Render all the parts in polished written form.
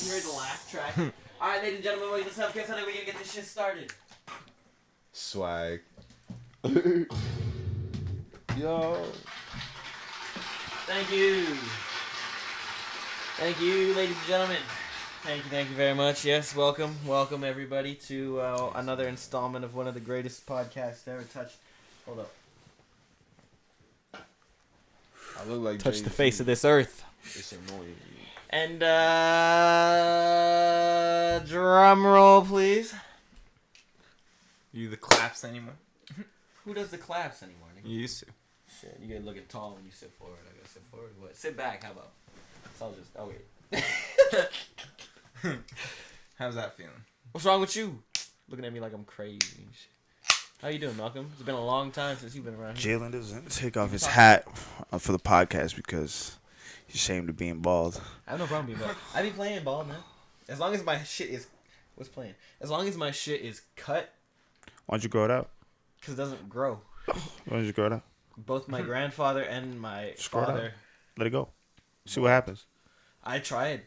You heard the laugh track. Alright, ladies and gentlemen, welcome to Self-Care Sunday. We're gonna get this shit started. Swag. Yo. Thank you. Thank you, ladies and gentlemen. Thank you very much. Yes, welcome everybody to another installment of one of the greatest podcasts ever touched. Hold up. I look like Touch the face of this earth. It's annoying. And drum roll, please. You the claps anymore? Who does the claps anymore? Nigga? You used to. Shit, you get looking tall when you sit forward. I gotta sit forward. What? Sit back. How about? So I'll just. Oh wait. How's that feeling? What's wrong with you? Looking at me like I'm crazy and shit. How you doing, Malcom? It's been a long time since you've been around here. Jaylin doesn't take off his hat for the podcast because he's ashamed of being bald. I have no problem being bald. I be playing ball, man. As long as my shit is... What's playing? As long as my shit is cut. Why don't you grow it out? Because it doesn't grow. Why don't you grow it out? Both my grandfather and my father... Let it go. See what happens. I tried.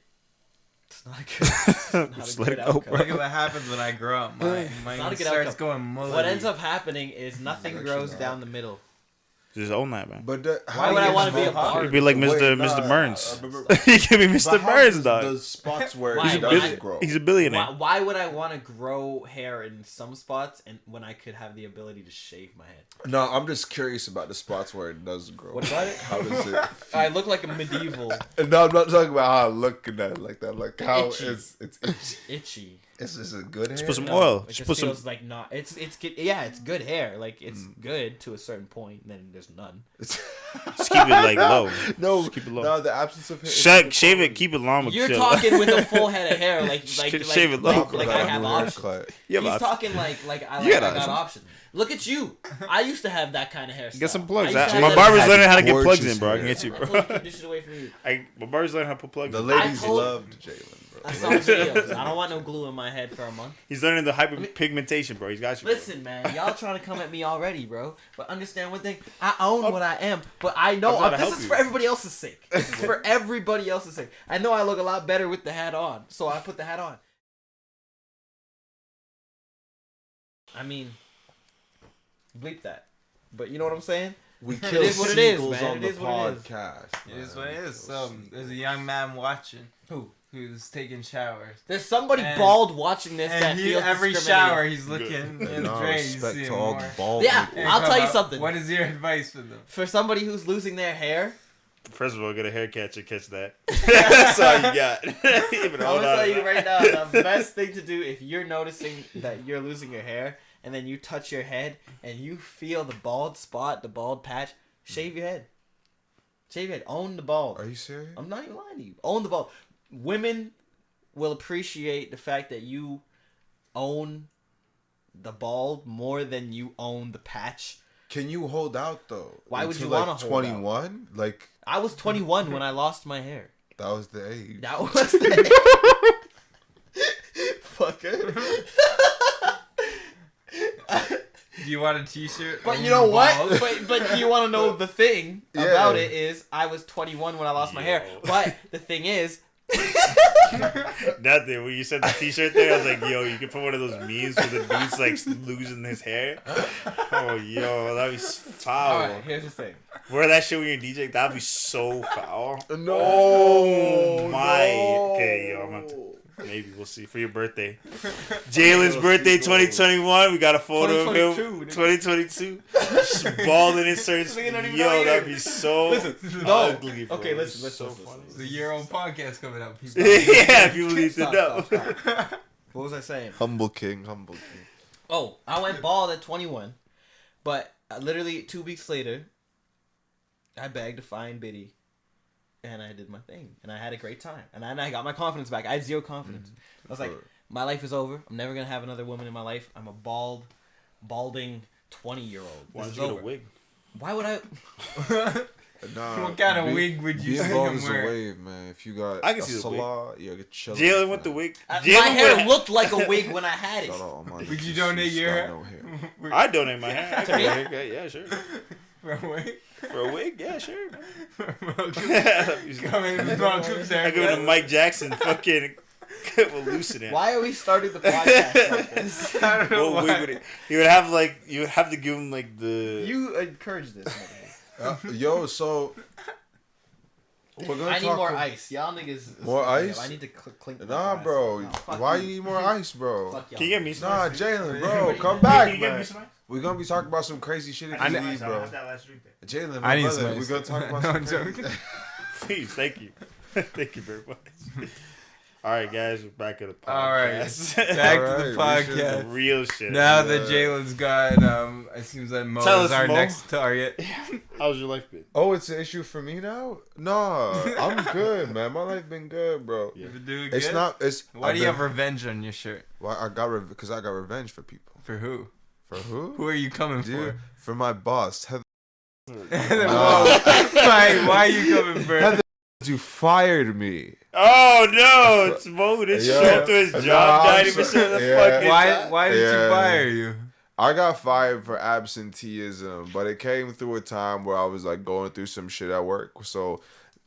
It's not a good, Just not a let good it go, outcome. bro. Look at what happens when I grow up. My not a good starts outcome. going mullety. What ends up happening is nothing Actually grows not. down the middle. Just own that, man. But Why would I want to be a You'd barber? be like Mr. Burns. You can be Mr. Burns, dog. The spots where Why? it Why? doesn't grow. He's a billionaire. Why would I want to grow hair in some spots and when I could have the ability to shave my head? No, I'm just curious about the spots where it does grow. What about it? How does it? I look like a medieval No, I'm not talking about how I look at that like that. Like how Itchy. it's itchy. itchy. Is this a good hair? Just put some No, oil. It Just just put some. feels like not. It's good. Yeah, it's good hair. Like it's good to a certain point. Then there's none. Just keep it like low. No, Just keep it low. no, the absence of hair. Shave it. Keep it long. But You're chill. talking with a full head of hair, like Shave it low. like I have options. You have He's options. talking like I You got got options. options. Look at you. I used to have that kind of hairstyle. Get some plugs. I used to My have barber's that- learning how to get Gorgeous plugs in, bro. I can hair. get you, I bro. told you to dish it away from you. My barber's learning how to put plugs The in. ladies told- loved Jaylin, bro. I saw videos. I don't want no glue in my head for a month. He's learning the hyperpigmentation, bro. He's got you. Bro. Listen, man, y'all trying to come at me already, bro. But understand one thing: I own what I am, but I know I'm trying to this help is you. for everybody else's sake. This is for everybody else's sake. I know I look a lot better with the hat on, so I put the hat on. I mean, bleep that. But you know what I'm saying? We It kill is what it is, seagulls man. on It the is what it is. podcast. It is man. what it is. We So kill seagulls. there's a young man watching Who? who's taking showers. There's somebody And- bald watching this that And he, feels every discriminated. shower he's looking in the No drain. You respect see to him all more. the bald Yeah. people. And I'll come tell you out, something. What is your advice for them? For somebody who's losing their hair, First of all, get a hair catcher, catch that. That's all you got. Even I'm gonna tell you right now, the best thing to do if you're noticing that you're losing your hair and then you touch your head and you feel the bald spot, the bald patch, shave your head. Shave your head. Own the bald. Are you serious? I'm not even lying to you. Own the bald. Women will appreciate the fact that you own the bald more than you own the patch. Can you hold out though? Why would Until, you wanna hold out? 21? Like I was 21 when I lost my hair. that was the age. That was the fucker. Do you want a t-shirt? But or you know what? balls? But you want to know the thing Yeah. about it is I was 21 when I lost my hair. But the thing is, That thing, when you said the t-shirt thing, I was like, yo, you can put one of those memes where the dude's like losing his hair. Oh, yo, that'd be foul. alright, here's the thing. Wear that shit when you're DJ, that'd be so foul. No. Oh, my. No. Okay, yo, I'm about to, maybe we'll see for your birthday. Jaylin's birthday 2021. We got a photo of him. 2022, 2022. Just balling in certain. This nigga don't even Yo, know that'd either. be so Listen, no. ugly, bro. Okay, listen, So listen. funny. It's a year-old podcast coming out. People. Yeah, people need to Stop, know. stop. What was I saying? Humble king, humble king. Oh, I went bald at 21. But literally 2 weeks later, I begged to find Biddy. And I did my thing. And I had a great time. And then I got my confidence back. I had zero confidence. I was like, my life is over. I'm never going to have another woman in my life. I'm a balding 20-year-old. Why This don't is you get over. a wig? Why would I? Nah, What kind of be- wig would you Be as see long him as a wear? wave, man. If you got I can a see the wig. salah, yeah, get chilling. Jaylen with the wig. My Jaylen hair with- looked like a wig when I had it. Shout out Amani. Would you She's donate got your hair? no hair. I donate my hair. I To me? can haircut. Yeah, sure. For a wig? For a wig, yeah, sure. Malcolm. I Coming with Malcolm's give it to haircut. Mike Jackson. Fucking we'll loosen it. Why are we starting the podcast like this? I don't know Well, why. you would have to give him like the. You encourage this. Yo, so we're gonna I need talk more ice. Y'all niggas. More ice? I need to clink. my Nah, glass. bro. No, fuck Why you need more ice, bro? Fuck y'all. Can you get me some? Nah, ice, please? Jalen, bro, Can come you back, Can you get me man. some ice? We're gonna be talking about some crazy shit if I you need leave, ice. I don't bro. have that last drink there. Jalen, I my need brother, some we're ice. gonna talk about No, some I'm crazy. joking. Please, thank you. Thank you very much. All right, guys, we're back at the podcast. All right, back to the Alright, we should- The podcast. real shit. Now that Yeah. Jalen's got, it seems like Mo Tell is us, our Mo. next target. How's your life been? Oh, it's an issue for me now? Nah, I'm good, man. My life been good, bro. Yeah. You doing It's good? not. It's. Why I've do you been- have revenge on your shirt? Why because I got revenge for people. For who? For who? Who are you coming Dude, for my boss. Heather, for? why are you coming for? Heather, you fired me. Oh no, it's Mo. This Yeah. show up to his Nah, job I'm 90% of the yeah. fucking Why? time. Why did Yeah. you fire you? I got fired for absenteeism, but it came through a time where I was like going through some shit at work. So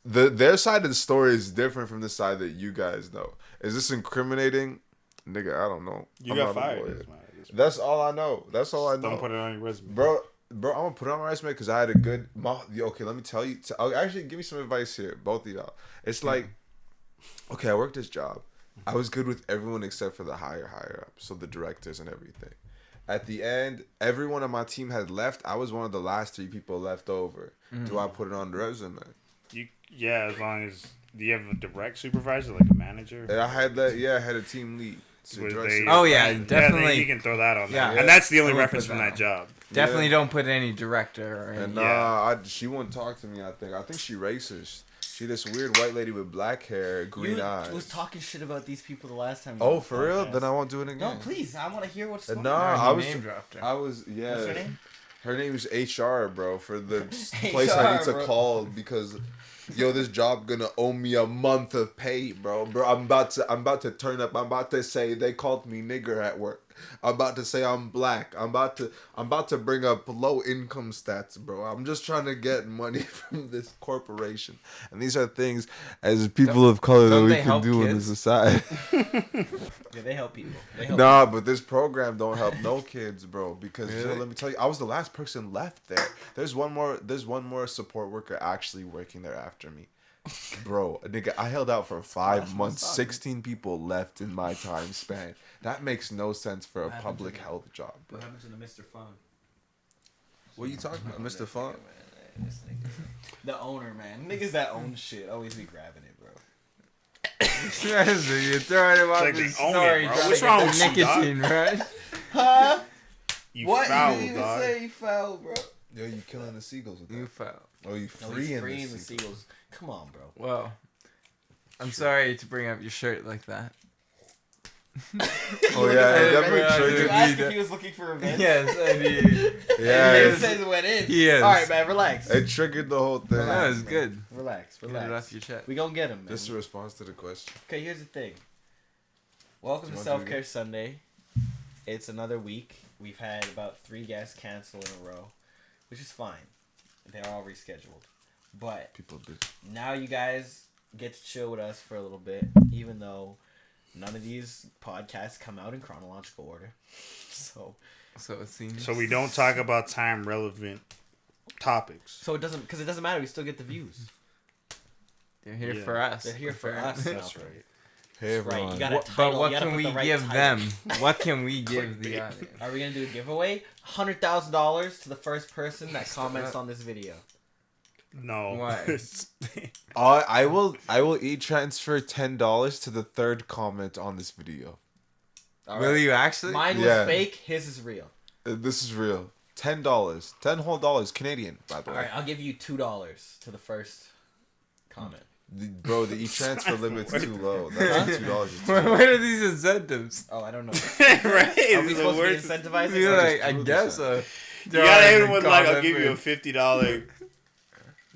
their side of the story is different from the side that you guys know. Is this incriminating? Nigga, I don't know. You I'm got not a fired. lawyer. That's my- That's all I know. That's all I know. Don't put it on your resume. Bro, I'm gonna put it on my resume because I had a good. Okay, let me tell you. Actually, give me some advice here, both of y'all. It's like, okay, I worked this job. I was good with everyone except for the higher up, so the directors and everything. At the end, everyone on my team had left. I was one of the last 3 people left over. Do I put it on the resume? Yeah, as long as do you have a direct supervisor, like a manager? And I had that. Yeah, I had a team lead. So Were direct they- Oh, yeah, then definitely. you can throw that on there. Yeah. And that's the only I would reference put from that that on. job. Definitely Yeah. don't put any director or And any. she wouldn't talk to me. I think she racist. She this weird white lady with black hair, green you eyes. was talking shit about these people the last time. you Oh, were on for the real? podcast. Then I won't do it again. No, please. I want to hear what's going Nah, on. I was name dropped her. I was yeah. What's her name? Her name is HR, bro, for the place I need to bro. call because yo, this job gonna owe me a month of pay, bro. Bro, I'm about to turn up. I'm about to say they called me nigger at work. I'm about to say I'm black. I'm about to bring up low income stats, bro. I'm just trying to get money from this corporation. And these are things as people of color that don't we they can help do in kids? the society. Yeah, they help people. They help Nah, but this program don't help no kids, bro. Because yo, Really? let me tell you, I was the last person left there. There's one more support worker actually working there after me. Bro, nigga, I held out for 5 months. 16 people left in my time span. That makes no sense for a happened public to me? health job, bro. What happened to the Mr. Fun? What are you talking about, Mr. Funk? This nigga. The owner, man. Niggas that own shit always be grabbing it, bro. You're throwing him off like the they own it, story. bro. trying to What's get wrong the with you, dog? nicotine, right? Huh? You What? foul, You didn't even dog. say you foul, bro. Yo, you killing the seagulls with You that? foul. Oh, you No, he's freeing freeing the the seagulls. seagulls. Come on, bro. Well, I'm sorry to bring up your shirt like that. Oh yeah, it Yeah, definitely yeah, Did you triggered. ask if he was looking for revenge? Yes, I did. Yeah, He it, says it went in. He is. All right, man. Relax. it triggered the whole thing. That was man. good. Relax. Get it off Relax. your chest. We gonna get him, man. Just a response to the question. Okay, here's the thing. Welcome Do to you want Self to do it Care Sunday. It's another week. We've had about 3 guests cancel in a row, which is fine. They're all rescheduled. But People do. now you guys get to chill with us for a little bit, even though none of these podcasts come out in chronological order. So it seems. So we don't talk about time relevant topics. it doesn't matter. We still get the views. They're here Yeah. for us. They're here for apparently. us. That's Malcolm. right. Hey That's right. everyone. You gotta What, title. but what you gotta can put we the right give title. them? What can we give the audience? Are we gonna do a giveaway? $100,000 to the first person that comments on this video. No. Why? I will e-transfer $10 to the third comment on this video. All Will right. you actually? Mine was Yeah. fake. His is real. This is real. $10. 10 whole dollars Canadian, by the All way. right, I'll give you $2 to the first comment. Bro, the e-transfer limit's too low. That's $2. is too What low. are these incentives? Oh, I don't know. Right? Are we The supposed to be worst- incentivizing? You're or like, just- I do guess. this, You gotta hit him with like, I'll comment give you a for- $50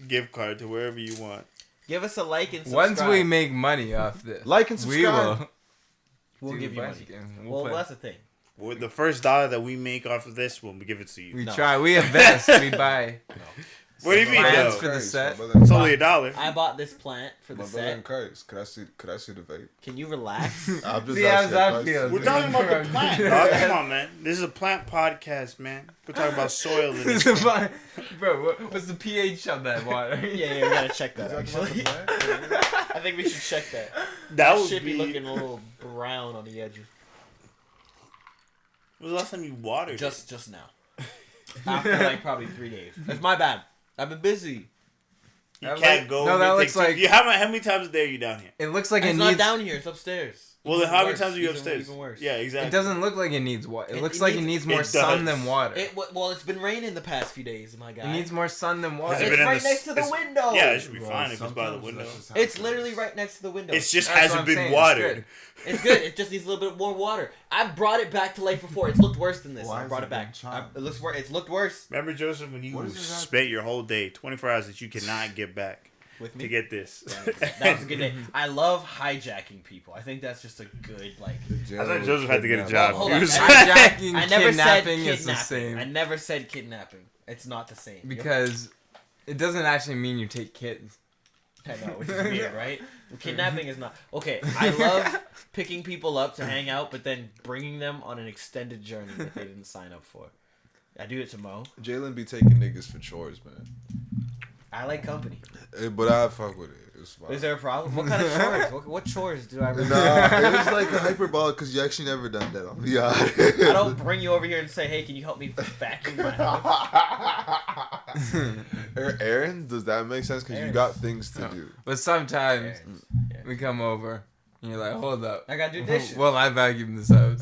gift card to wherever you want. Give us a like and subscribe. Once we make money off this, Like and we subscribe. will. we'll do give a you bunch money. again. Well, put- that's the thing. With the first dollar that we make off of this, we'll give it to you. we No. try. We invest. We buy. What do you mean, Plants though? for the set. It's only $1. I bought this plant for the My brother set. INQUIRES. Could I see the vape? Can you relax? I'm just See how asking a that question. feels. We're talking about the plant, dog. Come on, man. This is a plant podcast, man. We're talking about soil. And This is fine. Bro, what's the pH of that water? yeah, we gotta check that Is that actually. about the plant? I think we should check that. that would should be looking a little brown on the edges. When was the last time you watered? Just now. After like probably 3 days. That's my bad. I've been busy. You That can't look- go. no, and that take looks like- You how many times a day are you down here? It looks like It's it not needs. down here. It's upstairs. Well, then Even how many worse. times are you Even- upstairs? Even worse. Yeah, exactly. It doesn't look like it needs water. It It looks like it needs- needs more it sun does. than water. Well, it's been raining the past few days, my guy. It needs more sun than Has water. it It's been in right the- next to the it's- window. Yeah, it should be Bro, fine if it's by the sometimes window. that just It's happens. literally right next to the window. It's just That's what hasn't I'm been saying, it's watered. good. It's good. It just needs a little bit more water. I've brought it back to life before. It's looked worse than this. Why I is brought it it back. being chopped? It looks worse. It's looked worse Remember, Joseph, when What you is this at? spent your whole day, 24 hours that you cannot get back with me. to get this. That was a good day. I love hijacking people. I think that's just a good like. I thought Joseph had to get a job. Hold He on. was- Hijacking, I never said kidnapping is the kidnapping. same. I never said kidnapping. It's not the same. Because it doesn't actually mean you take kids. I know, which is weird, right? Kidnapping is not okay. I love picking people up to hang out, but then bringing them on an extended journey that they didn't sign up for. I do it to Mo. Jaylin be taking niggas for chores, man. I like company. But I fuck with it. It's fine. Is there a problem? What kind of chores? What chores do I? Really Nah, it was like a hyperbolic because you actually never done that on the I don't bring you over here and say, "Hey, can you help me vacuum my house?" Aaron, does that make sense? Because you Aaron's- got things to No. do. But sometimes Yeah. we come over and you're like, hold up. I gotta do dishes. Well, I vacuumed this house.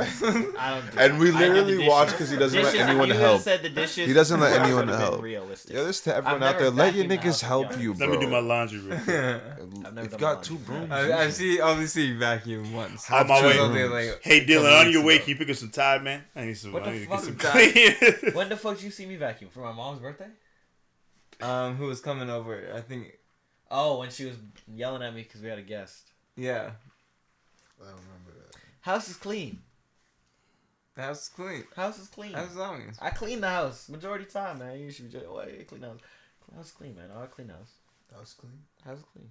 I don't do And we that. I do the literally dishes. watch because he doesn't Dishes, let anyone if you help. would've said the dishes, He doesn't let that anyone would've been help. Realistic. Yeah, this to everyone I've out there. never Let your vacuumed the niggas house, help to be you, honest. bro. Let me do my laundry real quick. I've never If you done got laundry. two brooms, I see, obviously, you vacuum once. On my So way. they'll be like, Hey, couple Dylan, on weeks your way, ago. can you pick up some Tide, man? I need some. What I the need to fuck? get some Tide? clean. When the fuck did you see me vacuum? For my mom's birthday? Who was coming over? I think, Oh, when she was yelling at me because we had a guest. yeah. I don't remember that. House is clean. The house is clean. House is clean. As long as. I clean the house majority of the time, man. You should be clean the house. House is clean, man. I clean the house. House clean. House is clean.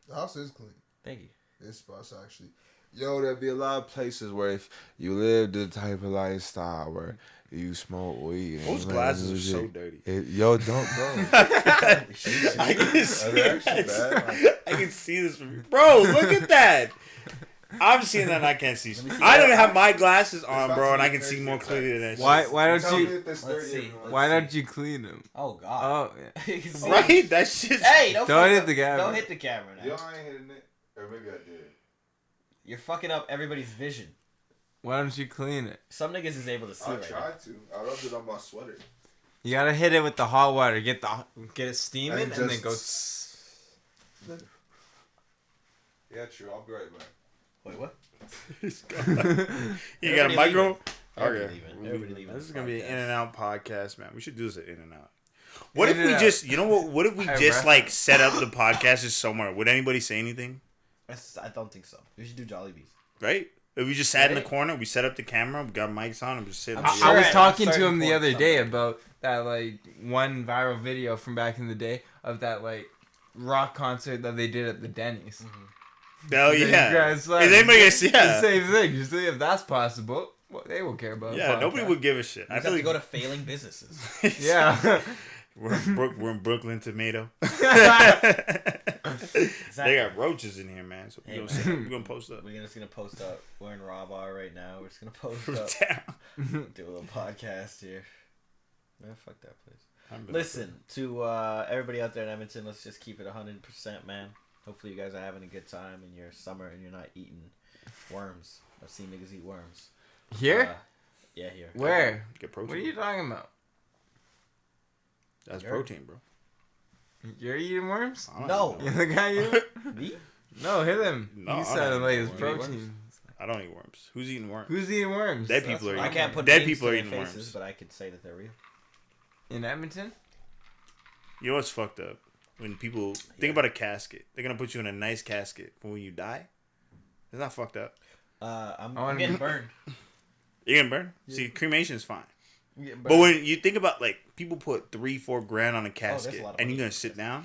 The house is clean. Thank you. This spot's actually. Yo, there'd be a lot of places where if you live the type of lifestyle where you smoke weed. and Those you glasses are legit- so dirty. Yo, don't go. I can see. Are they actually bad? I can see this from you. Bro, look at that. I'm seeing that and I can't see. I don't have my glasses on, bro, and I can see more clearly than that. Why don't Tell me you? if this Let's dirty see. everyone. Why don't you clean them? Oh God. Oh, yeah. You can see- Shit. Right? That shit's. Hey, don't Don't fuck hit up. the camera. Don't hit the camera now. Yo, I ain't hitting it. Or maybe I did. You're fucking up everybody's vision. Why don't you clean it? Some niggas is able to see I right now. tried to. I rubbed it on my sweater. You gotta hit it with the hot water. Get it steaming, And and then just- go. Yeah, true. I'll be right back. Wait, what? You got a Everybody micro? leaving. Everybody Okay. leaving. Everybody leaving. This is gonna be an podcast. in and out podcast, man. We should do this at In and Out. What if we In-N-Out. just, you know what? What if we Hey, just bro. like set up the podcast just somewhere? Would anybody say anything? I don't think so. We should do Jollibees. Right? If we just sat in the Right. corner, we set up the camera, we got mics on, and just sitting. I'm there. sure I was at talking a to certain him the point other day something. about that like one viral video from back in the day of that like rock concert that they did at the Denny's. Oh Then yeah. you guys, like, Is anybody gonna see? The Yeah. same thing. Just if that's possible, well, they will care about. Yeah. the Nobody podcast. would give a shit. I I have feel to like go to failing businesses. Yeah. we're in Brooklyn Tomato. Exactly. They got roaches in here, man. So Hey, we're gonna post up. We're just gonna post up. We're in Raw Bar right now. We're just gonna post up. Damn. Do a little podcast here. Man, fuck that place. I'm gonna- Listen to everybody out there in Edmonton. Let's just keep it 100%, man. Hopefully you guys are having a good time in your summer and you're not eating worms. I've seen niggas eat worms. Here? Yeah, here. Where? Get protein. What are you talking about? That's You're- protein, bro. You're eating worms? I don't No. eat You worms. the guy you? Me? No, hit him. No, he I said don't like eat his worms. protein. I don't eat worms. Who's eating worms? Who's eating worms? Dead That's people are what I I'm can't put Dead names people to are their eating faces, worms. but I could say that they're real. in Edmonton. You know what's fucked up? When people think about a casket, they're gonna put you in a nice casket, but when you die, it's not fucked up. I'm I wanna- getting burned. You're gonna burn. See, cremation is fine. Yeah, But when you think about like people put $3-4 grand on a a casket, lot of and you're money. gonna sit down,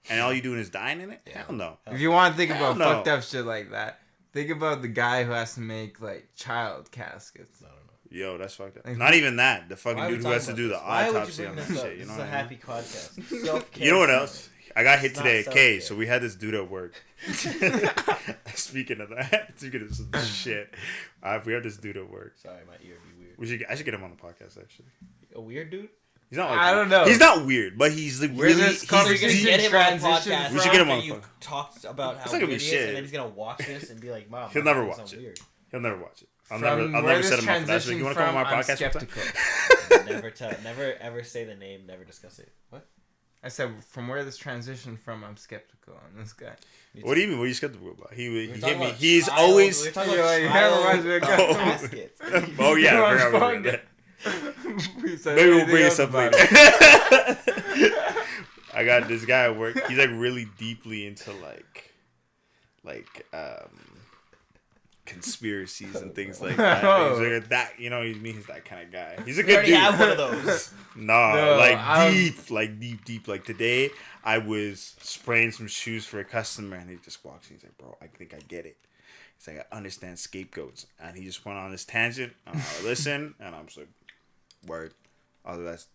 and all you doing is dying in it? Yeah. Hell no. If you want to think Hell about no. fucked up shit like that, think about the guy who has to make like child caskets. I don't know. Yo, that's fucked up. Like, Not even that. The Why fucking are we dude who has to talking do the about this? Why would you autopsy bring on that this up? shit. You know This is what a I mean? happy podcast. Self-care. You know what else? I got hit It's not today. Okay, self-care. so we had this dude at work. Speaking of some shit, we have this dude at work. Sorry, my ear be weird. I should get him on the podcast actually. A weird dude? He's not. Like, I don't know. He's not weird, but he's like Where really. this He's conversation You're gonna get him on the transition podcast. We should get him on after the you've talked about how It's not gonna weird be he is, shit. and then he's gonna watch this and be like, "Wow, He'll my never podcast watch sounds it. Weird." He'll never watch it. I'll From never where set this him up for that. So transition you want to come from, on my I'm podcast? skeptical. Never ever say the name. Never discuss it. What? I said, from where this transition from, I'm skeptical on this guy. What do you mean? What are you skeptical about? He We're hit talking me. about He's child- always. We're talking You're about like, you child never watched it, guy. Oh. caskets. Oh yeah, You're I forgot on about phone. that. We said Maybe we'll anything bring else this up about later. it. I got this guy at work. He's like really deeply into conspiracies and things like that. Oh. He's like that, you know. He's that kind of guy. He's a We good already dude. have one of those. No, like I'm- deep. Like today, I was spraying some shoes for a customer, and he just walks in. He's like, "Bro, I think I get it." He's like, "I understand scapegoats," and he just went on this tangent. Listen, and I'm just like, "Word." I was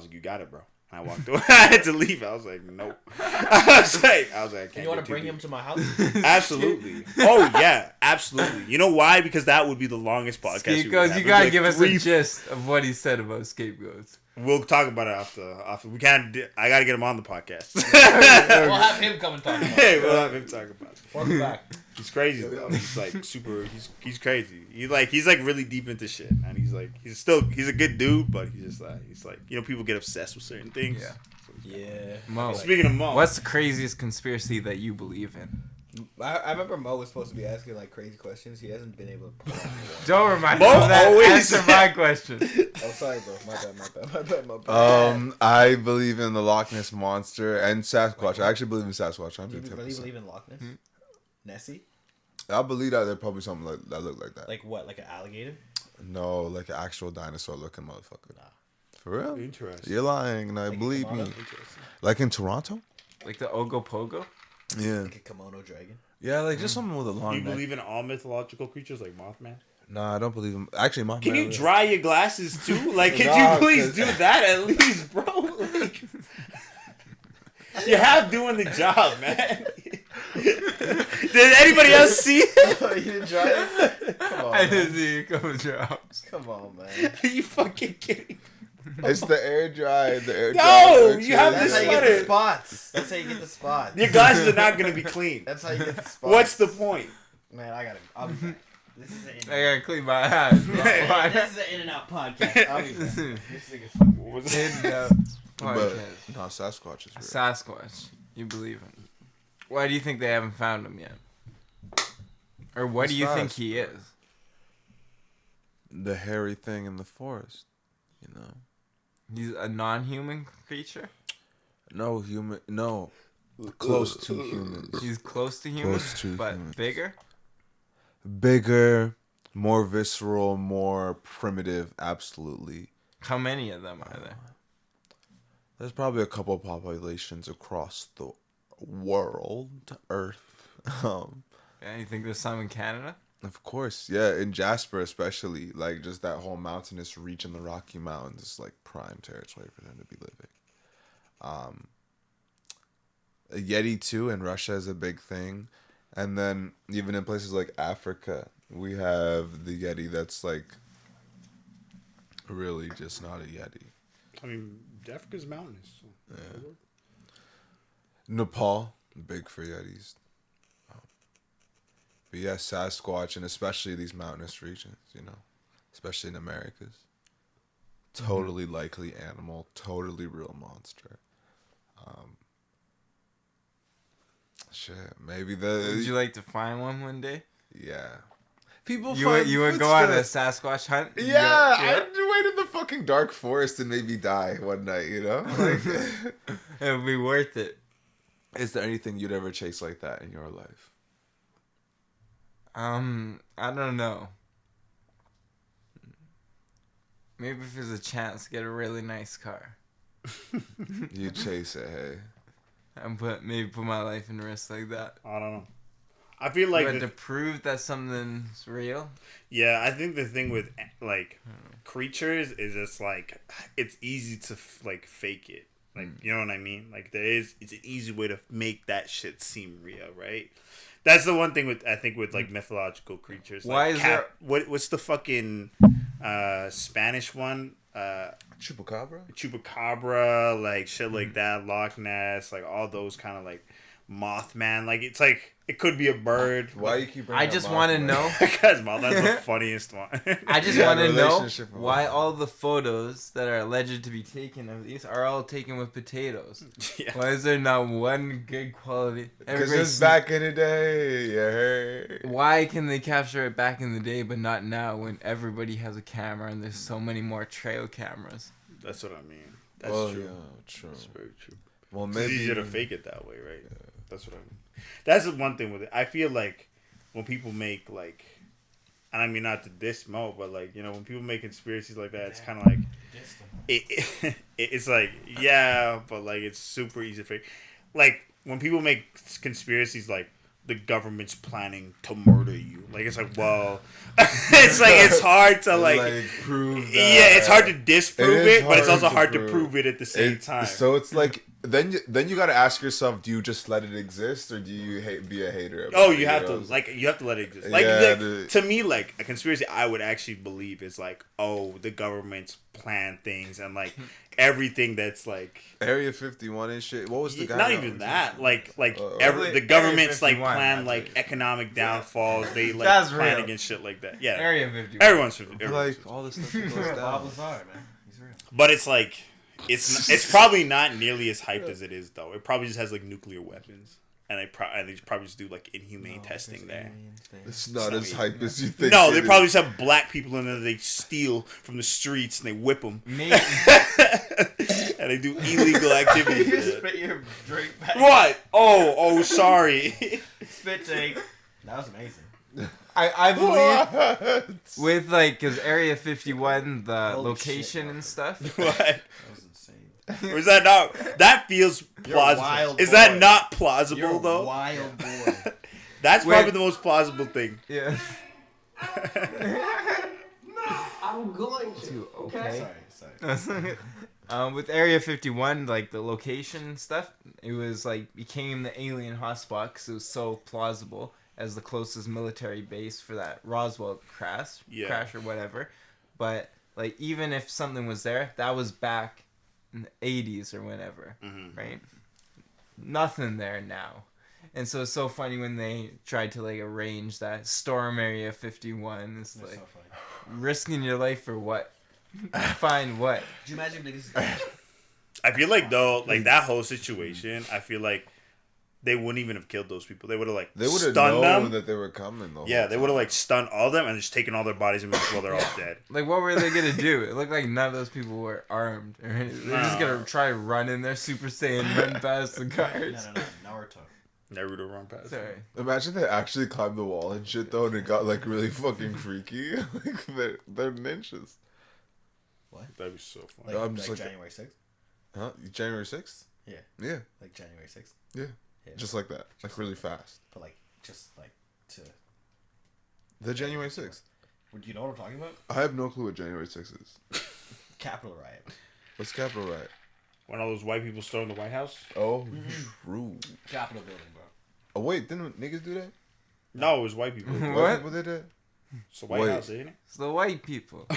like, "You got it, bro." And I walked away. I had to leave. I was like, "Nope." I was like, I can't. You want get to bring too him deep. to my house? Absolutely. Oh yeah, absolutely. You know why? Because that would be the longest podcast. we would Scapegoats, have. you It'd be gotta like give us three- a gist of what he said about scapegoats. We'll talk about it after. We can't. I gotta get him on the podcast. We'll have him come and talk about it. Hey, we'll have him talk about it. Welcome back. He's crazy though. He's like super. He's crazy. He's like really deep into shit, and he's a good dude, but he's like people get obsessed with certain things. Yeah. Yeah. Mo, Speaking of Mo, what's the craziest conspiracy that you believe in? I remember Mo was supposed to be asking like crazy questions. He hasn't been able to pull off one. Don't remind Mo me of that. always- Answer my question. Oh, sorry, bro. My bad. I believe in the Loch Ness monster and Sasquatch. I actually believe in Sasquatch. Do you really believe in Loch Ness? Nessie? I believe that there's probably something that look like that. Like what? Like an alligator? No, like an actual dinosaur looking motherfucker. Nah. For real? interesting. You're lying, and I Like a believe me. kimono? Like in Toronto? Like the Ogopogo? Yeah. Like a kimono dragon? Yeah, like just something with a long Do you neck. believe in all mythological creatures like Mothman? Nah, I don't believe him. Actually, my Can man- you dry your glasses too? Like, could Nah, you please 'cause- do that at least, bro? Like, you're half doing the job, man. Did anybody else see it? Oh, you didn't try it? Come on, I man. didn't see a couple drops. Come on, man. Are you fucking kidding? It's the air dry. The air No, dry. you have That's this how you get sweater. the spots. That's how you get the spots. Your glasses are not gonna be clean. That's how you get the spots. What's the point? Man, I'll be back. This is the in I gotta clean my eyes. Bro. This is the In and Out podcast. I'll be back. This nigga's fucking What was it? In the But podcast. no, Sasquatch is real. Sasquatch. You believe in? Why do you think they haven't found him yet? Or what do you think he is? The hairy thing in the forest. You know. He's a non-human creature? No human. No. Close to humans. He's close to humans, Close to but humans. bigger? Bigger, more visceral, more primitive. Absolutely. How many of them are there? There's probably a couple of populations across the world, Earth. Yeah, you think there's some in Canada? Of course, yeah. In Jasper, especially, like just that whole mountainous reach in the Rocky Mountains is like prime territory for them to be living. A Yeti too in Russia is a big thing, and then even in places like Africa, we have the Yeti that's like really just not a Yeti. I mean, Africa's mountainous. So Yeah. Nepal, big for Yetis. But yeah, Sasquatch, and especially these mountainous regions, you know, especially in Americas. Totally likely animal, totally real monster. Shit, maybe Would you like to find one day? yeah. People You find would go on a footsteps. Sasquatch hunt? Yeah, I'd wait in the fucking dark forest and maybe die one night, you know? Like, It would be worth it. is there anything you'd ever chase like that in your life? I don't know. Maybe if there's a chance to get a really nice car. You chase it, hey. And put my life in risk like that. I don't know. I feel like But to prove that something's real. Yeah, I think the thing with like creatures is it's like it's easy to like fake it. Like you know what I mean? Like it's an easy way to make that shit seem real, right? That's the one thing with I think with like mythological creatures. Like Why is there what's the fucking Spanish one? Chupacabra, like shit like that, Loch Ness, like all those kind of like Mothman, like it's like it could be a bird. Why you keep bringing I just want to know because Mothman's the funniest one. I just want to know why all the photos that are alleged to be taken of these are all taken with potatoes. Yeah. Why is there not one good quality? Because it's back in the day. You heard? Why can they capture it back in the day but not now when everybody has a camera and there's so many more trail cameras? That's what I mean. That's true. Yeah, true. That's very true. Well, maybe it's easier to fake it that way, right? Yeah. That's what I mean. That's the one thing with it. I feel like when people make like, and I mean not to diss Mo, but like you know when people make conspiracies like that, it's kind of like it's like yeah, but like it's super easy to fake. Like when people make conspiracies like the government's planning to murder you, like it's like well, it's like it's hard to like prove that. Yeah, it's hard to disprove it, but it's also hard to to prove it at the same time. So it's like then you got to ask yourself: do you just let it exist, or do you be a hater? About you have to you have to let it exist. Like yeah, to me, like a conspiracy, I would actually believe is like the government's plan things and like everything that's like Area 51 and shit. What was the guy? Not even that. Like the government's like plan like economic downfalls. They like That's plan real. against shit like that. Yeah, Area 51. Everyone's 50. Like all this stuff that goes down. Bob Lazar, man. He's real. But it's like it's probably not nearly as hyped as it is though. It probably just has like nuclear weapons. And they probably just do like inhumane testing there. It's not as hype as you think. No, they probably just have black people in there. They steal from the streets and they whip them. And they do illegal activities. You spit your drink back. What? Oh, sorry. Spit take. That was amazing. I believe with like because Area 51 the Holy location shit, and stuff. What? That was insane. Or is that not? That feels plausible. Wild Is boy. that not plausible You're a though? wild boy. That's probably the most plausible thing. Yeah. I'm going to. Okay. Sorry. With Area 51, like the location and stuff, it was like became the alien hotspot because it was so plausible as the closest military base for that Roswell crash or whatever. But like even if something was there, that was back in the 80s or whenever, right? Nothing there now. And so it's so funny when they tried to like arrange that storm Area 51. It's like so funny. risking your life for what? Find what? Could you imagine niggas? I feel like though, like that whole situation, I feel like they wouldn't even have killed those people. They would have like stunned them. that they were coming though. Yeah, they would have like stunned all of them and just taken all their bodies and while they're all dead. Like, what were they gonna do? It looked like none of those people were armed. Right? They're just gonna try to run in there, Super Saiyan, run past the cars. No. Naruto. Naruto run past. Sorry. Imagine they actually climbed the wall and shit though, and it got like really fucking freaky. Like they're ninjas. What? That'd be so funny. Like, I'm just like like- January 6th? Huh? January 6th? Yeah. Yeah. Like January 6th? Yeah. Yeah. Just like that. Like really fast. But like, just like to... The January 6th. Do you know what I'm talking about? I have no clue what January 6th is. Capitol riot. What's Capitol Riot? When all those white people stormed the White House? Oh, true. Capitol building, bro. Oh wait, didn't niggas do that? No, it was white people. What? White people did that? It's the White Wait. House, ain't it? It's the white people.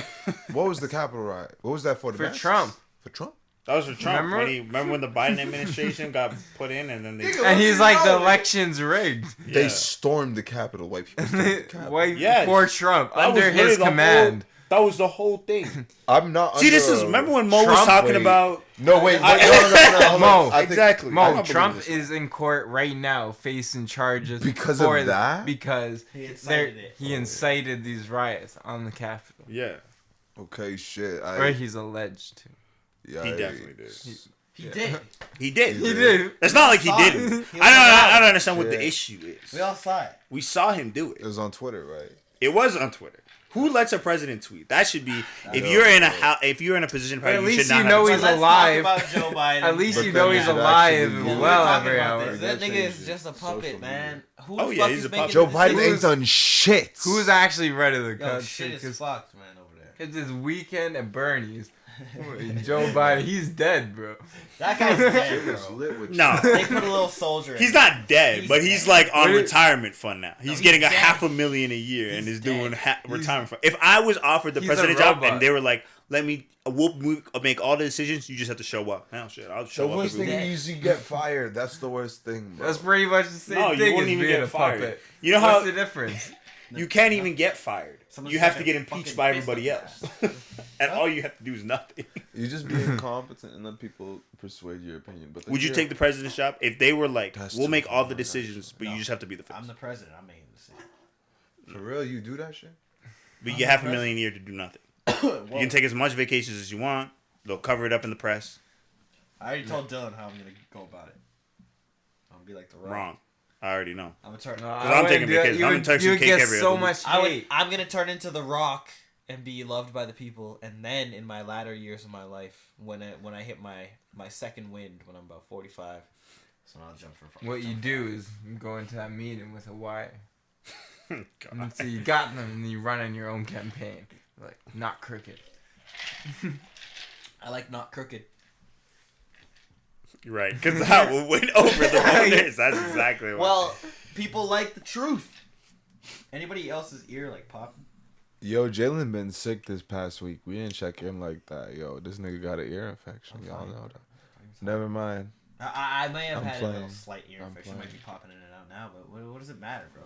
What was the Capitol Riot? What was that for? The For masks? Trump. For Trump? That was for Trump. Remember? Remember when the Biden administration got put in and then they... And he's like, the election's rigged. They Yeah. stormed the Capitol. White people stormed the Capitol. White Yeah. for Trump, That was under literally his the command. That was the whole thing. I'm not. See, this under is... a- Remember when Mo was Trump? talking Wait. about... No, wait. I- no, hold Mo, on. I think- Exactly. I Mo, don't Trump believe this. is in court right now facing charges Because for of that? Because He incited it. he incited these riots on the Capitol. Yeah. Okay, shit. Or he's alleged to. Yeah, He definitely did. He Yeah. did. He did. He did. It's not like he Saw didn't. it. He was I don't alive. understand what the Yeah. issue is. We all saw it. We saw him do It it. was on Twitter, right? It was on Twitter. Who lets a president tweet? That should be if you're in a position of power, at you least should not you have know a he's tweet. alive. Let's talk about Joe Biden. At least But you know then he's that alive actually and is- well Talking every about hour. this. That nigga changes is just a social puppet, media. man. Who Oh, the yeah, fuck he's is a making puppet. Joe the Biden decisions? ain't done shit. Who's actually running the Yo, country? shit is Because fucked, man, over there. this weekend at Bernie's, Joe Biden, he's dead, bro. That guy's dead, Shit was bro. lit with No. They put a little soldier in. He's not dead, He's but he's dead. like on What is- retirement fund now. He's he's getting a dead. $500,000 a year and He's is doing dead. retirement fund. If I was offered the He's a president job robot. and they were like, we'll make all the decisions, you just have to show up. Hell shit, I'll The show up. worst every thing week. is you get fired. That's the worst thing, bro. That's pretty much the same No, you thing wouldn't as even being get a fired. puppet. You know What's how the difference? you can't even get fired. Someone's You have to fucking get impeached fucking by pissed everybody at else. And all you have to do is nothing. You just be incompetent and let people persuade your opinion. But Would you take the president's job if they were like, That's we'll too make all the hard. decisions, but No. you just have to be the face? I'm the president. I'm making the decision. For real? You do that shit? But you get $500,000 a year to do nothing. You can take as much vacations as you want. They'll cover it up in the press. I already told Dylan how I'm gonna go about it. I'm gonna be like the Rock. Wrong. I already know. I'm gonna turn. I'm taking vacation. I'm in Turks and You Caicos get every so other week. much hate. I'm gonna turn into the Rock and be loved by the people, and then in my latter years of my life, when I hit my second wind, when I'm about 45, so I'll jump for. What you do is you go into that meeting with a wire. God. And so you got them and you run on your own campaign. Like, not crooked. I like not crooked. You're right, because that will win over the voters. That's exactly what. Well, people like the truth. Anybody else's ear like popping? Yo, Jaylin been sick this past week. We didn't check in like that. Yo, this nigga got an ear infection. I'm Y'all fine. know that. Never mind. I may have I'm had a playing. little slight ear I'm infection. playing. Might be popping in and out now, but what does it matter, bro?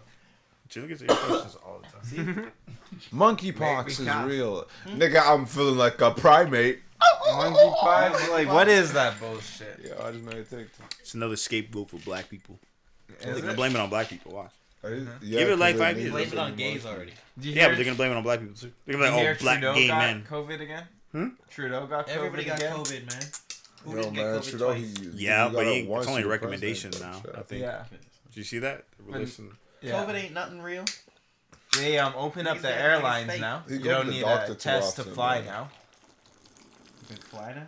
Jill gets ear infections all the time. See, Monkeypox Make is me cough. real. Nigga, I'm feeling like a primate. Monkeypox? Like, what is that bullshit? Yo, I just made a TikTok. It's another scapegoat for black people. They're Is gonna it? blame it on black people. Watch. Yeah, it like 'cause 5 they years. blame need it on to gays be already. Did you Yeah, hear- but they're gonna blame it on black people too. They're did gonna you be hear like, oh, black Trudeau gay got men. COVID again? Hmm? Trudeau got COVID Everybody got again? COVID, man. Who Yo, didn't get man, COVID Trudeau, twice? Yeah, he but got he, it once, it's only he was recommendations president, now. so I think. Yeah. Did you see that? But- Listen. Yeah. COVID ain't nothing real. They open up Niggas the got airlines fake. now. You You go to don't the need doctor a too test to often, fly man. now. You can fly now?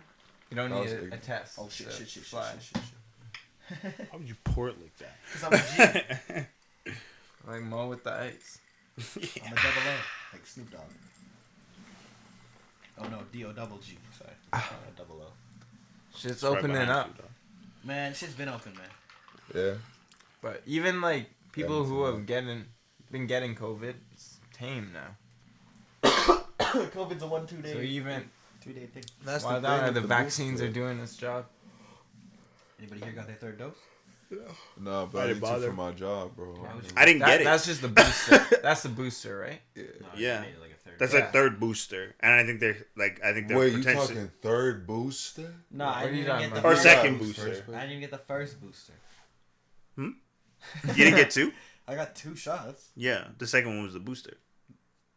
You don't That need was a ignorant. test. Oh shit, to shit, shit, shit, fly. shit, shit. How would you pour it like that? Because I'm a G. Like Mo with the ice. I'm a double O. Like Snoop Dogg. Oh no, D-O double G. Sorry. Double O. Shit's It's right opening behind up. you, though. Man, shit's been open, man. Yeah. But even like people Yeah, who it's have been getting COVID, it's tame now. COVID's a 1-2 day. So even 2-day thing. That's while the down thing the with vaccines booster. are doing its job. Anybody here got their third dose? No, but I I didn't need to bother. for my job, bro. Why would you- I didn't get it. That's just the booster. That's the booster, right? Yeah. No, Yeah. you made it like a third That's dose. Yeah. a third booster, and I think they're Wait, you potentially talking third booster? No, What I are didn't you even talking get the about? or first. second First booster. booster. I didn't even get the first booster. You didn't get two? I got 2 shots. Yeah, the second one was the booster.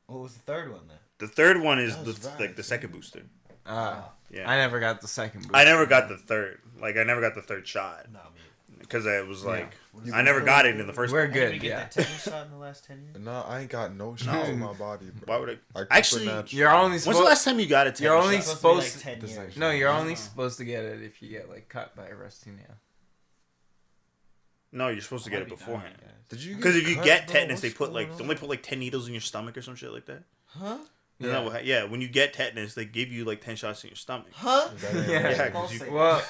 What was the third one then? The third one is That's the, right. like the second booster. Yeah, I never got the second booster. I never got the third. Like I never got the third shot No, me. because I was like, You I never can- got it in the first. We're Anybody good, get yeah. that tetanus shot in the last 10 years? No, I ain't got no shots in my body, bro. Why would I? I keep Actually, it natural. You're only When's the supposed. last time you got a You're tetanus only shot? It's supposed to be supposed- like 10 This years. actually- No, you're only supposed to get it if you get like cut by a rusty nail. No, you're supposed to get it I'd be dying, beforehand. guys. Did you? Because if you cut, get bro? tetanus, they What's put like going don't on? they put like 10 needles in your stomach or some shit like that? Huh? Isn't that what, yeah, when you get tetanus, they give you like 10 shots in your stomach. Huh? That ain't Yeah. right. Yeah, Don't 'cause you- say Well,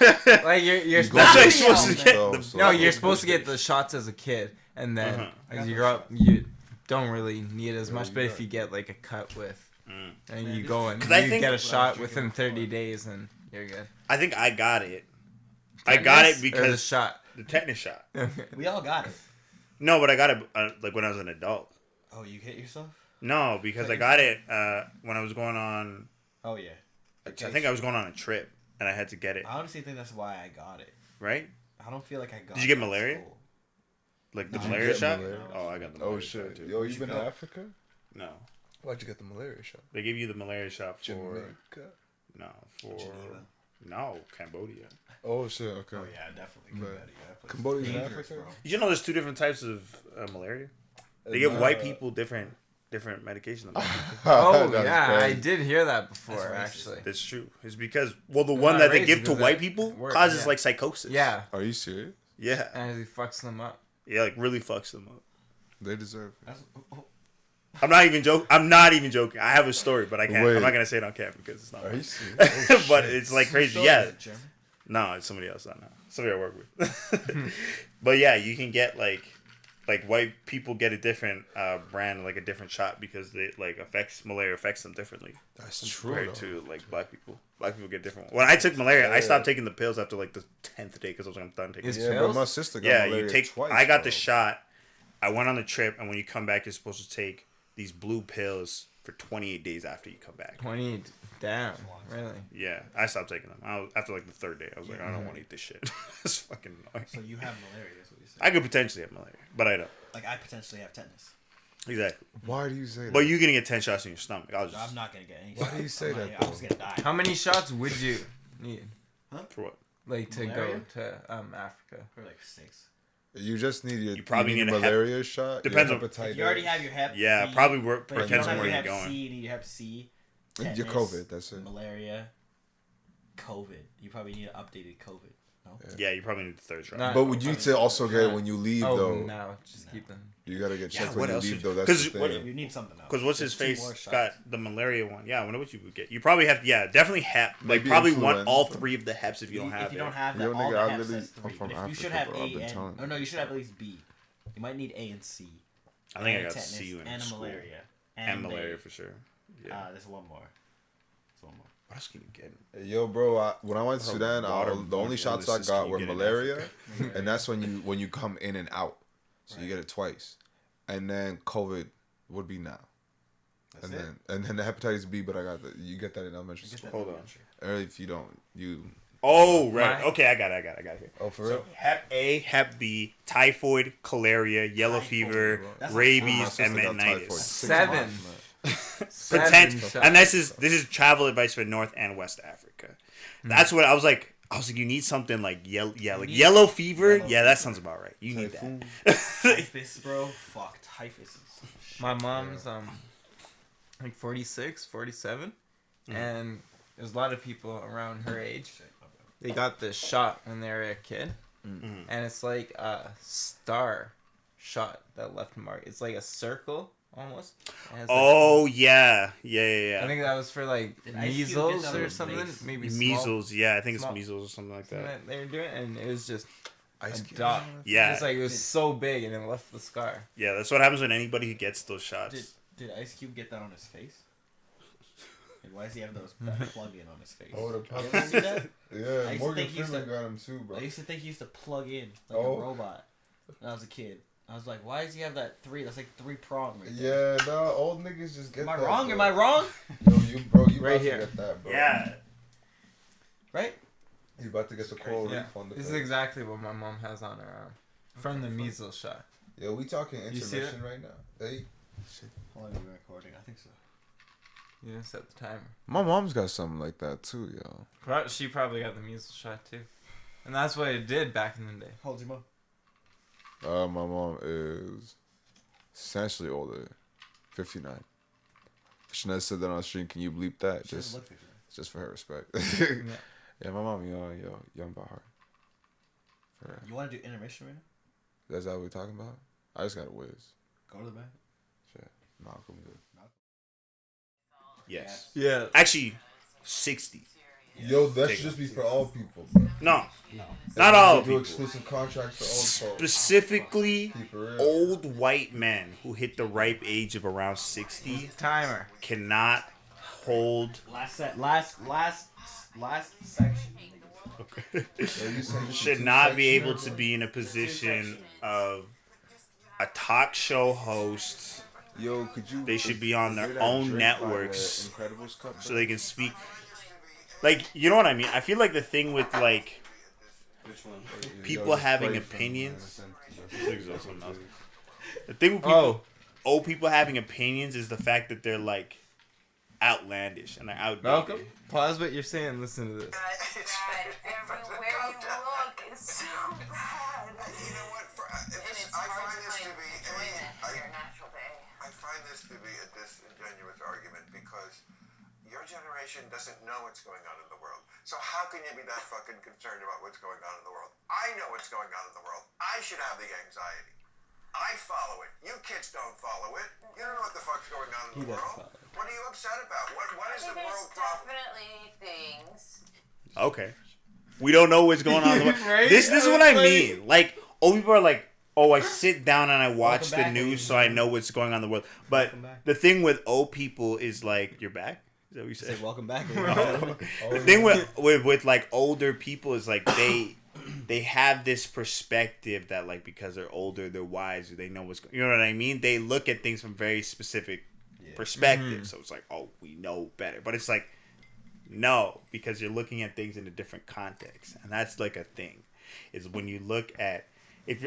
like you're You supposed That's go what to, you're supposed to man. get. So- The- so- no, you're supposed to get the shots as a kid, and then Uh-huh. as you grow up, you don't really need as much. you But got if you get like a cut with, Mm. and Man, you this go is- and 'Cause I you think- get a That's what I shot was within drinking 30 before. days, and you're good. I think I got it. I got it Tetanus or the because shot. the tetanus shot. We all got it. No, but I got it like when I was an adult. Oh, you hit yourself? No, because I got it when I was going on. Oh, yeah. I think I was going on a trip and I had to get it. I honestly think that's why I got it. Right? I don't feel like I got Did you get it in malaria? school. Like the No, malaria get shot. malaria. Oh, I got the Oh malaria shot shit! too. Yo, Did you you been to go? Africa? No, Why'd you get the malaria shot? they give you the malaria shot for Jamaica. for Geneva. no Cambodia. Oh shit! Okay. Oh, yeah, definitely. But Cambodia. That place is Cambodia's in dangerous, Africa? bro. Did you know there's two different types of malaria? They give white people different different medication than black people. Oh That's yeah, I crazy. did hear that before. That's racist. Actually, That's true. It's because the They're one not that they racist give to because white that people works, causes yeah. like psychosis. Yeah, Are you serious? Yeah. and he fucks them up. Yeah, like really fucks them up. They deserve it. I'm not even joking. I have a story, but I can't. Wait. I'm not gonna say it on camera because it's not. Are you serious? Oh, But shit. it's like crazy. So, Yeah. is it German? No, it's somebody else. I know. Somebody I work with. But yeah, you can get like white people get a different brand, like a different shot because it like malaria affects them differently. That's true. Compared Though. to like black people. Black people get different. When I took malaria, I stopped taking the pills after like the 10th day because I was like, I'm done taking. Is it. Yeah, pills? but my sister got Yeah, malaria you take. twice. I got bro. the shot. I went on the trip, and when you come back, you're supposed to take these blue pills for 28 days after you come back. 20. Damn, really? Yeah, I stopped taking them. After like the third day, I was like, I don't want to eat this shit. It's fucking annoying. So you have malaria, is what you said. I could potentially have malaria, but I don't. Like I potentially have tetanus. Exactly. Why do you say that? But you're gonna get 10 shots in your stomach. I'm not gonna get any. Why do you say that, I'm just gonna die. How many shots would you need, For what? like, to Malaria? go to Africa? For like 6. You just need your. You probably need need a a hep- malaria shot. Depends your on- hepatitis. If you already have your Hep Yeah, B, probably but if you depends don't on have where your you're Hep going. C, you need your Hep C. your Tetanus, COVID. That's it. Malaria, COVID. You probably need an updated COVID. No. Yeah, you probably need the third shot. Not- But would you to also get it when you leave Oh though? no, just keep them. You gotta get Yeah, checked what when you else leave would- though. That's 'cause the what- thing. You need something else. Because what's his There's 2 face more shots. got the malaria one. Yeah, I wonder what you would get. You probably have, definitely Hep. Like Maybe probably want influenza. all 3 of the Heps if you don't have If you it. don't have that, Yo, all nigga, the I Heps, literally- that's 3. I'm from But if you should Africa, have bro. I've A been and... telling Oh, no, you should have at least B. You might need A and C. I think I and got tetanus, C in and school. malaria. And malaria A. for sure. Yeah. There's one more. There's one more. What else can you get? Hey, yo, bro, when I went to Bro, Sudan, waterborne the only shots I illnesses got can were get in malaria, Africa. and that's when you come in and out, so you get it twice, and then COVID would be now, That's and it. then the hepatitis B, but you get that in elementary Get school. that Hold on. elementary. Or if you don't, you. Oh, right. My- Okay, I got it here. Oh, for So real? Hep A, Hep B, typhoid, cholera, yellow Typhoid, fever, bro. That's My rabies, sister and got typhoid meningitis. 6 7. months, man. Seven shots. And this is travel advice for North and West Africa. That's what I was like. You need something like yellow, need yellow fever. yellow Yeah, that fever. sounds about right. You need Typhoon. that. Typhus, bro. Fuck, typhus is... My mom's like 46, 47, and there's a lot of people around her age. They got this shot when they were a kid, and it's like a star shot that left a mark. It's like a circle almost. It has, like, Oh yeah. I think that was for like Did Ice Cube get measles that on or his something. face? Maybe Measles. Yeah, I think it's small- measles or something like Something that. that they were doing, and it was just Ice a Cube. dot. Yeah. It's like it was so big, and it left the scar. Yeah, that's what happens when anybody who gets those shots. Did Ice Cube get that on his face? Like, why does he have that plug-in on his face? Oh, the You ever see that? I Yeah, used to Morgan think he used Freeman to- got him too, bro. I used to think he used to plug in like Oh. a robot when I was a kid. I was like, why does he have that 3? That's like 3 prong right there. Yeah, no, old niggas just get Am I that. wrong? bro. Am I wrong? Yo, you Right about here. to get that, bro. Yeah. Right? You about to get the coral Yeah, reef on the this is face. exactly what my mom has on her arm from the measles shot. Yo, we talking You see intermission right now. Hey. Hold on, we're recording. I think so. You didn't set the timer. My mom's got something like that too, yo. She probably got the measles shot too, and that's what it did back in the day. Hold your mom. My mom is essentially older, 59. Chanel said that on the stream. Can you bleep that? She doesn't look 59. Just for her respect. Yeah. Yeah, my mom, young by heart. For real. You want to do intermission right now? That's how we're talking about. I just got a whiz. Go to the back. Shit, Malcolm good. Yes. Yeah. Actually, 60. Yo, that Take should just it. be for all people, bro. No. Not all Do people. exclusive contracts for old folks. Specifically, Keep it real. old white men who hit the ripe age of around 60 Timer. cannot hold. Last section. Yo, you saying this Should is not two be able sections, to bro? be in a position of a talk show host. Yo, could you? They should be on is their there that own drink by networks the Incredibles cup, so bro? they can speak. Like, you know what I mean? I feel like the thing with, like, people Yo, just having play from, opinions. uh, The thing with people, old people having opinions is the fact that they're, like, outlandish and they're outdated. Malcolm, pause what you're saying. Listen to this. It's everywhere you look, it's so bad. You know what? And it's hard to find enjoyment in your natural day. I find this to be a disingenuous argument because your generation doesn't know what's going on in the world. So how can you be that fucking concerned about what's going on in the world? I know what's going on in the world. I should have the anxiety. I follow it. You kids don't follow it. You don't know what the fuck's going on in the world. What are you upset about? What is the world problem? Definitely things. Okay. We don't know what's going on. Right? This is what I mean. Like, old people are like, oh, I sit down and I watch the news so I know what's going on in the world. But the thing with old people is like, you're back? Is that what you said? Say welcome back. The thing with like older people is like they have this perspective that like because they're older, they're wiser, they know what's going. You know what I mean? They look at things from very specific perspectives. So it's like, oh, we know better. But it's like, no, because you're looking at things in a different context, and that's like a thing. Is when you look at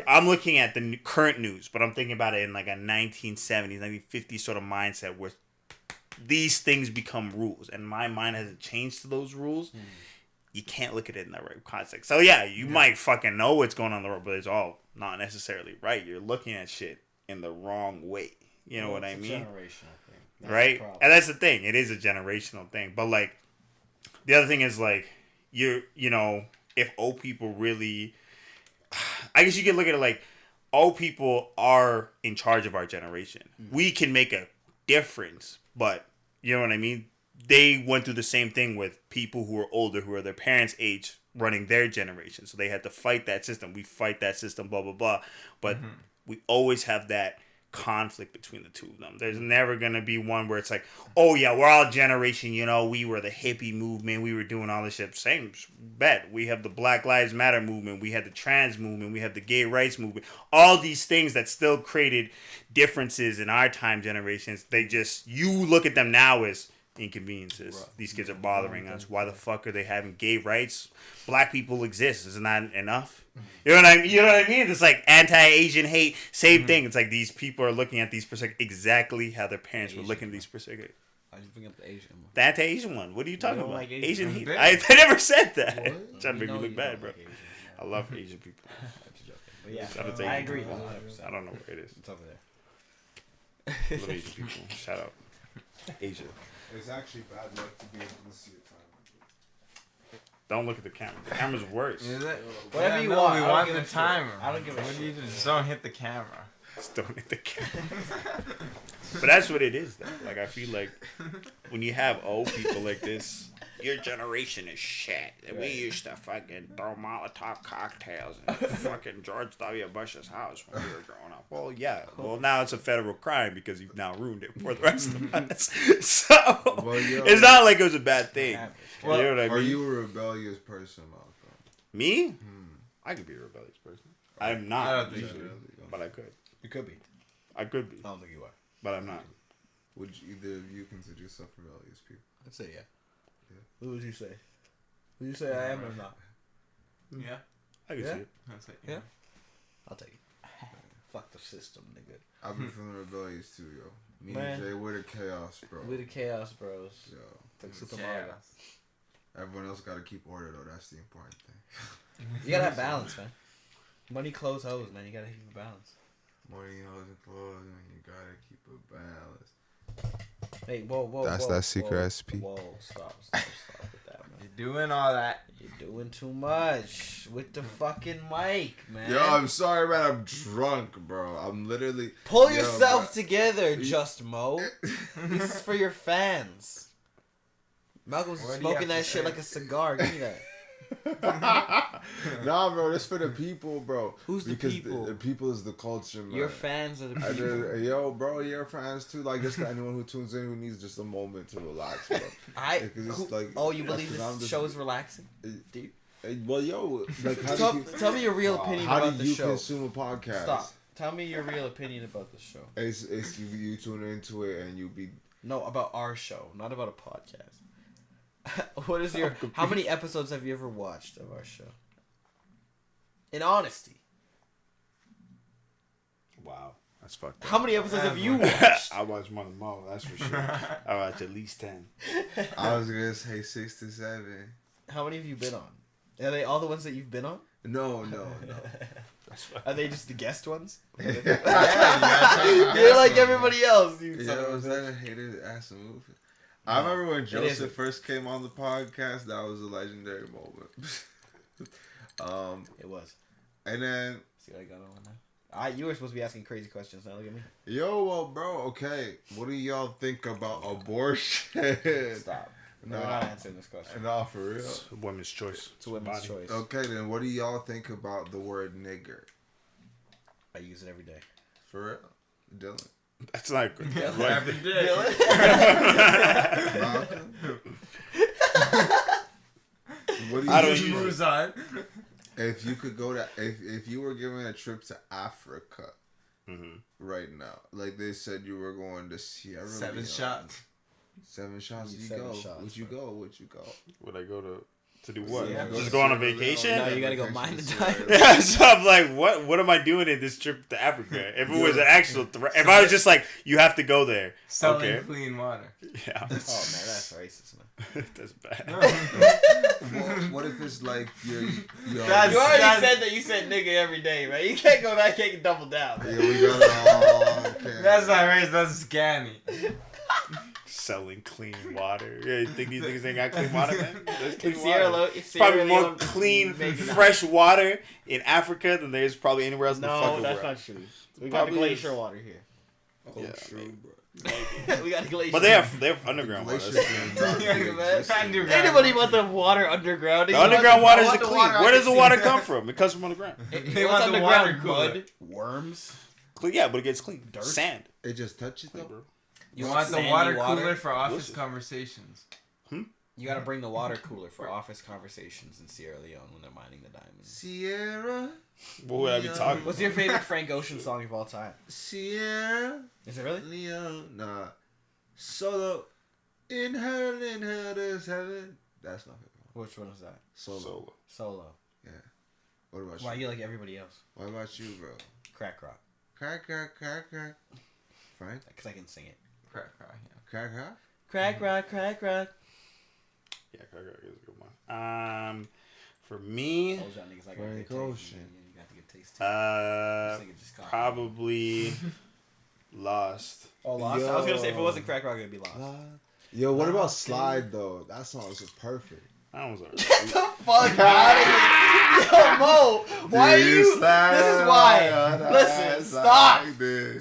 I'm looking at the current news, but I'm thinking about it in like a 1970s, 1950s sort of mindset where these things become rules, and my mind hasn't changed to those rules. You can't look at it in the right context. So yeah, you might fucking know what's going on in the world, but it's all not necessarily right. You're looking at shit in the wrong way. You know what I mean? Generational thing. Right? And that's the thing. It is a generational thing. But like, the other thing is like, you know, if old people really, I guess you could look at it like, old people are in charge of our generation. We can make a difference, but you know what I mean? They went through the same thing with people who are older, who are their parents' age, running their generation. So they had to fight that system. We fight that system, blah, blah, blah. But we always have that conflict between the two of them. There's never going to be one where it's like, oh, yeah, we're all generation, you know, we were the hippie movement. We were doing all this shit. Same bet. We have the Black Lives Matter movement. We had the trans movement. We have the gay rights movement. All these things that still created differences in our time generations. They just, you look at them now as inconveniences. Right. These kids are bothering us. Why the fuck are they having gay rights? Black people exist. Isn't that enough? You know what I mean? You know what I mean? It's like anti-Asian hate. Same thing. It's like these people are looking at these perspectives exactly how their parents were looking at these perspectives. I just bring up the Asian one. The anti-Asian one. What are you talking about? Like Asian hate. I never said that. What? Trying to make me look bad, bro. Like I love Asian people. But yeah, Shout out to I Asian agree. people. 100%. I don't know where it is. It's over there. I love Asian people. Shout out. Asia. It's actually bad luck to be able to see a time. Don't look at the camera. The camera's worse. Is it? Whatever you no, want. we I don't want give the a shit. timer. I don't give a What shit. do you do? Just don't hit the camera. Just don't hit the camera. But that's what it is, though. Like, I feel like when you have old people like this, your generation is shit. We used to fucking throw Molotov cocktails in fucking George W. Bush's house when we were growing up. Well, yeah. Well, now it's a federal crime because you've now ruined it for the rest of us. So, it's not like it was a bad thing. Well, you know what I mean? Are you a rebellious person, Malcolm? Me? I could be a rebellious person. I'm not, I don't think usually, but I could. You could be. I could be, I don't think you are. but I'm not. Would either of you consider yourself rebellious people? I'd say yeah. Who would you say? Would you say I am or not? Yeah. I could Yeah? see it. That's it. Yeah. I'll take it. Fuck the system, nigga. I've been feeling rebellious too, yo. Me Man. and Jay, we're the chaos, bro. We the chaos bros. Yo, Like Super Mario. everyone else got to keep order though. That's the important thing. You gotta have balance, man. Money, clothes, hoes, man. You gotta keep a balance. Money, hoes, and clothes, and you gotta keep a balance. Hey, whoa. That's that secret SP. Whoa, stop with that, man. You're doing all that. You're doing too much with the fucking mic, man. Yo, I'm sorry, man. I'm drunk, bro. I'm literally. Pull Yo, yourself bro. Just Mo. This is for your fans. Malcolm's What do you smoking have that to shit say? like a cigar. Give me that. Nah, bro. That's for the people, bro. Who's the because people? The people is the culture, man. Your fans are the I people. just, yo, bro, your fans too. Like, just to anyone who tunes in who needs just a moment to relax, bro. Because it's like, oh, you believe because I'm this just- show is relaxing? Do you? Well, yo, like, how do you, Tell me your real opinion how about do the you show. consume a podcast? Stop. Tell me your real opinion about the show. It's you tune into it and you be. No, about our show, not about a podcast. What is your? How many episodes have you ever watched of our show? In honesty, Wow, that's fucked up. how many episodes have you watched? I watched more than Mo, that's for sure. I watched at least 10. I was gonna say 6 to 7. How many have you been on? Are they all the ones that you've been on? No. Are they just the guest ones? Yeah, You're like everybody else. You Yeah, son of a was bitch. that a hated ass move? I remember when isn't. Joseph first came on the podcast. That was a legendary moment. It was. And then See what I got on now? You were supposed to be asking crazy questions. Now look at me. well, bro. Okay, what do y'all think about abortion? Stop. Nah. We're not answering this question. Nah, for real. It's a women's choice. It's a women's Body. choice. Okay, then what do y'all think about the word nigger? I use it every day. For real, Dylan. That's not good. Every day. Malcolm? What do I don't you Moves on. if you could go to if you were given a trip to Africa Mm-hmm. right now, like they said you were going to Sierra 7 Leone. shots. 7 shots. You You 7 go. shots, Would you go? Would you go? Would I go to do what? Yeah. Just go on a vacation? No, you gotta go mine the time. Yeah, so I'm like, what am I doing in this trip to Africa? If it was an actual threat, if I was just like, you have to go there. Selling Okay. clean water. Yeah. Oh man, that's racist, man. That's bad. What if it's like you're That's- You already That's- said that. You said nigga every day, man. You can't go that. Can't double down. yeah, we got okay. That's not racist. That's scammy. Selling clean water. Yeah, you think these niggas ain't got clean water, man? There's clean Sierra water. Leone, It's probably more Leone, clean, maybe not. fresh water in Africa than there is probably anywhere else in the No, fucking that's world. not true. We got the Probably glacier is. water here. Oh, Yeah, true, maybe. bro. We got the glacier. But they have underground water. Glaciers That's don't Yeah, really man. exist. Underground. Anybody want the water underground? The You want underground water is want the clean. water Where does the water I come from? It comes from underground. can see. They What's want the water underground? cooler. Mud, worms. Clean, yeah, but it gets clean. Dirt? Sand. It just touches Clean, them. bro. You want want the sandy water water? cooler for office Listen. conversations. You gotta bring the water cooler for office conversations in Sierra Leone when they're mining the diamonds. Sierra, What would I be talking What's about? your favorite Frank Ocean song of all time? Sierra Is it really? Leone. Nah, solo. Inhaling hell's heaven. That's my favorite one. Which one was that? Solo. Solo. What about Why you? you like everybody else? What about you, bro? Crack rock. Crack. Frank? Because I can sing it. Crack, crack, yeah. Crack. Crack rock, crack rock. Yeah, crack rock is a good one. For me, Told y'all niggas I got Frank good taste. Ocean. Man. You got the good taste too. This nigga just caught me. probably Lost. Oh, Lost? I was gonna say if it wasn't crack rock, it'd be Lost. Yo, what about Slide though? That song is perfect. That was alright. Get the fuck out of here. Yo, Mo, why are you? This is why. Listen, stop.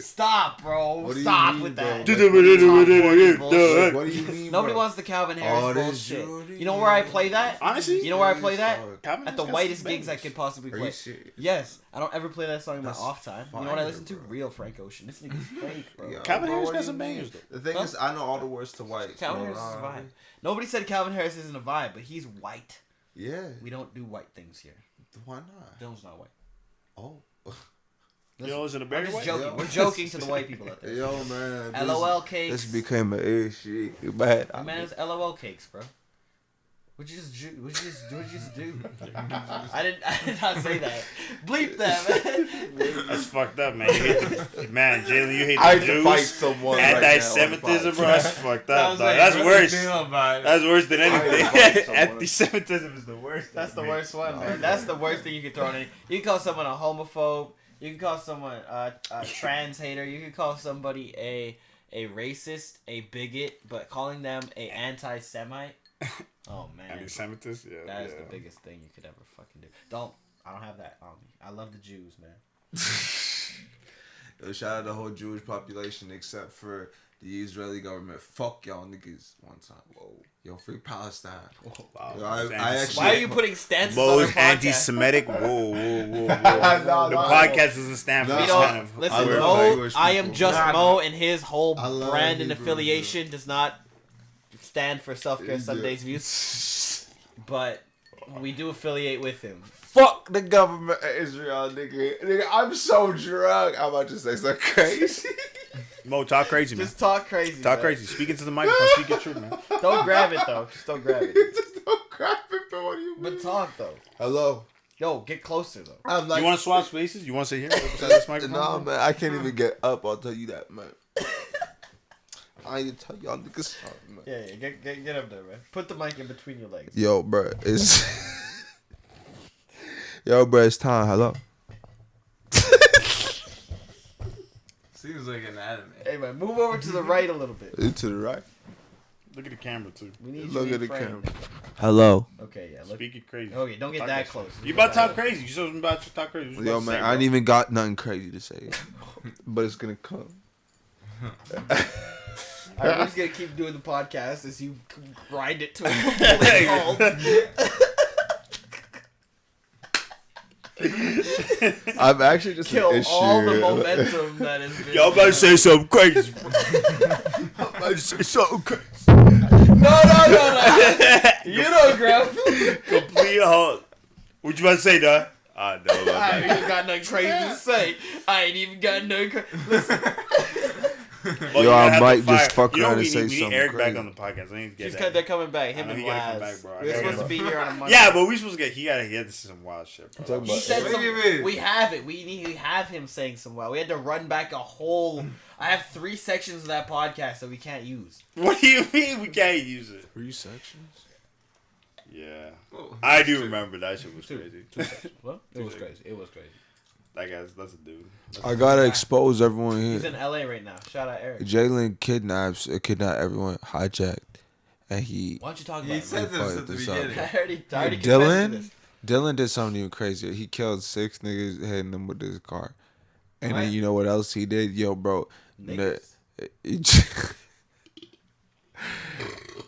Stop, bro. What do you Stop mean, with bro? that. What Top 40 bullshit. What do you mean? Nobody bro? wants the Calvin Harris All this bullshit. jewelry. You know where I play that? Honestly, You know where I play that? Calvin At the has got whitest some gigs I bangers. could possibly Are play. you serious? Yes, I don't ever play that song in my That's off time. You know what I fire, listen to? bro. Real Frank Ocean. This nigga's fake, bro. Yo, Calvin bro, Harris what got do some you bangers, mean? though. The thing Huh? is, I know all the words to White. Calvin Harris is a vibe. Nobody said Calvin Harris isn't a vibe, but he's white. Yeah. We don't do white things here. Why not? Dylan's not white. Oh. Yo, is it a I'm Barry just White? joking. Yo. We're joking to the white people out there. Yo, man. LOL cakes. This became an A shit. Man, My man, it's LOL cakes, bro. What'd you just do? I did not say that. Bleep that, man. That's fucked up, man. Man, Jaylin, you hate I the had to fight Jews. someone. Anti-Semitism, bro. That's fucked up, Sounds dog. like That's a worse. big deal about it. That's worse than I hate anything. someone. Anti-Semitism is the worst. That's the thing. worst one, man. That's the worst thing you can throw in. You can call someone a homophobe. You can call someone a trans hater. You can call somebody a racist, a bigot, but calling them a anti-Semite. Oh man, Anti-Semitism, yeah. that is yeah. the biggest thing you could ever fucking do. I don't have that on me. I love the Jews, man. Yo, shout out the whole Jewish population except for the Israeli government. Fuck y'all niggas one time. Whoa. Yo, free Palestine. Wow. Yo, I Anti-Semitic. Why are you putting stances on our Mo's podcast? anti-Semitic. Whoa. No, The no, podcast doesn't stand for No. We this don't kind of. listen. I love Mo, Jewish I am people. just Nah, Mo, and his whole I love brand and Hebrews, affiliation does not stand for Self-Care Yeah. Sundays views. But we do affiliate with him. Fuck the government of Israel, nigga. I'm so drunk. I'm about to say something crazy. Mo, talk crazy, man. Just talk crazy. Talk man. crazy. Speak into the microphone. Speak your truth, man. Don't grab it though. Just don't grab it. Just don't grab it, bro. What do you mean? But talk though. Hello. Yo, get closer though. I'm like, You want to swap spaces? You want to sit here beside this microphone? nah, man. I can't even get up. I'll tell you that, man. I ain't tell y'all niggas something, man. Yeah, get up there, man. Put the mic in between your legs. Yo, bro, it's Yo, bro, it's time. Hello. Seems like an anime. Hey man, move over to the right a little bit. To the right. Look at the camera too. We need Look you at to the be camera. framed. Hello. Okay, yeah. Look. Speaking crazy. Okay, don't get Talk that that close. You about to talk crazy. You something about to talk crazy. What you Yo, about to man, say, I ain't bro? even got nothing crazy to say. But it's gonna come. I'm just gonna keep doing the podcast as you grind it to a complete halt. I'm actually just Kill an issue. all the momentum that has been. Y'all about to say something crazy. I'm about to say something crazy. No. You don't, Graham. Complete halt. What you about to say, dog? I know. I ain't even got nothing crazy to say. I ain't even got nothing crazy. Listen. Well, Yo, you I have might to fire- just fuck you know around we and say need, we need something Eric crazy. back on the podcast. I need to get He's that. they're coming back. I Him know and he gotta come Laz. back, bro. I We were gotta supposed get to be here on a Monday. Yeah, but we supposed to get. He had to say some wild shit, bro. He said What do you some. mean? We have it. We have him saying some wild. We had to run back a whole. I have 3 sections of that podcast that we can't use. What do you mean we can't use it? 3 sections? Yeah, Whoa. I do remember that shit was crazy. What? It was crazy. It was crazy. That guy's that's a dude. I gotta expose everyone He's here. in LA right now. Shout out Eric. Jaylin kidnapped everyone, hijacked, and he. Why don't you talk about He it? said this fucked at the this up. beginning. I already confessed to Dylan? this. Dylan did something even crazier. He killed 6 niggas, hitting them with his car. And What? then you know what else he did? Yo, bro. Niggas.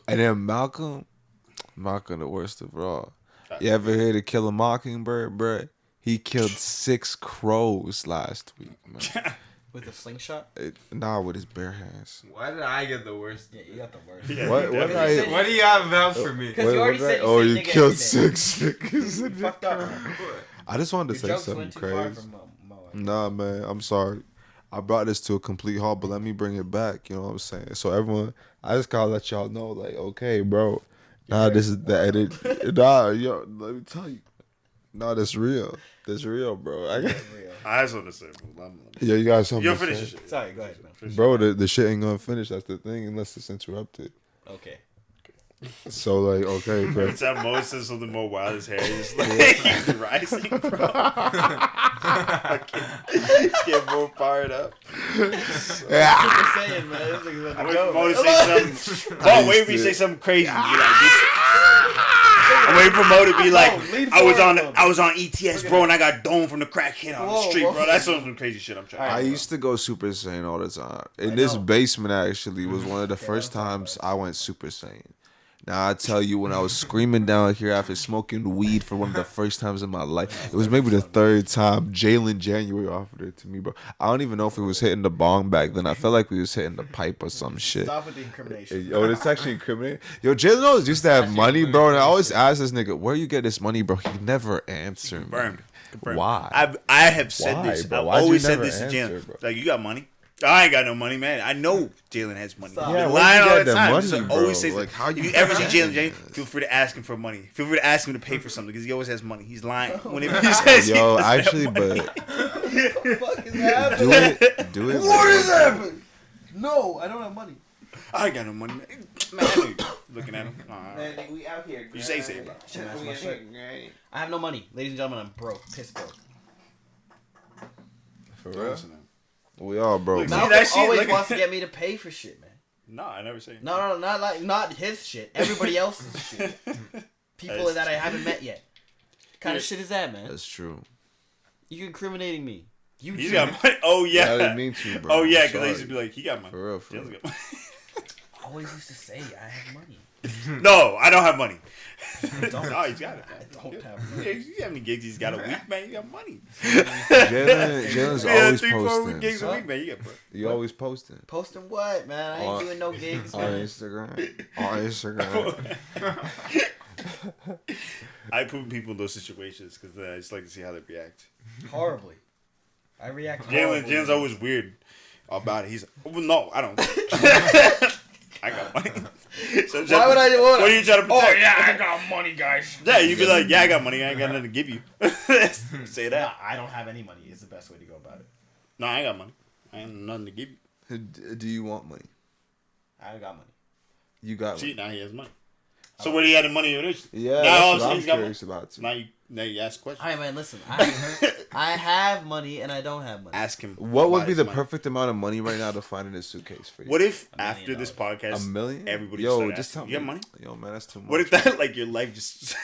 And then Malcom the worst of all. You ever hear to Kill a Mockingbird, bruh? He killed 6 crows last week, man. With a slingshot? Nah, with his bare hands. Why did I get the worst? Yeah, you got the worst. Yeah, What? he What did definitely- I? What do you have vouch for me? Because you already said you Oh, say you nigga killed every day. 6 niggas. You fucked up. I just wanted to Your say jokes something went too far crazy. from my wife. Nah, man, I'm sorry. I brought this to a complete halt, but let me bring it back. You know what I'm saying? So everyone, I just gotta let y'all know, like, okay, bro. Nah, this is the edit. Nah, yo, let me tell you. Nah, that's real. That's real, bro. Real. I just want to say, bro. Yeah, you got something You'll to finish say? your shit. Sorry, go ahead, man. Bro, the shit ain't gonna finish. That's the thing, unless it's interrupted. Okay. So, like, okay, bro. Every time Mo says something more wild, his hair is like rising, bro. Get more fired up. Super Saiyan, man. This nigga's about I'm to waiting go. for Mo to say something. Mo, wait for you to say something crazy. Be like, this. I'm waiting for Mo to be like, lean I forward, was on ETS, bro, and I got domed from the crack hit on the Whoa, street, whoa. bro. That's some crazy shit I'm trying. I to used to go Super Saiyan all the time. I In this know. basement, actually, was one of the first I'm talking times I went Super Saiyan. Now, I tell you, when I was screaming down here after smoking weed for one of the first times in my life, it was maybe the 3rd time Jaylin January offered it to me, bro. I don't even know if we was hitting the bong back then. I felt like we was hitting the pipe or some shit. Stop with the incrimination. Yo, it's actually incriminating. Yo, Jaylin always used to have money, bro, and I always ask this nigga, where you get this money, bro? He never answered me. Confirmed. Why? I have said Why, this. bro? I've Why'd you always said never this to answer, Jalen. bro? Like, you got money? I ain't got no money, man. I know Jalen has money. Stop. He's Yeah, been where'd lying you all get the that time. money, Just bro? always says Like, this. how you If you ever see get Jalen, that? feel free to ask him for money. Feel free to ask him to pay for something because he always has money. He's lying whenever he says he Yo, doesn't have actually, money. but What is happening? do it. What is happening? No, I don't have money. I ain't got no money, man. I knew you. Looking at him. Man, we out here. You say, bro. That's my shirt. I have no money. Ladies and gentlemen, I'm broke. Piss broke. For real? We all broke. Look, man. See, Malcolm that shit, always look at- wants to get me to pay for shit, man. No, I never say. No, not his shit. Everybody else's shit. People that I haven't met yet. What kind of shit is that, man? That's true. You incriminating me. You He's too. got money. Oh, yeah. I didn't mean to, bro. Oh, yeah, I'm because I used to sorry. be like, he got money. For real, for Jalen's real. got money. I always used to say I have money. No, I don't have money. I don't. No, he's got it. I don't have Yeah, money. you have many gigs he's got a week, man. You got money. Jalen's Yeah, always 3-4 gigs a posting. week, man. You got bro. You always posting. Posting what, man? I ain't On- doing no gigs, On man. Instagram. On Instagram. I put people in those situations because I just like to see how they react. Horribly. I react Jalen's horribly. always weird about it. He's like, well, no, I don't. I got money. So Why would I do what are you trying to Oh, protect? yeah, I got money, guys. Yeah, you'd be like, yeah, I got money. I ain't got nothing to give you. Say Nah, that. I don't have any money is the best way to go about it. No, I ain't got money. I ain't nothing to give you. Do you want money? I got money. You got See, money. now he has money. So where do you have the money originally? Yeah, Now all that's of a what sudden I'm he's got curious about too. Now you ask questions. All right, man. Listen, I have money and I don't have money. Ask him. What would about be his the money. perfect amount of money right now to find in a suitcase for you? What if $1 million after this podcast, $1 million? everybody Yo, started just asking, tell you have me. money? Yo, man, that's too much. What if that like your life just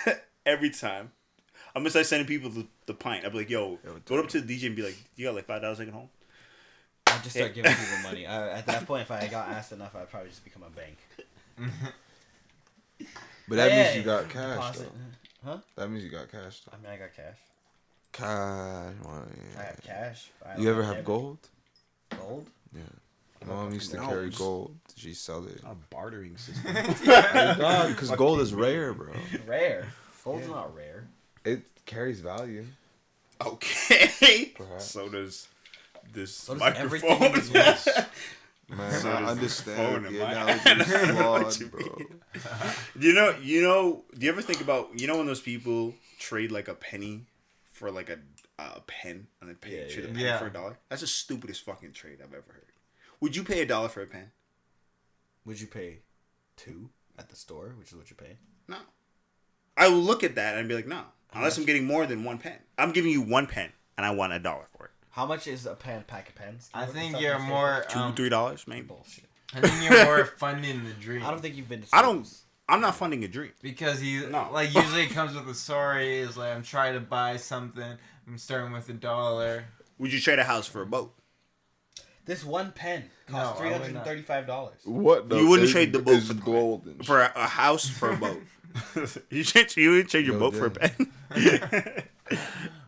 every time? I'm gonna start sending people the pint. I'll be like, yo, go up to the DJ and be like, you got like $5 I can hold? I just start giving people money. At that point, if I got asked enough, I'd probably just become a bank. But that means Hey, you got cash, deposit. though. Huh? That means you got cash, though. I mean, I got cash. Cash. Well, I yeah. have cash. You ever have gold? Gold? Yeah. My mom used to No, carry just- gold. She sell it. A bartering system. Because gold is rare, bro. Rare. Gold's not rare. It carries value. Okay. Perhaps. So does this So does everything microphone. in this world. Man, So I does understand. the phone The in my analogy hand. is I know what flawed, you bro. mean. Do you ever think about, when those people trade like a penny for like a pen and then trade a penny Yeah. for $1? That's the stupidest fucking trade I've ever heard. Would you pay $1 for a pen? Would you pay $2 at the store, which is what you pay? No. I will look at that and be like, no. Unless I'm getting more than one pen. I'm giving you one pen and I want $1 for it. How much is a pack of pens? I Look at think stuff you're in the more. States. $2-3 maybe. Bullshit. I think you're more funding the dream. I don't think you've been to I don't. Staples. I'm not funding a dream. Because he No. like usually it comes with a story. Is like I'm trying to buy something. I'm starting with $1. Would you trade a house for a boat? This one pen costs No, I would not. $335. What the? You wouldn't is- trade the boat is for the golden. For a house for a boat. You wouldn't trade your No, boat for a damn. pen.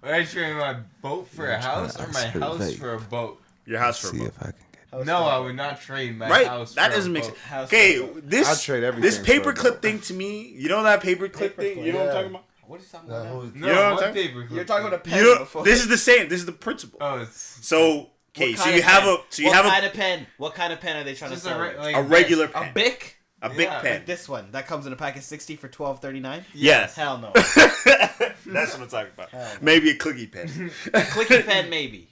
Would I trade my boat for a house or my ask for house vape. for a boat? Your house for a See boat. if I can get. No, I would not trade my Right? house. That for doesn't a make boat. sense. House Okay, for a boat. this I'd trade everything this for a paperclip boat. thing to me, you know that paperclip thing? You know what I'm talking about? What are you talking That about? whole No, You know what I'm what talking- paper? You're talking about a pen You know, before. this is the same. This is the principle. Oh, it's So, okay, What so kind you of have pen? a so you What have kind of pen? What kind of pen are they trying just to sell? you? a regular pen. A Bic? A big Yeah. pen. This one that comes in a pack of 60 for $12.39. Yes. Hell no. That's what I'm talking about. Hell no. Maybe a clicky pen. Clicky pen maybe.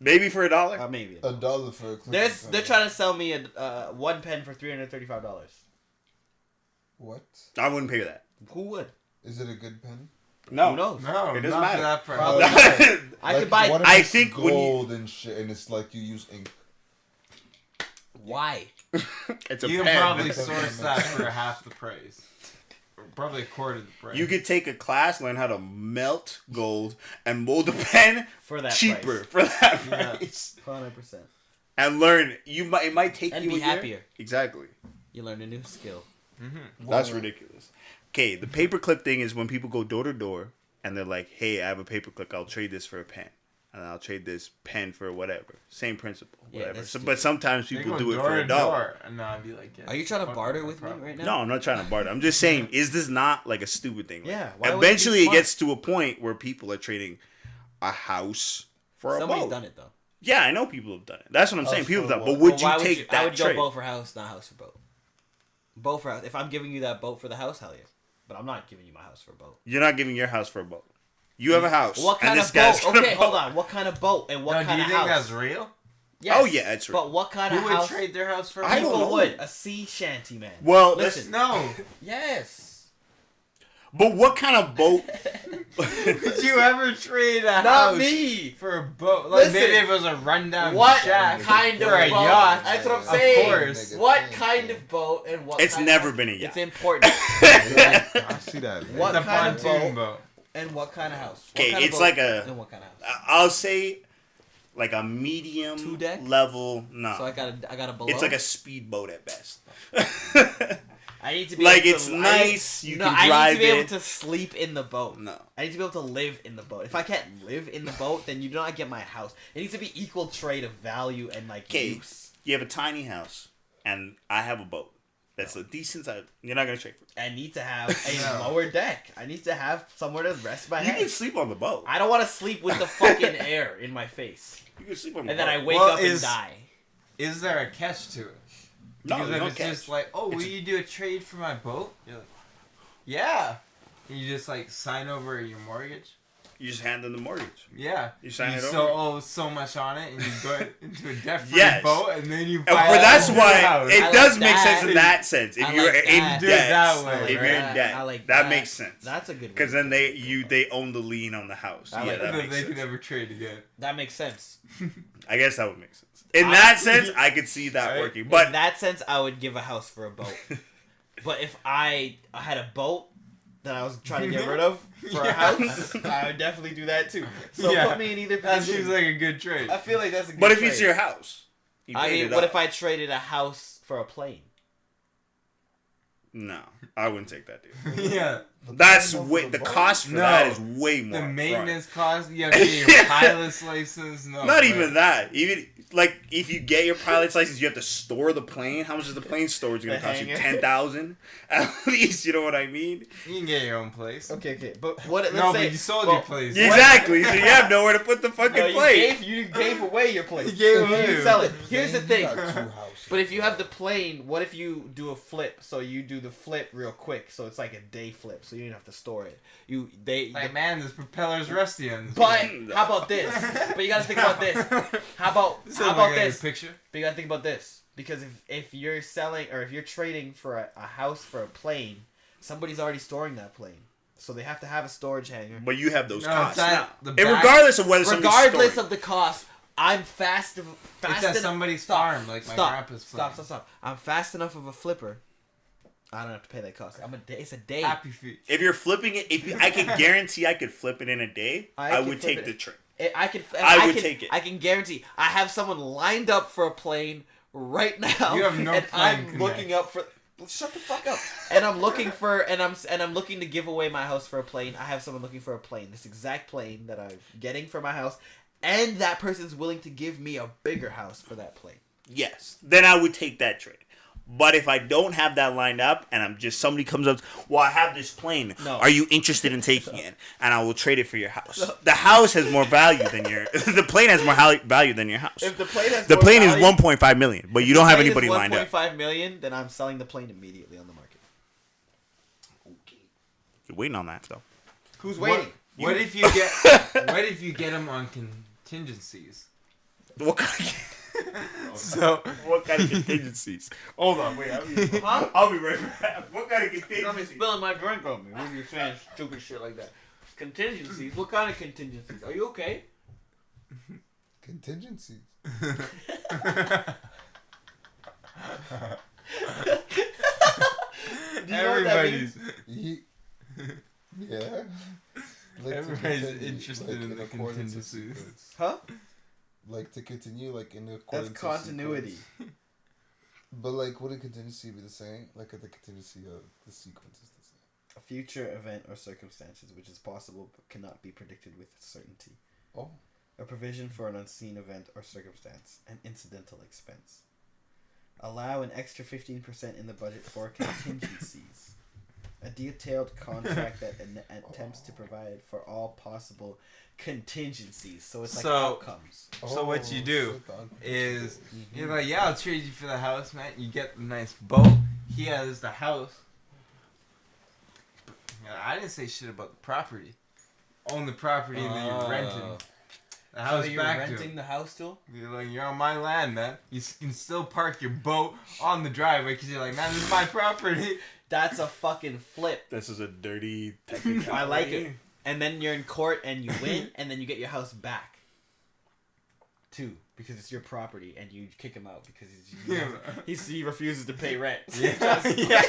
Maybe for $1. Maybe. $1 for a clip. They're trying to sell me a one pen for $335. What? I wouldn't pay that. Who would? Is it a good pen? No. Who knows? No, It doesn't not matter. for that price. Probably Like, I could buy. What if I it's think when you- gold and shit, and it's like you use ink. Why? It's a You can pen. probably source that for half the price. Or probably a quarter the price. You could take a class, learn how to melt gold, and mold a pen For that cheaper price. for that Yeah. price, 100%. and learn. It might take And you be a year. happier. Exactly. You learn a new skill. That's ridiculous. Okay, the paperclip thing is when people go door to door and they're like, "Hey, I have a paperclip. I'll trade this for a pen, and I'll trade this pen for whatever." Same principle, Yeah, whatever. that's So, stupid. but sometimes They people go do it door for to $1. door, and I'd be like, yeah, Are you trying to fuck barter that with me problem. right now? No, I'm not trying to barter. I'm just saying, is this not like a stupid thing? Like, Yeah, why would it be eventually, it smart? gets to a point where people are trading a house for a Somebody's boat. done it though. Yeah, I know people have done it. That's what I'm saying. House People for have done it. what? But would Well, you why take I that would trade? go boat for house, not house for boat. Boat for house. If I'm giving you that boat for the house, hell yeah. But I'm not giving you my house for a boat. You're not giving your house for a boat. You have a house. What kind and of this guy's boat? got a Okay, boat. hold on. What kind of boat and what No, do kind you of think house? that's real? Yes. Oh, yeah, it's real. But what kind Who of would house? trade their house for? I don't People know. would. A sea shanty man. Well, Listen. No. Yes. but what kind of boat? Did you ever trade a Not house me. for a boat? Like Listen. maybe if it was a rundown What shack kind of or a boat? yacht. That's what I'm Of saying. course. What kind of boat and what? It's kind never of been a house? yacht. It's important. I see that. man. What It's a kind of pontoon boat boat. and what kind of house? What Okay, kind of it's boat like a- and what kind of house? I'll say like a medium 2-deck? level. No, So I got a below. it's like a speedboat at best. I need to be like, able it's to, nice, you can I need drive to be able it. to sleep in the boat. No. I need to be able to live in the boat. If I can't live in the boat, then you do not get my house. It needs to be equal trade of value and like Okay, use. you have a tiny house, and I have a boat. That's a decent size. You're not gonna trade for it. I need to have a No. lower deck. I need to have somewhere to rest my You head. can sleep on the boat. I don't want to sleep with the fucking air in my face, You can sleep on the and boat. then I wake Well, up and is- die. Is there a catch to it? No, Because there's if no it's catch. just like, oh, will It's- you do a trade for my boat? You're like, yeah. And you just like sign over your mortgage. You just hand them the mortgage. Yeah. You sign it so over. owe so much on it, and you go into a debt-free Yes. boat, and then you buy But that's a new why house. it I does like make sense that. in that sense. If I you're like in that. Do it debt, that way, I like if you're that. in debt, I like that that. makes sense. That's a good. Because then they own the lien on the house. I Yeah, like that And then makes they sense. can never trade again. That makes sense. I guess that would make sense. In that sense, I could see that Right. working. In But that sense, I would give a house for a boat. But if I had a boat that I was trying to get rid of for a house, I would definitely do that too. So Yeah. put me in either That position. seems like a good trade. I feel like that's a good but if trade. it's your house, you I paid mean, it what up. if I traded a house for a plane? No, I wouldn't take that, dude. Yeah. That's way the cost for No. that is way more. The upfront. maintenance cost, you have to get your pilot's license. No, Not bro. even that. Even like if you get your pilot's license, you have to store the plane. How much is the plane storage going to The cost you? hangar. $10,000 at least. You know what I mean? You can get your own place. Okay, but what? Let's No, say but you sold well, your place. Exactly. So you have nowhere to put the fucking No, plane. you gave away your place. You gave You away. didn't sell it. Here's the You thing. got 2 houses. But if you have the plane, what if you do a flip? So you do the flip real quick, so it's like a day flip, so you don't have to store it. Like, man, this propeller's rusty on this. But how about this? But you gotta think about this. How about this? Picture. But you gotta think about this, because if you're selling or if you're trading for a house for a plane, somebody's already storing that plane, so they have to have a storage hangar. But you have those No, costs it's now. at the And back. regardless of whether somebody's Regardless storing. of the cost, I'm fast It's at enough. somebody's farm, like my grandpa's farm. Stop. I'm fast enough of a flipper. I don't have to pay that cost. It's a day. Happy feet. If you're flipping it, if I could guarantee I could flip it in a day, I could would flip take it. the trade. I would can take it. I can guarantee. I have someone lined up for a plane right now. You have no and plane I'm connect. looking up for. Shut the fuck up. And I'm looking for and I'm looking to give away my house for a plane. I have someone looking for a plane. This exact plane that I'm getting for my house, and that person's willing to give me a bigger house for that plane. Yes, then I would take that trade. But if I don't have that lined up and I'm just somebody comes up, well, I have this plane. No. Are you interested in taking it? And I will trade it for your house. The house has more value than your. The plane has more value than your house. If the plane has The more plane is value- 1.5 million, but you don't have anybody lined up. 1.5 million, then I'm selling the plane immediately on the market. You're waiting on that though. Who's waiting? What if you get them on contingencies? What kind So what kind of contingencies? Hold on, wait. Huh? I'll be right back. What kind of Don't be contingencies? spilling my drink on me when you're saying stupid shit like that. Contingencies? What kind of contingencies? Are you okay? Contingencies. Do you know what that means? Everybody's Yeah. Like to everybody's continue, interested like, in the accordance with contingencies. sequence. Huh? Like to continue, like in That's accordance with continuity. sequence. But like, would a contingency be the same? Like, the contingency of the sequence is the same. A future event or circumstances which is possible but cannot be predicted with certainty. Oh. A provision for an unseen event or circumstance. An incidental expense. Allow an extra 15% in the budget for contingencies. A detailed contract that attempts to provide for all possible contingencies. So it's like So- outcomes. So what you do shit, dog. is you're like, yeah, I'll trade you for the house, man. You get the nice boat. He has the house. I didn't say shit about the property. Own the property that you're renting. The house So you're back to renting him. the house still? You're like, you're on my land, man. You can still park your boat on the driveway because you're like, man, this is my property. That's a fucking flip. This is a dirty technical. I like it. And then you're in court and you win, and then you get your house back. Too, because it's your property, and you kick him out because he refuses to pay rent. Yeah.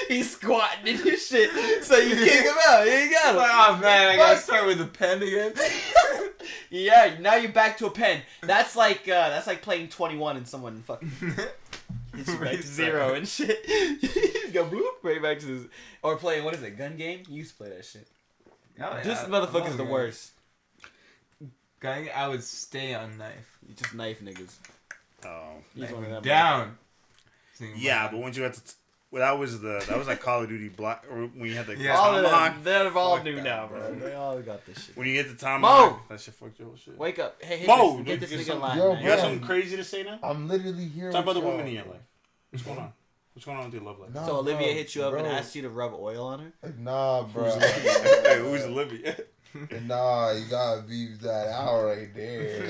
He's squatting in your shit, so you kick him out. You got him. Oh man, I gotta start with a pen again. Yeah, now you're back to a pen. That's like playing 21 and someone fucking hits you back to zero and shit. You just go boop right back to this. Or playing, what is it, gun game? You used to play that shit. Oh, This yeah. motherfucker's the Oh, worst. Guy, I would stay on knife. You just knife niggas. Oh. He's one of them. Down. Yeah, but once you had to, well, that was like Call of Duty Black, or when you had the Yeah. All of tomahawk. them, they're all Fuck new that, now, bro. bro. They all got this shit. When you get the tomahawk, Mo! that shit fucked your whole shit. Wake up. Hey, hit Mo, this, get dude, this get nigga some- line, Yo, man. You got bro. something crazy to say now? I'm literally here. Talk about the with women in y'all. your life. What's going on? What's going on with your love life? Nah, So Olivia bro, hit you up and bro. asked you to rub oil on her? Nah, bro. Hey, who's Olivia? Nah, you gotta beef that out right there.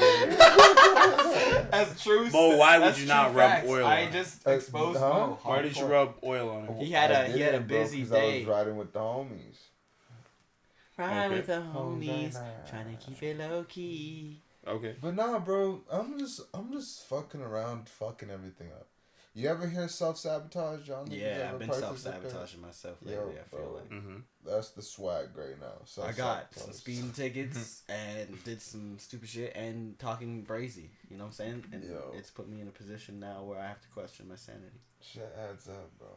That's true. Mo, why would that's you true not rub facts. oil on I it? just exposed Mo. Why did you hardcore. rub oil on it? He had I a didn't, bro, busy 'cause day. I was riding with the homies. Ride Okay. with the homies, trying to keep it low key. Okay. But nah, bro, I'm just fucking around, fucking everything up. You ever hear self-sabotage, John? Yeah, I've been self-sabotaging myself lately, Yo, I feel bro. like. Mm-hmm. That's the swag right now. I got some Self-sabotage. speeding tickets and did some stupid shit and talking brazy. You know what I'm saying? And Yo. it's put me in a position now where I have to question my sanity. Shit adds up, bro.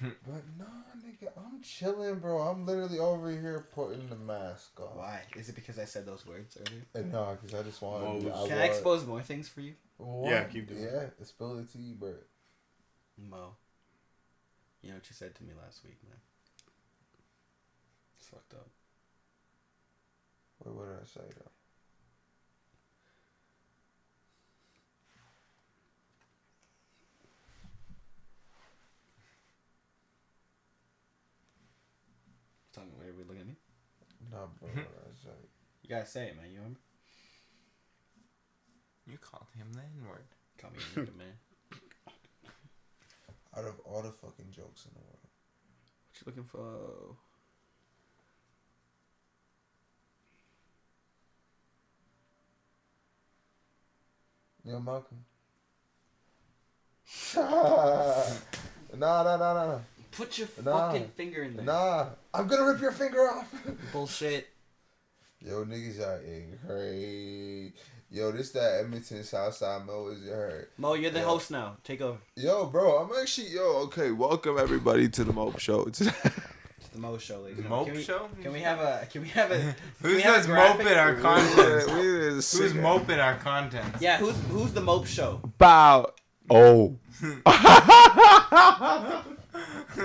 But nah, nigga, I'm chilling, bro. I'm literally over here putting the mask on. Why? Is it because I said those words earlier? And nah, because I just want Mo, to. Can I expose more things for you? Yeah, keep doing it. Yeah, spill it to you, bro. Mo. You know what you said to me last week, man? It's fucked up. Wait, what did I say, though? Tell me, wait, are we looking at me? Nah, bro, what did I say? You gotta say it, man. You remember? You called him the N-word. Call me a nigga, man. Out of all the fucking jokes in the world. What you looking for? Yo, Malcom. Nah. Put your Nah. fucking finger in there. Nah, I'm gonna rip your finger off. Bullshit. Yo, niggas out here crazy. Yo, this that Edmonton Southside Mo is you heard. Mo, you're the Yeah. host now. Take over. Yo, bro, I'm actually okay. Welcome everybody to the Mope Show. It's the Mo show, ladies. The and Mope gentlemen. show? Can we have a? Can we have a? Who's have a this graphic? moping our content? Who's Who's moping our content? Yeah, who's the Mope show? Bow. Oh.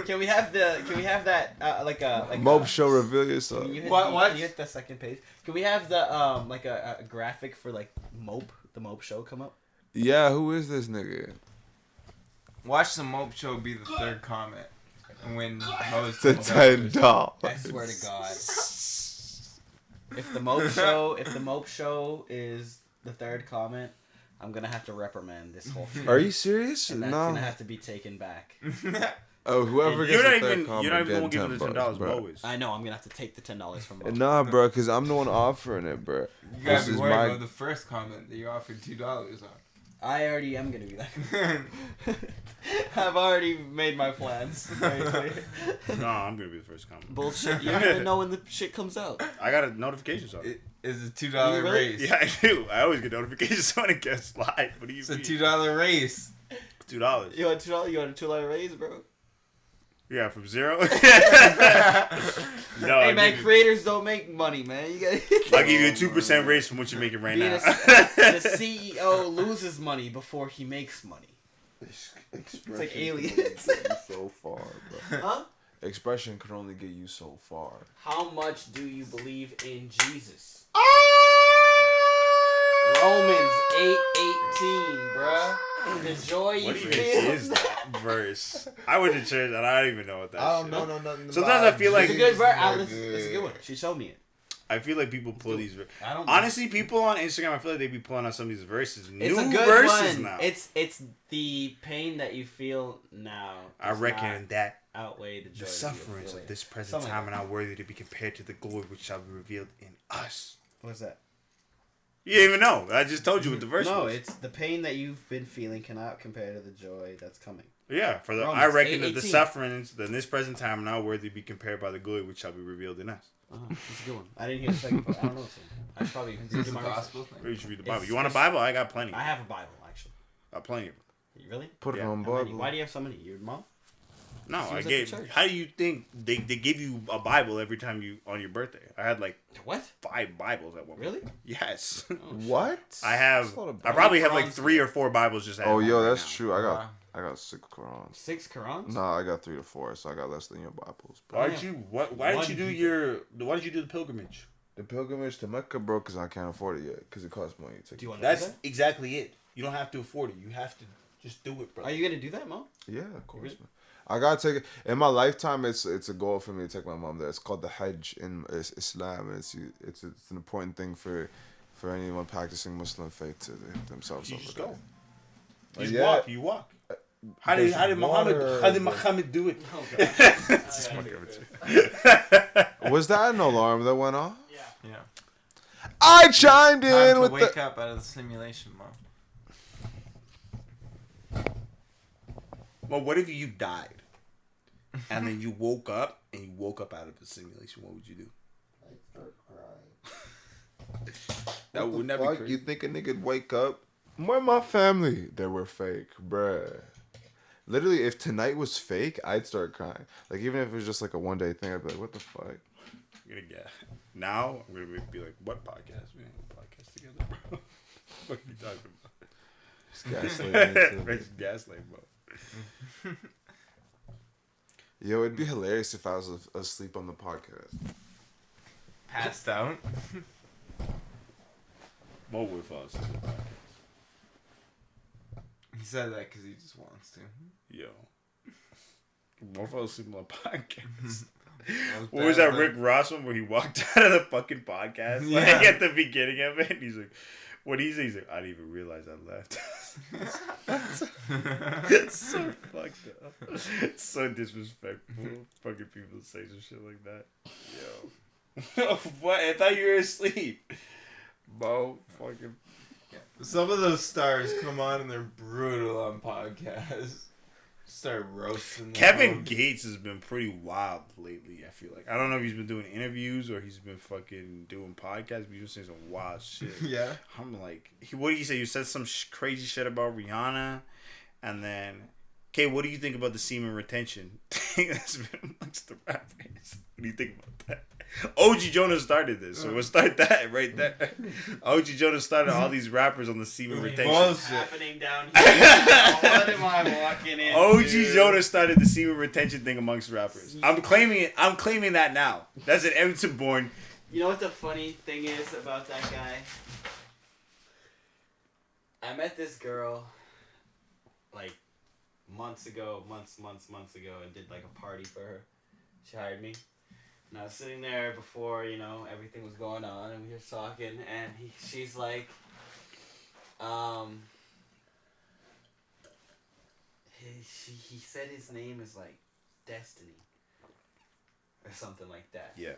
Can we have that like a Mope Show, reveal yourself. Can you hit, What? Can you hit the second page? Can we have the like a graphic for like Mope, the Mope show come up? Yeah, who is this nigga? Watch the Mope show be the third comment. And win most The $10. I swear to God. If the Mope show is the third comment, I'm gonna have to reprimand this whole thing. Are you serious? And that's No. gonna have to be taken back. Oh, whoever You're gets not the even. third comment You're not even gonna getting give him the $10, $10. bro. Always. I know I'm gonna have to take the $10 from Mope. Nah, bro, because I'm the one offering it, bro. You This gotta be is worried my- about the first comment that you offered $2 on. I already am gonna be that. I've already made my plans. Very clear. No, I'm gonna be the first comment. Bullshit. You don't even know when the shit comes out. I got a notifications on it. It is a $2 You really? race. Yeah, I do. I always get notifications when it gets live. What do you It's a mean? $2 race. $2. You want $2? You want a $2 raise, bro? Yeah, from zero. No, Hey I'll man, give you- creators don't make money, man. You got. I'll give you a 2% raise from what you're making right Being now. the CEO loses money before he makes money. Expression like can aliens. only get you so far, bro. Huh? Expression can only get you so far. How much do you believe in Jesus? Romans 8:18, bruh. The joy you What even feel. is that verse? I went to church and I don't even know what that I shit don't is. know nothing. Sometimes about I feel like- It's a good verse. Jesus, It's a good one. She showed me it. I feel like people pull these. I don't. Honestly, people on Instagram, I feel like they be pulling out some of these verses. it's New a good verses one. now. It's the pain that you feel now. I does reckon not that outweigh the joy. the that you sufferings feel of this present Something time like are not worthy to be compared to the glory which shall be revealed in us. What's that? You didn't even know. I just told you what the verse No, was. it's the pain that you've been feeling cannot compare to the joy that's coming. Yeah, for the Romans I reckon that the 8:18. sufferings in this present time are not worthy to be compared by the glory which shall be revealed in us. It's a good one. I didn't hear the second part. I don't know. I should probably Is do this a my gospel research. thing? Maybe you should read the Bible. It's- You want a Bible? I got plenty. I have a Bible actually. I got plenty of them. Really? Put it Yeah. on How many? Bible. Why do you have so many? Your mom? No, She I was at gave. the church. How do you think they give you a Bible every time you on your birthday? I had like What? 5 Bibles at one point. Really? Yes. Oh, What? I have. That's a lot of I probably have like Qurans. 3 or 4 Bibles just. at Oh, home yo, right that's now. true. I got Wow. 6 Qurans. 6 Qurans? No, I got 3 to 4, so I got less than your Bibles. Bro. Why did you? Why did One you do people. Why did you do the pilgrimage? The pilgrimage to Mecca, bro, because I can't afford it yet, because it costs money to Do you want to That's do that? exactly it. You don't have to afford it. You have to just do it, bro. Are you gonna do that, Mo? Yeah, of course, Really? man. I gotta take it in my lifetime. It's a goal for me to take my mom there. It's called the Hajj in Islam, and it's an important thing for anyone practicing Muslim faith to hit themselves You over just there. go. You Yeah. walk. You walk. How did Muhammad do it? Just fucking with you. Was that an alarm that went off? Yeah. I chimed Time in to with wake the. up out of the simulation, Mom. Well, what if you died and then you woke up and you woke up out of the simulation? What would you do? I'd start crying. That What wouldn't the that be fuck? crazy? You think a nigga'd wake up? Where my family? They were fake, bruh. Literally, if tonight was fake, I'd start crying. Like, even if it was just like a one day thing, I'd be like, what the fuck? I'm gonna get now. I'm gonna be like, what podcast? We have a podcast together, bro. What are you talking about? Just gaslighting me too. Right, gaslight, bro. Yo, it'd be hilarious if I was asleep on the podcast. Passed out. Mo would fall asleep on the podcast. He said that because he just wants to. Yo, Mo fell asleep on the podcast. That What was bad, that but- Rick Ross one where he walked out of the fucking podcast? Like Yeah. at the beginning of it, and he's like, "What do you say?" He's like, "I didn't even realize I left." It's so fucked up. It's so disrespectful. Fucking people say some shit like that. Yo, what? I thought you were asleep. Mo, fucking. Some of those stars come on and they're brutal on podcasts. Start roasting them. Kevin Gates has been pretty wild lately, I feel like. I don't know if he's been doing interviews or he's been fucking doing podcasts, but he's been saying some wild shit. Yeah. I'm like, what do you say? You said some crazy shit about Rihanna, and then, okay, what do you think about the semen retention thing that's been amongst the rappers? What do you think about that? OG Jonas started this, so we'll start that right there. OG Jonas started all these rappers on the semen retention. Bullshit. happening down here? What am I walking in? OG Jonas started the semen retention thing amongst rappers. I'm claiming it. I'm claiming that now. That's an Evanston born. You know what the funny thing is about that guy? I met this girl like months ago, months ago, and did like a party for her. She hired me. And I was sitting there before, everything was going on, and we were talking, and she's like, he said his name is like Destiny. Or something like that. Yeah.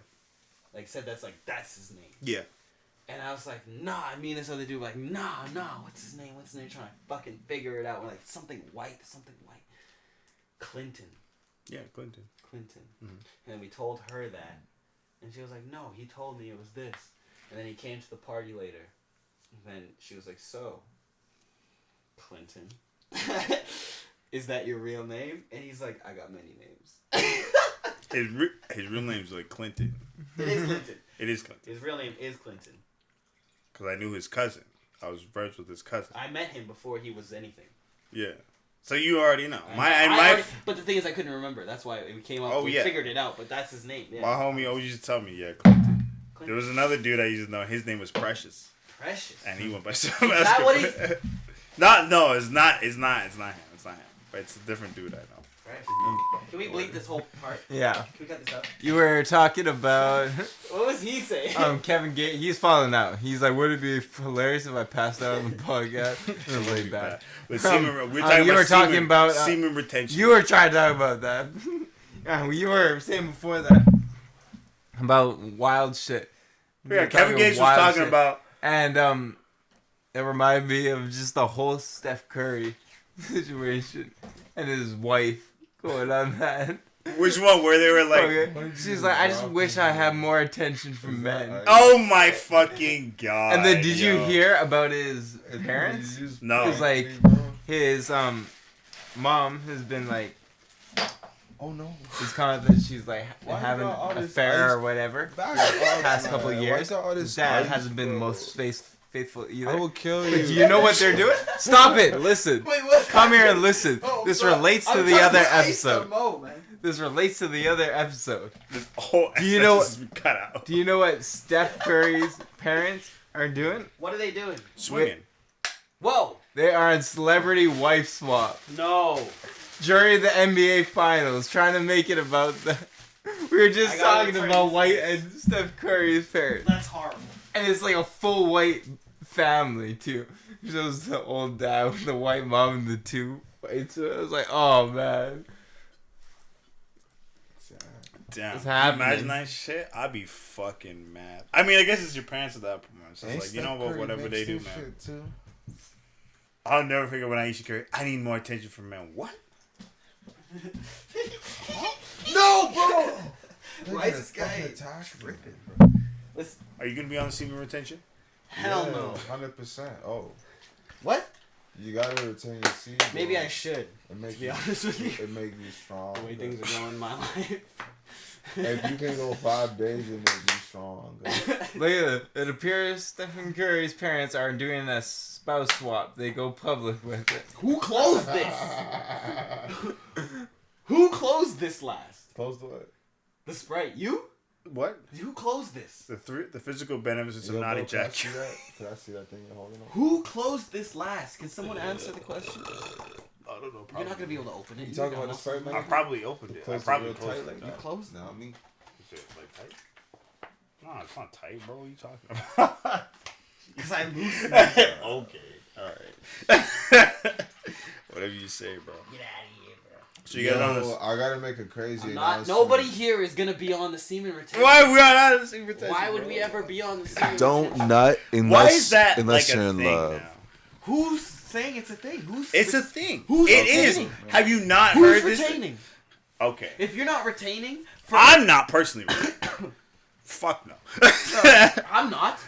Like said that's his name. Yeah. And I was like, nah, I mean this other dude like, nah, what's his name? Trying to fucking figure it out. We're like, something white. Clinton. Yeah, Clinton. Mm-hmm. And then we told her that. And she was like, no, he told me it was this. And then he came to the party later. And then she was like, so, Clinton, is that your real name? And he's like, I got many names. His real name's like Clinton. It is Clinton. It is Clinton. His real name is Clinton. Because I knew his cousin. I was friends with his cousin. I met him before he was anything. Yeah. So you already know. But the thing is, I couldn't remember. That's why we came up. Oh, we yeah. figured it out. But that's his name. Yeah. My homie always used to tell me, yeah, Clinton. There was another dude I used to know. His name was Precious. Precious. And he went by some Is that what he? No, it's not him. It's not him. But it's a different dude I know. Precious. Can we bleep this whole part? Yeah. Can we cut this out? You were talking about What was he saying? Kevin Gates. He's falling out. He's like, would it be hilarious if I passed out on the podcast? And laid back. But you were talking about semen retention. You were trying to talk about that. You were saying before that about wild shit. Yeah, Kevin Gates was talking about. And it reminded me of just the whole Steph Curry situation and his wife going on that. Which one? Where they were like, okay. She's like, I just wish I had more attention from men. oh my fucking god. And then did you hear about his parents? No. Because like his mom has been like, Oh no. it's kind of that she's like Why having you got all an this affair ice or whatever. Back Past couple of Why years. you got all this His dad ice, hasn't been the bro? most faithful either. I will kill But you. do you know what they're doing? Stop it! Listen. Wait, what? Come here and listen. Oh, This sorry. relates to I'm the trying other to ice some episode. Mo, man. This relates to the other episode. This whole Do you know- episode is cut out. Do you know what Steph Curry's parents are doing? What are they doing? Swinging. Whoa! They are on Celebrity Wife Swap. No. during the NBA Finals, trying to make it about the. We were just talking about White and Steph Curry's parents. That's horrible. And it's like a full white family, too. It shows the old dad with the white mom and the two whites. So I was like, oh, man. Damn. It's happening. Imagine that shit. I'd be fucking mad. I mean, I guess it's your parents at that point. So it's like, you know what, whatever they do, man. I'll never forget when Aisha Curry. I need more attention from men. What? No, bro. Why is this guy tripping, bro? Are you gonna be on the semen retention? Hell no. 100%. Oh, What? you gotta retain your seed. Maybe bro. I should. It makes To be honest with you. It makes you strong. The way things are going in my life. If you can go 5 days, it makes you strong. Look at it. It appears Stephen Curry's parents are doing a spouse swap. They go public with it. Who closed this? Who closed this last? Close the what? The Sprite. You? What? Who closed this? The physical benefits of Yo, not bro, can I see ejaculating. that? Can I see that thing you're holding on? Who closed this last? Can someone answer the question? I don't know. You're not gonna be able to open it. You talking about the Sprite, man? I probably opened it. I Close it probably real closed tight it like like that? that. Closed it. No, me. Is it like tight? No, it's not tight, bro. What are you talking about? Because I loosened it. Okay. Alright. Whatever you say, bro. Get out of here, bro. So you guys on this. I gotta make a crazy I'm not, announcement. nobody here is gonna be on the semen retention. Why are we on the semen retention? Why would bro? we ever be on the semen Don't retention? nut unless Why is that unless like you're a in thing love. now? Who's saying it's a thing? It's a thing. Who's It is. retaining? Have you not Who's heard this? retaining? Okay. If you're not retaining, I'm not personally retaining. Fuck no. I'm not.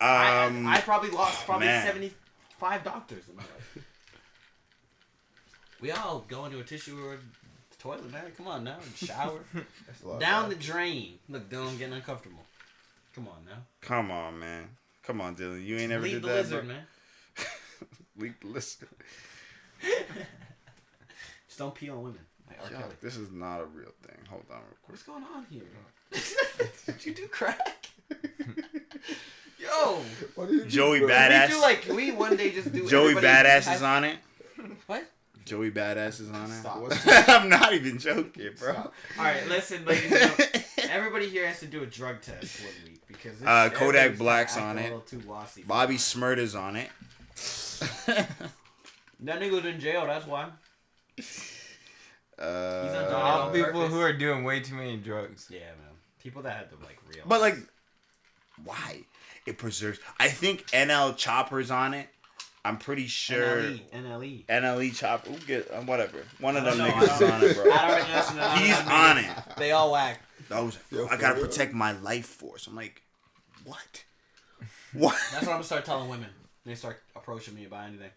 I probably lost man. 75 doctors in my life. We all go into a tissue or a toilet, man. Come on now. Shower. That's a lot, Down bro. the drain. Look, Dylan getting uncomfortable. Come on now. Come on, man. Come on, Dylan. You ain't ever Leave did the that, lizard, bro. man. Leave the lizard. Just don't pee on women. Like R. Yo, Kelly. this is not a real thing. Hold on real quick. What's going on here? Did you do crack? Yo. What do you do, Joey bro? Badass. We do like, we one day just do Joey everybody Badass has- is on it. What? Joey Badass is on it. Stop. I'm not even joking, bro. Alright, listen, ladies and gentlemen. Everybody here has to do a drug test 1 week because this Kodak everybody's Black's acting on a it. little too lossy for Bobby that. Smurda's on it. That nigga's in jail, that's why. Uh, All on people purpose. who are doing way too many drugs. Yeah, man. People that had to like real. but like, why? It preserves. I think NL Chopper's on it. I'm pretty sure. NLE. NLE Chopper. Whatever. One of I them don't know, niggas is on it, bro. I don't listen to He's them on niggas. it. They all whack. I gotta protect my life force. I'm like, what? What? That's what I'm gonna start telling women. They start approaching me about anything.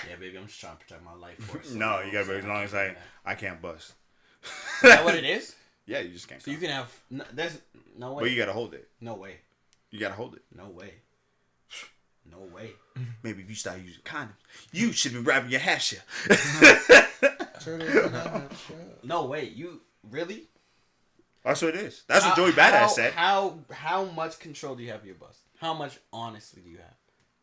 Yeah, baby, I'm just trying to protect my life force. No, you gotta be as long as I can't bust. Is that what it is? Yeah, you just can't. So you can have. There's no way. But you gotta hold it. No way. You gotta hold it. No way. No way. Maybe if you start using condoms, you should be wrapping your half shell. No way. You really? That's what it is. That's what Joey Badass said. How much control do you have of your bust? How much honestly do you have?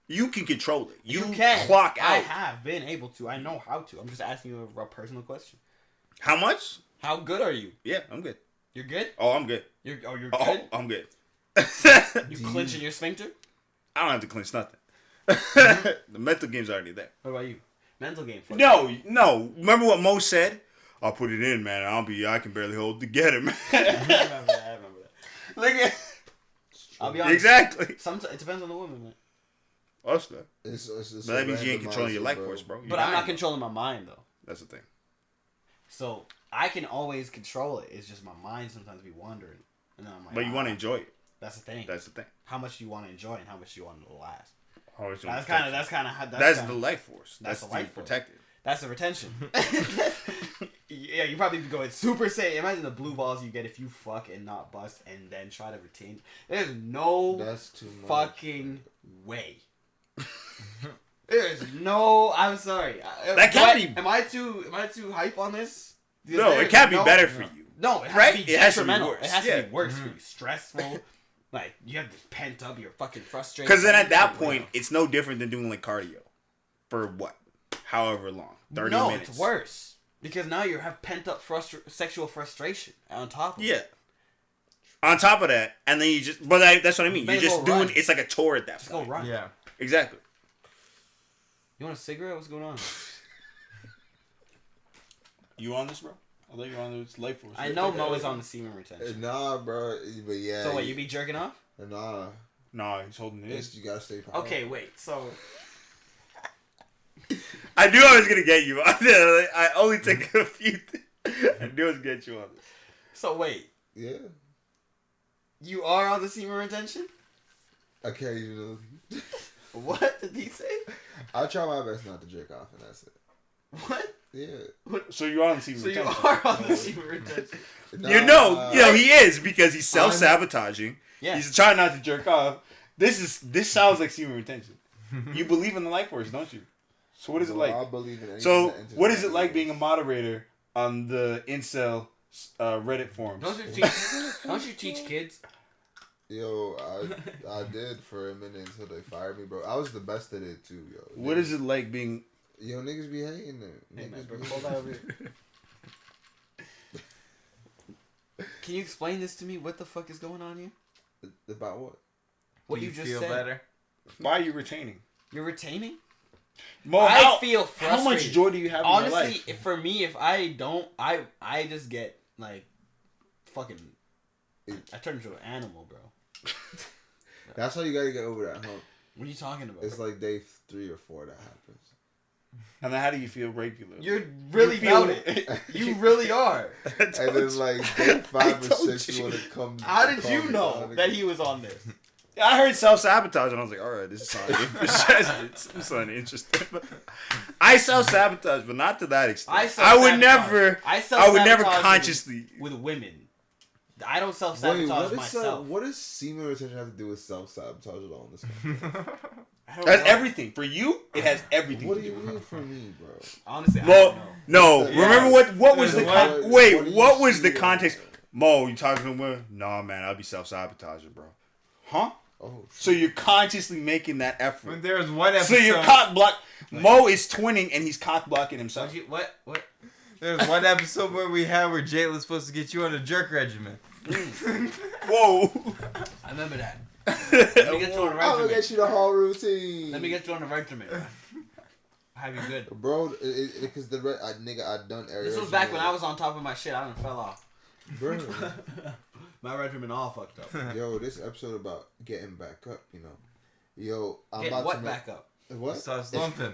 You can control it. You can clock out. I have been able to. I know how to. I'm just asking you a personal question. How much? How good are you? Yeah, I'm good. You're good. Oh, I'm good. You're good. Oh, I'm good. You clenching your sphincter? I don't have to clinch nothing. The mental game's already there. What about you? Mental game. Fuck No. Remember what Mo said? I'll put it in, man. I can barely hold it together, man. I remember that. Look at. I'll be honest. Exactly. Sometimes it depends on the woman, man. Us, though. It's But that means you ain't controlling your life force, bro. But I'm not controlling my mind though. That's the thing. So I can always control it. It's just my mind sometimes be wandering, and then I'm like. But you want to enjoy it. That's the thing. That's the thing. How much do you want to enjoy and how much do you want it to last? Always That's protect kind it. of That's the life force. That's That's the the life force. protected. That's the retention. Yeah, you probably be going super safe. Imagine the blue balls you get if you fuck and not bust and then try to retain. There's no That's too much. fucking way. There's no. I'm sorry. That can't be. Am I too hype on this? No, it can't be better for you. No, it has Right? to be It has to be detrimental. worse. It has Yeah. to be worse for you. Stressful. Like you have this pent up. You're fucking frustrated. Because then at that point, it's no different than doing like cardio for what? However long. 30 minutes. It's worse. Because now you have pent up sexual frustration on top of it. On top of that, and then you just, that's what I mean. You're just doing, it's like a chore at that point. Go run. Yeah. Exactly. You want a cigarette? What's going on? You on this, bro? I thought you were on this life force. I know Mo is on the semen retention. Nah, bro. But yeah. So what, you be jerking off? Nah. Nah, he's holding it in. You gotta stay power. Okay, wait. So... I knew I was going to get you. I only take a few I knew I was going to get you on this. So wait. Yeah. You are on the semen retention? I can't even know. What did he say? I try my best not to jerk off, and that's it. What? Yeah. So you're on the semen retention. So you are on the semen retention. Nah, you know he is because he's self-sabotaging. Yeah. He's trying not to jerk off. This sounds like semen retention. You believe in the life force, don't you? So what is it like? I believe in So what is it like being a moderator on the incel Reddit forums? Don't you teach kids? Yo, I did for a minute until they fired me, bro. I was the best at it too, yo. What is it like being? Yo, niggas be hating it. Hey, man, Niggas be hold that over here. Can you explain this to me? What the fuck is going on here? About what? What Do you just feel said. better? Why are you retaining? You're retaining? Mo, I feel frustrated. How much joy do you have in your life? Honestly, for me, if I don't, I just get like fucking. I turn into an animal, bro. That's how you gotta get over that hump. What are you talking about? It's like day 3 or 4 that happens. And then how do you feel regularly? You're really about it. You really are. And then like day 5 or 6, you wanna come. How did you know that he was on this? I heard self-sabotage and I was like, all right, this is sounding interesting. I self-sabotage, but not to that extent. I would never consciously with women. I don't self-sabotage myself. What does semen retention have to do with self-sabotage at all in this country? It has everything. For you, it has everything. What do you mean for me, bro? Honestly, I don't know. No. Remember what was the what was the context? Mo, you talking to women? Nah, man, I'll be self-sabotaging, bro. Huh? Oh, so you're consciously making that effort. When there's one episode. So you're cock block. Mo is twinning and he's cock blocking himself. What? There's one episode where Jaylin's supposed to get you on a jerk regimen. Whoa. I remember that. Let me get you on a regimen. I'm gonna get you the whole routine. Let me get you on a regimen. I have you good. Bro, because nigga, I done areas. This was back when I was on top of my shit. I done fell off. Bro. My regimen all fucked up. Yo, this episode about getting back up, you know. Yo, I'm Getting about what to back up? What? Start slumping.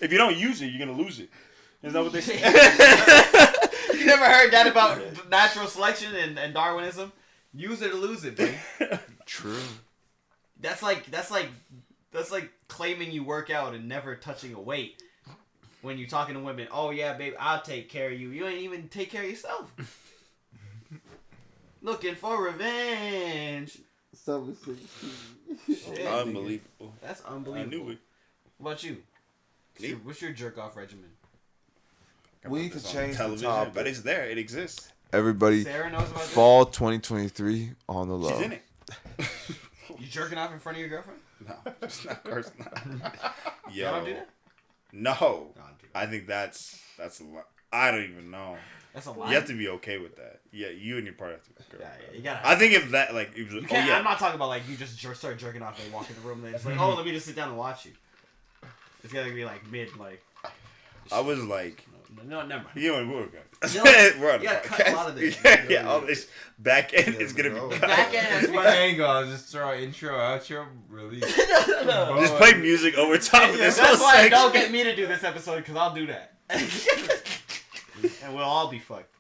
If you don't use it, you're gonna lose it. Is that what they say? You never heard that about natural selection and Darwinism? Use it or lose it, buddy. True. That's like claiming you work out and never touching a weight. When you're talking to women, oh yeah, babe, I'll take care of you. You ain't even take care of yourself. Looking for revenge. Shit, Unbelievable. That's unbelievable. I knew it. What about you? What's your jerk off regimen? We need to change the Television, topic. but it's there. It exists. Everybody, Sarah knows about fall 2023 on the low. She's in it. You jerking off in front of your girlfriend? No, it's not. Of course not. You don't do that? No. I think that's a lot. I don't even know. That's a lot. You have to be okay with that. Yeah, you and your partner have to be okay. Yeah, you gotta. I think if that like, if, You can't, I'm not talking about like you just start jerking off and walk in the room and then it's like, oh, let me just sit down and watch you. It's gotta be like mid, like. I was like. No, never mind. You know, we're good. We're on cut a lot of this. Yeah, all this back end is gonna be cut. Back end. One angle, I'll just throw intro, outro, release. No. Just play music over top of this whole That's why section. don't get me to do this episode because I'll do that. And we'll all be fucked.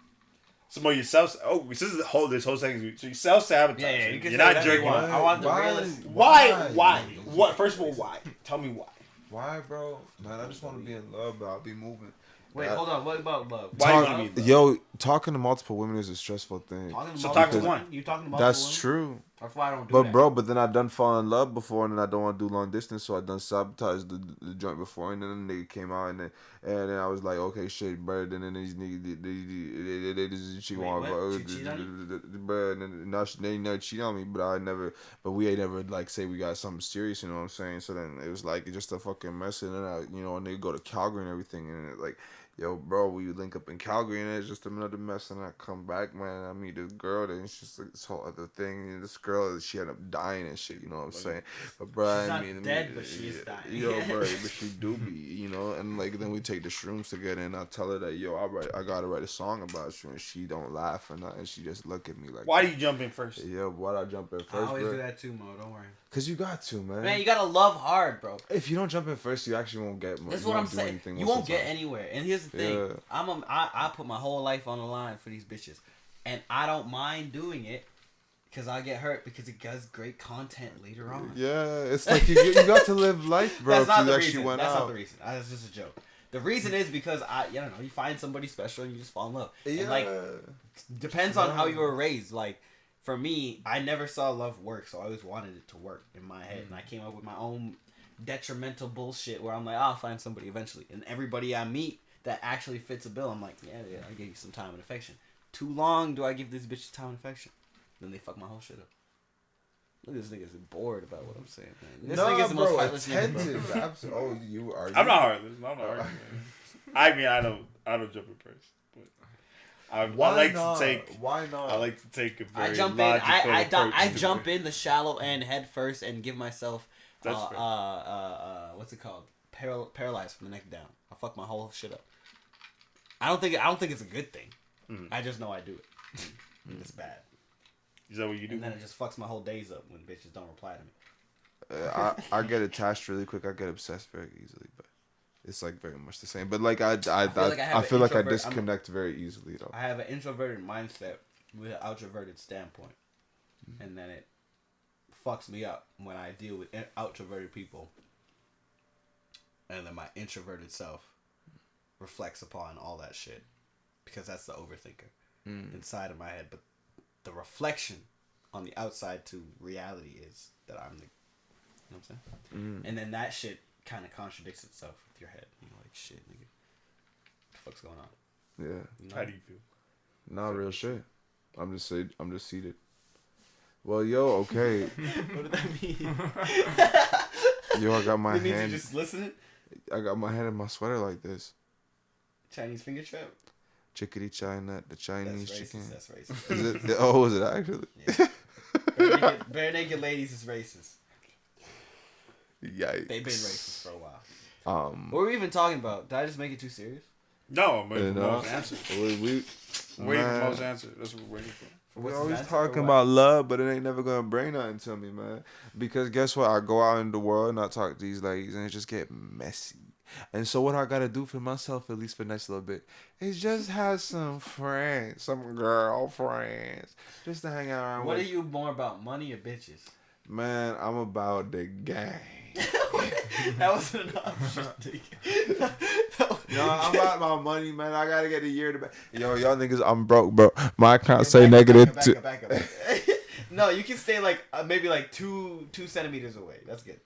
So, Mo, this is this whole second. So you self-sabotage. Yeah, you can You're say not whatever jerking you want. off. I want the Why? realist. Why? What? First of all, why? Tell me why. Why, bro? Man, I just want to be in love, but I'll be moving. Wait, hold on. What about love? Why do you want to be Yo, talking to multiple women is a stressful thing. So talk to one. You talking about That's women? true. That's why I don't do But that. bro, I done fall in love before, and then I don't want to do long distance, so I done sabotage the joint before, and then the nigga came out, and then I was like, okay, shit, bro. Then these niggas, they just cheat on me, bro. And then they never cheat on me, but we ain't never like say we got something serious, you know what I'm saying? So then it was like just a fucking mess, and then a nigga go to Calgary and everything, and like. yo, bro, we link up in Calgary and it's just another mess. And I come back, man. I meet this girl, and it's just like this whole other thing. And this girl, she ended up dying and shit. You know what I'm saying? But bro, She's I not mean, dead, but she is dying. Yo, bro, but she do be, you know. And like then we take the shrooms together, and I tell her that, yo, I gotta write a song about you, and she don't laugh or nothing. She just look at me like, Why do you jump in first? Yeah, why'd I jump in first? I always bro? do that too, Mo. Don't worry. Cause you got to, man. Man, you gotta love hard, bro. If you don't jump in first, you actually won't get much. That's what I'm saying. You won't get anywhere. And here's the thing: Yeah. I put my whole life on the line for these bitches, and I don't mind doing it because I get hurt because it does great content later on. Yeah, it's like you got to live life, bro. That's not if you the actually reason. went That's out. not the reason. That's just a joke. The reason is because I don't know, you find somebody special and you just fall in love. Yeah. And like, depends on how you were raised. Like, for me, I never saw love work, so I always wanted it to work in my head, and I came up with my own detrimental bullshit where I'm like, I'll find somebody eventually, and everybody I meet that actually fits a bill, I'm like, yeah, I give you some time and affection. Too long do I give this bitch time and affection? Then they fuck my whole shit up. Look at this nigga's bored about what I'm saying, man. This nigga's the most heartless nigga, bro. Attentive. Oh, you are. I'm not heartless. I'm not arguing. I mean, I don't jump in first. But I like to take. Why not? I like to take a very I jump in. logical I approach to jump it. in the shallow end head first and give myself That's fair. what's it called? Paralyzed from the neck down. I fuck my whole shit up. I don't think it's a good thing. I just know I do it. And it's bad. Is that what you do? And then it just fucks my whole days up when bitches don't reply to me. I get attached really quick. I get obsessed very easily, but it's like very much the same. But like I feel like I disconnect very easily though. I have an introverted mindset with an outroverted standpoint, and then it fucks me up when I deal with outroverted people, and then my introverted self reflects upon all that shit because that's the overthinker inside of my head. But the reflection on the outside to reality is that I'm the, you know what I'm saying? And then that shit kind of contradicts itself with your head. You know, like, shit, nigga, what the fuck's going on? Yeah. You know? How do you feel? Not real shit. I'm just seated. Well, yo, okay. What did that mean? Yo, I got my It means hand. you're just listening? I got my hand in my sweater like this. Chinese finger trap? Chickadee China, the Chinese That's chicken. racist. That's racist. Is it? Oh, is it actually? Yeah. Bare naked ladies is racist. Yikes. They've been racist for a while. What were we even talking about? Did I just make it too serious? No, I'm waiting for No. Mo's answer. We Waiting for man. Mo's answer. That's what we're waiting for. We What's always his answer talking for what? about love, but it ain't never gonna bring nothing to me, man. Because guess what? I go out in the world and I talk to these ladies, and it just get messy. And so what I gotta do for myself, at least for the next little bit, is just have some friends, some girlfriends, just to hang out around What are with. you more about, money or bitches? Man, I'm about the gang. That wasn't an option. No, I'm about my money, man. I gotta get a year to back. Yo, y'all niggas, I'm broke, bro. My account say negative. Back up. No, you can stay like maybe like 2 centimeters away. That's good.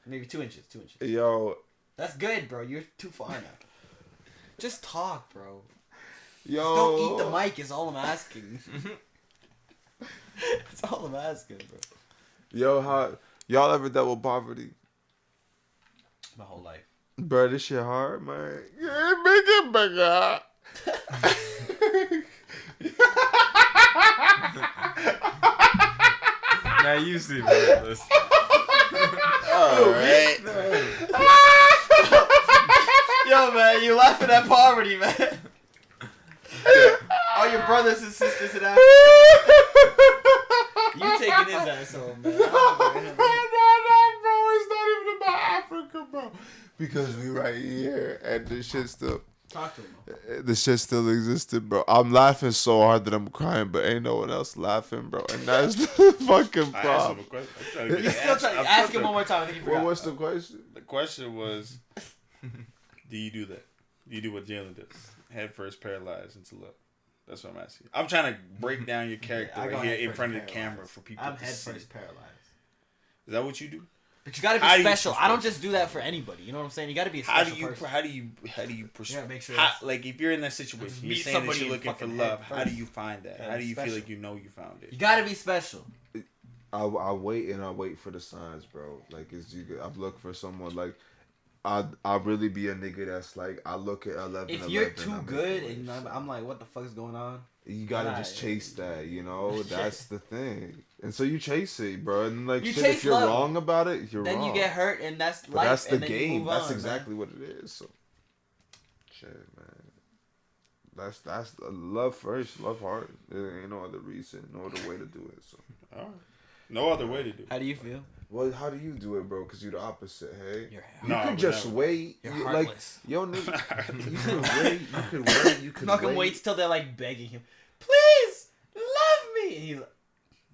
Maybe 2 inches. 2 inches. Yo, That's good, bro. You're too far now. Just talk, bro. yo. Just don't eat the mic. Is all I'm asking. That's all I'm asking, bro. Yo, how y'all ever dealt with poverty? My whole life. Bro, this shit hard, man. Yeah, make it bigger. Now you see, man. Listen. Alright. Yo, man, you laughing at poverty, man. All your brothers and sisters in Africa. You taking his asshole, man. Bro, it's not even about Africa, bro. Because we right here, and this shit still, Talk to him. the shit still existed, bro. I'm laughing so hard that I'm crying, but ain't no one else laughing, bro. And that's the fucking I asked him a problem. question. I'm trying to You get still an trying answer. to ask him one more time. I think you forgot. What's the question? The question was, do you do that? Do you do what Jaylin does? Head first, paralyzed into love. That's what I'm asking. I'm trying to break down your character I go right here head in first front of the paralyzed. camera for people I'm to head see. first paralyzed. Is that what you do? But you gotta How do be you special. I don't perspective? just do that for anybody. You know what I'm saying? You gotta be a How special do you person. how do you Yeah, make sure how, it's- like if you're in that situation, you're Meet saying that somebody you're and looking for fucking love. head How do first. you find that? Yeah, How do you special. feel like you know you found it? You gotta be special. I wait and I wait for the signs, bro. Like, I'm looking for someone. Like, I'll really be a nigga that's like, I look at 11. If you're too good, and I'm like, what the fuck is going on? You gotta just chase that, you know. That's the thing, and so you chase it, bro. And like, You shit, chase if you're love. wrong about it, you're Then wrong. you get hurt, and that's But life. that's the and then you game. move That's on, exactly man. what it is. So, shit, man. That's love first, love hard. There ain't no other reason, no other way to do it. So, All right. No other way to do it. How do you feel? well, how do you do it, bro? Because you're the opposite. Hey, You're you No, could but just never. wait. You're You, heartless. like, yo, nigga, you could wait. You could wait. You could Malcolm wait. waits till they're like begging him, please love me, and he's like,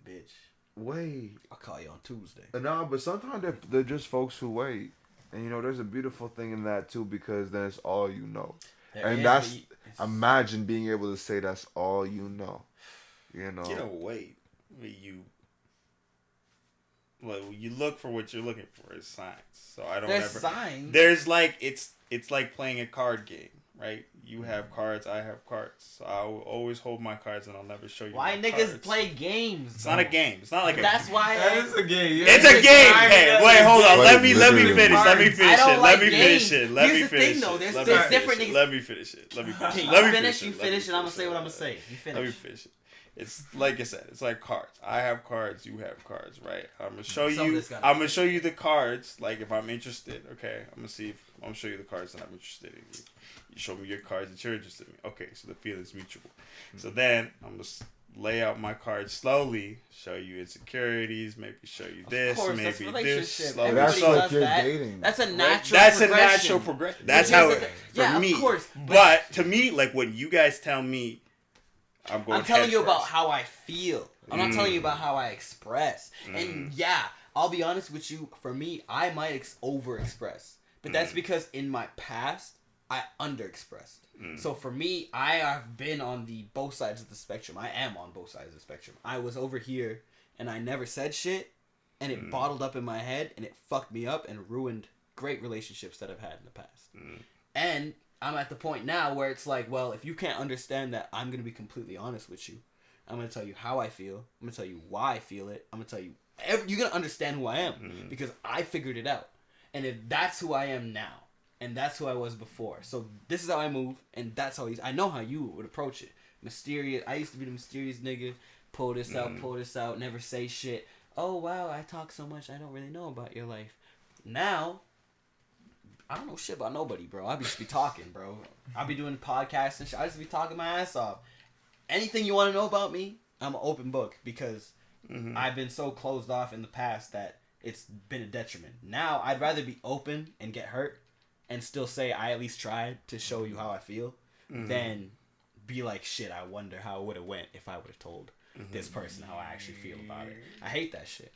bitch, Wait. I'll call you on Tuesday. No, but sometimes they're just folks who wait. And, you know, there's a beautiful thing in that, too, because then it's all you know. There And is, that's, but imagine being able to say that's all you know. You know? You don't wait. You look for what you're looking for is signs. So I don't there's ever. signs. There's like it's like playing a card game, right? You have cards, I have cards. So I will always hold my cards, and I'll never show you. Why my niggas cards. play games? It's not a game. It's not like a. That's why. That is a game. It's a game. Hey, wait, hold on. But Let it's me literally finish. Let me cards. finish I don't it. like Let me finish games. it. Let Here's me the finish thing, it. though. There's Let me finish different it. niggas- Let me finish it. Let me finish Okay, it. you Let me finish, you Let me finish, and I'm gonna finish say it. what I'm gonna say. You Let me finish. finish it. It's like I said. It's like cards. I have cards. You have cards, right? I'm gonna show Some of you. this gotta I'm be- gonna show you the cards. Like if I'm interested, okay. I'm gonna show you the cards that I'm interested in. You show me your cards that you're interested in. Okay, so the feeling's mutual. So then I'm gonna lay out my cards slowly. Show you insecurities. Maybe show you this. Of course, that's maybe relationship. this. But Slowly. that's Everybody like does you're that. dating. That's a Right? natural. That's progression. a natural progression. That's Which how is it the- for yeah, me. of course. But to me, like when you guys tell me, I'm going. I'm telling head you about first. how I feel. I'm not telling you about how I express. And yeah, I'll be honest with you. For me, I might over-express, but that's because in my past I underexpressed. So for me, I have been on the both sides of the spectrum. I am on both sides of the spectrum. I was over here and I never said shit, and it bottled up in my head, and it fucked me up and ruined great relationships that I've had in the past. And I'm at the point now where it's like, well, if you can't understand that, I'm gonna be completely honest with you. I'm gonna tell you how I feel. I'm gonna tell you why I feel it. I'm gonna tell you you're gonna understand who I am because I figured it out. And if that's who I am now, and that's who I was before, so this is how I move, and that's how I know how you would approach it. Mysterious. I used to be the mysterious nigga. Pull this out, never say shit. Oh wow, I talk so much, I don't really know about your life. Now, I don't know shit about nobody, bro. I just be talking, bro. I be doing podcasts and shit. I just be talking my ass off. Anything you want to know about me, I'm an open book because I've been so closed off in the past that it's been a detriment. Now, I'd rather be open and get hurt and still say I at least tried to show you how I feel than be like, shit, I wonder how it would have went if I would have told this person how I actually feel about it. I hate that shit.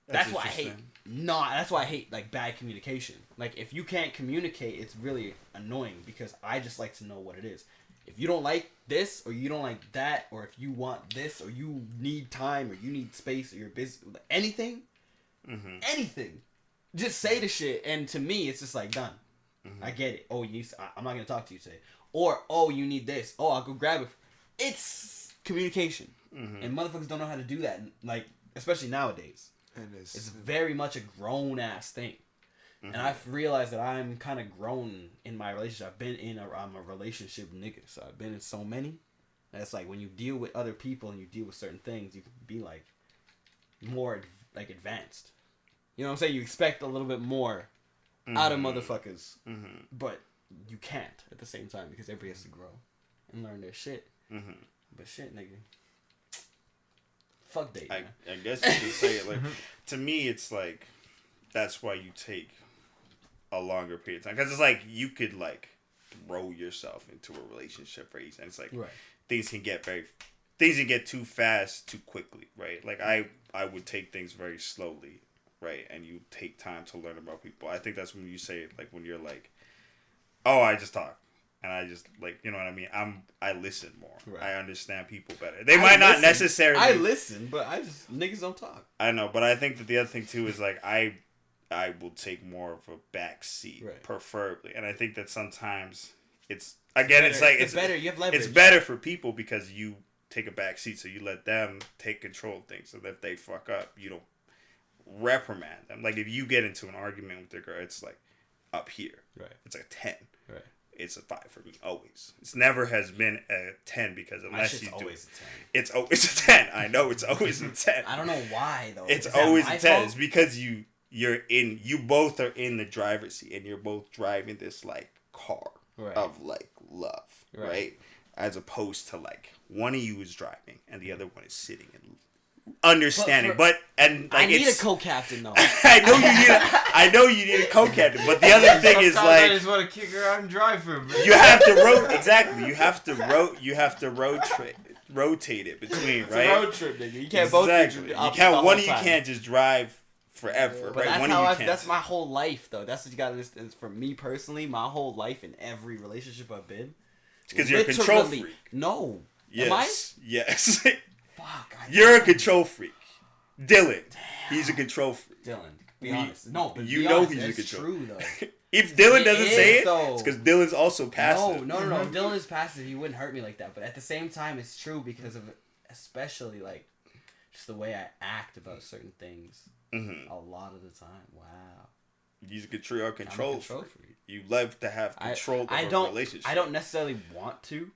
That's why I hate. That's why I hate like bad communication. Like if you can't communicate, it's really annoying because I just like to know what it is. If you don't like this or you don't like that, or if you want this or you need time or you need space or you're busy, anything, just say the shit. And to me, it's just like done. I get it. Oh, I'm not gonna talk to you today. Or oh, you need this. Oh, I'll go grab it. It's communication, and motherfuckers don't know how to do that. Like especially nowadays. And It's very much a grown ass thing. And I've realized that I'm kind of grown in my relationship. I'm a relationship nigga. So I've been in so many. And it's like when you deal with other people and you deal with certain things, you can be like more like advanced. You know what I'm saying? You expect a little bit more out of motherfuckers. But you can't at the same time because everybody has to grow and learn their shit. But shit, nigga. Fuck dating. I guess you could say it like to me it's like that's why you take a longer period of time because it's like you could like throw yourself into a relationship very easy and it's like things can get too fast too quickly, right? Like I would take things very slowly, right? And you take time to learn about people. I think that's when you say like when you're like, oh, I just talk. And I just like, you know what I mean? I listen more. Right. I understand people better. They might not necessarily. I listen, but niggas don't talk. I know, but I think that the other thing too is like I will take more of a back seat, preferably. And I think that sometimes it's better. You have leverage. It's better for people because you take a back seat, so you let them take control of things. So that if they fuck up, you don't reprimand them. Like if you get into an argument with their girl, it's like, up here. Right. It's like a 10. Right. It's a 5 for me always. It's never has been a 10 because unless you do, always a 10. it's always a 10. I know it's always a 10. I don't know why though. It's Is that always my a 10. fault? It's because you both are in the driver's seat and you're both driving this like car of like love, right? As opposed to like one of you is driving and the other one is sitting and understanding. I need a co-captain though. I know you need a co-captain, but the other thing is Sometimes like I just want to kick her out and drive for him. you have to rotate it between, It's right? a road trip, nigga. You can't both be You can't just drive forever, But right? that's my whole life though. That's what you gotta understand. For me personally, my whole life in every relationship I've been. Because you're a control freak. No. Yes. Yes. Fuck. You're a control freak. Dylan. He's a control freak. Dylan. Be honest. No, but you be know honest, he's a it's control. true though. If Dylan doesn't It say is, it, though. it's because Dylan's also passive. No. If Dylan is passive, he wouldn't hurt me like that. But at the same time, it's true because of especially like just the way I act about certain things. Mm-hmm. A lot of the time. Wow. He's a control control freak. freak. You love to have control of a relationship. I don't necessily want to.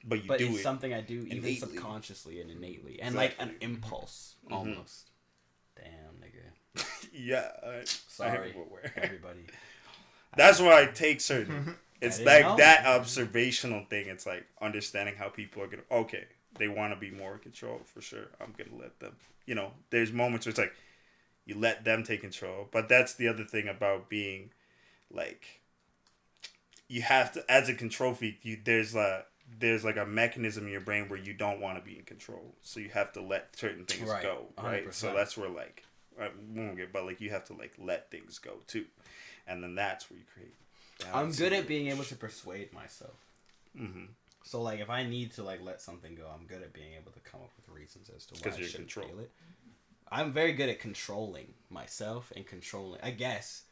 But But do it's it. something I do even innately. subconsciously and innately. And like an impulse, almost. Damn, nigga. Yeah. Sorry, everybody. That's why I take certain. It's I like didn't know. that observational thing. It's like understanding how people are going to... Okay, they want to be more in control, for sure. I'm going to let them... You know, there's moments where it's like, you let them take control. But that's the other thing about being, like... You have to... As a control freak, there's like a mechanism in your brain where you don't want to be in control, so you have to let certain things go, right? 100%. So that's where like we won't get, but like you have to like let things go too, and then that's where you create. I'm good at being able to persuade myself. Mm-hmm. So like if I need to like let something go, I'm good at being able to come up with reasons as to why I shouldn't feel it. I'm very good at controlling myself and controlling. I guess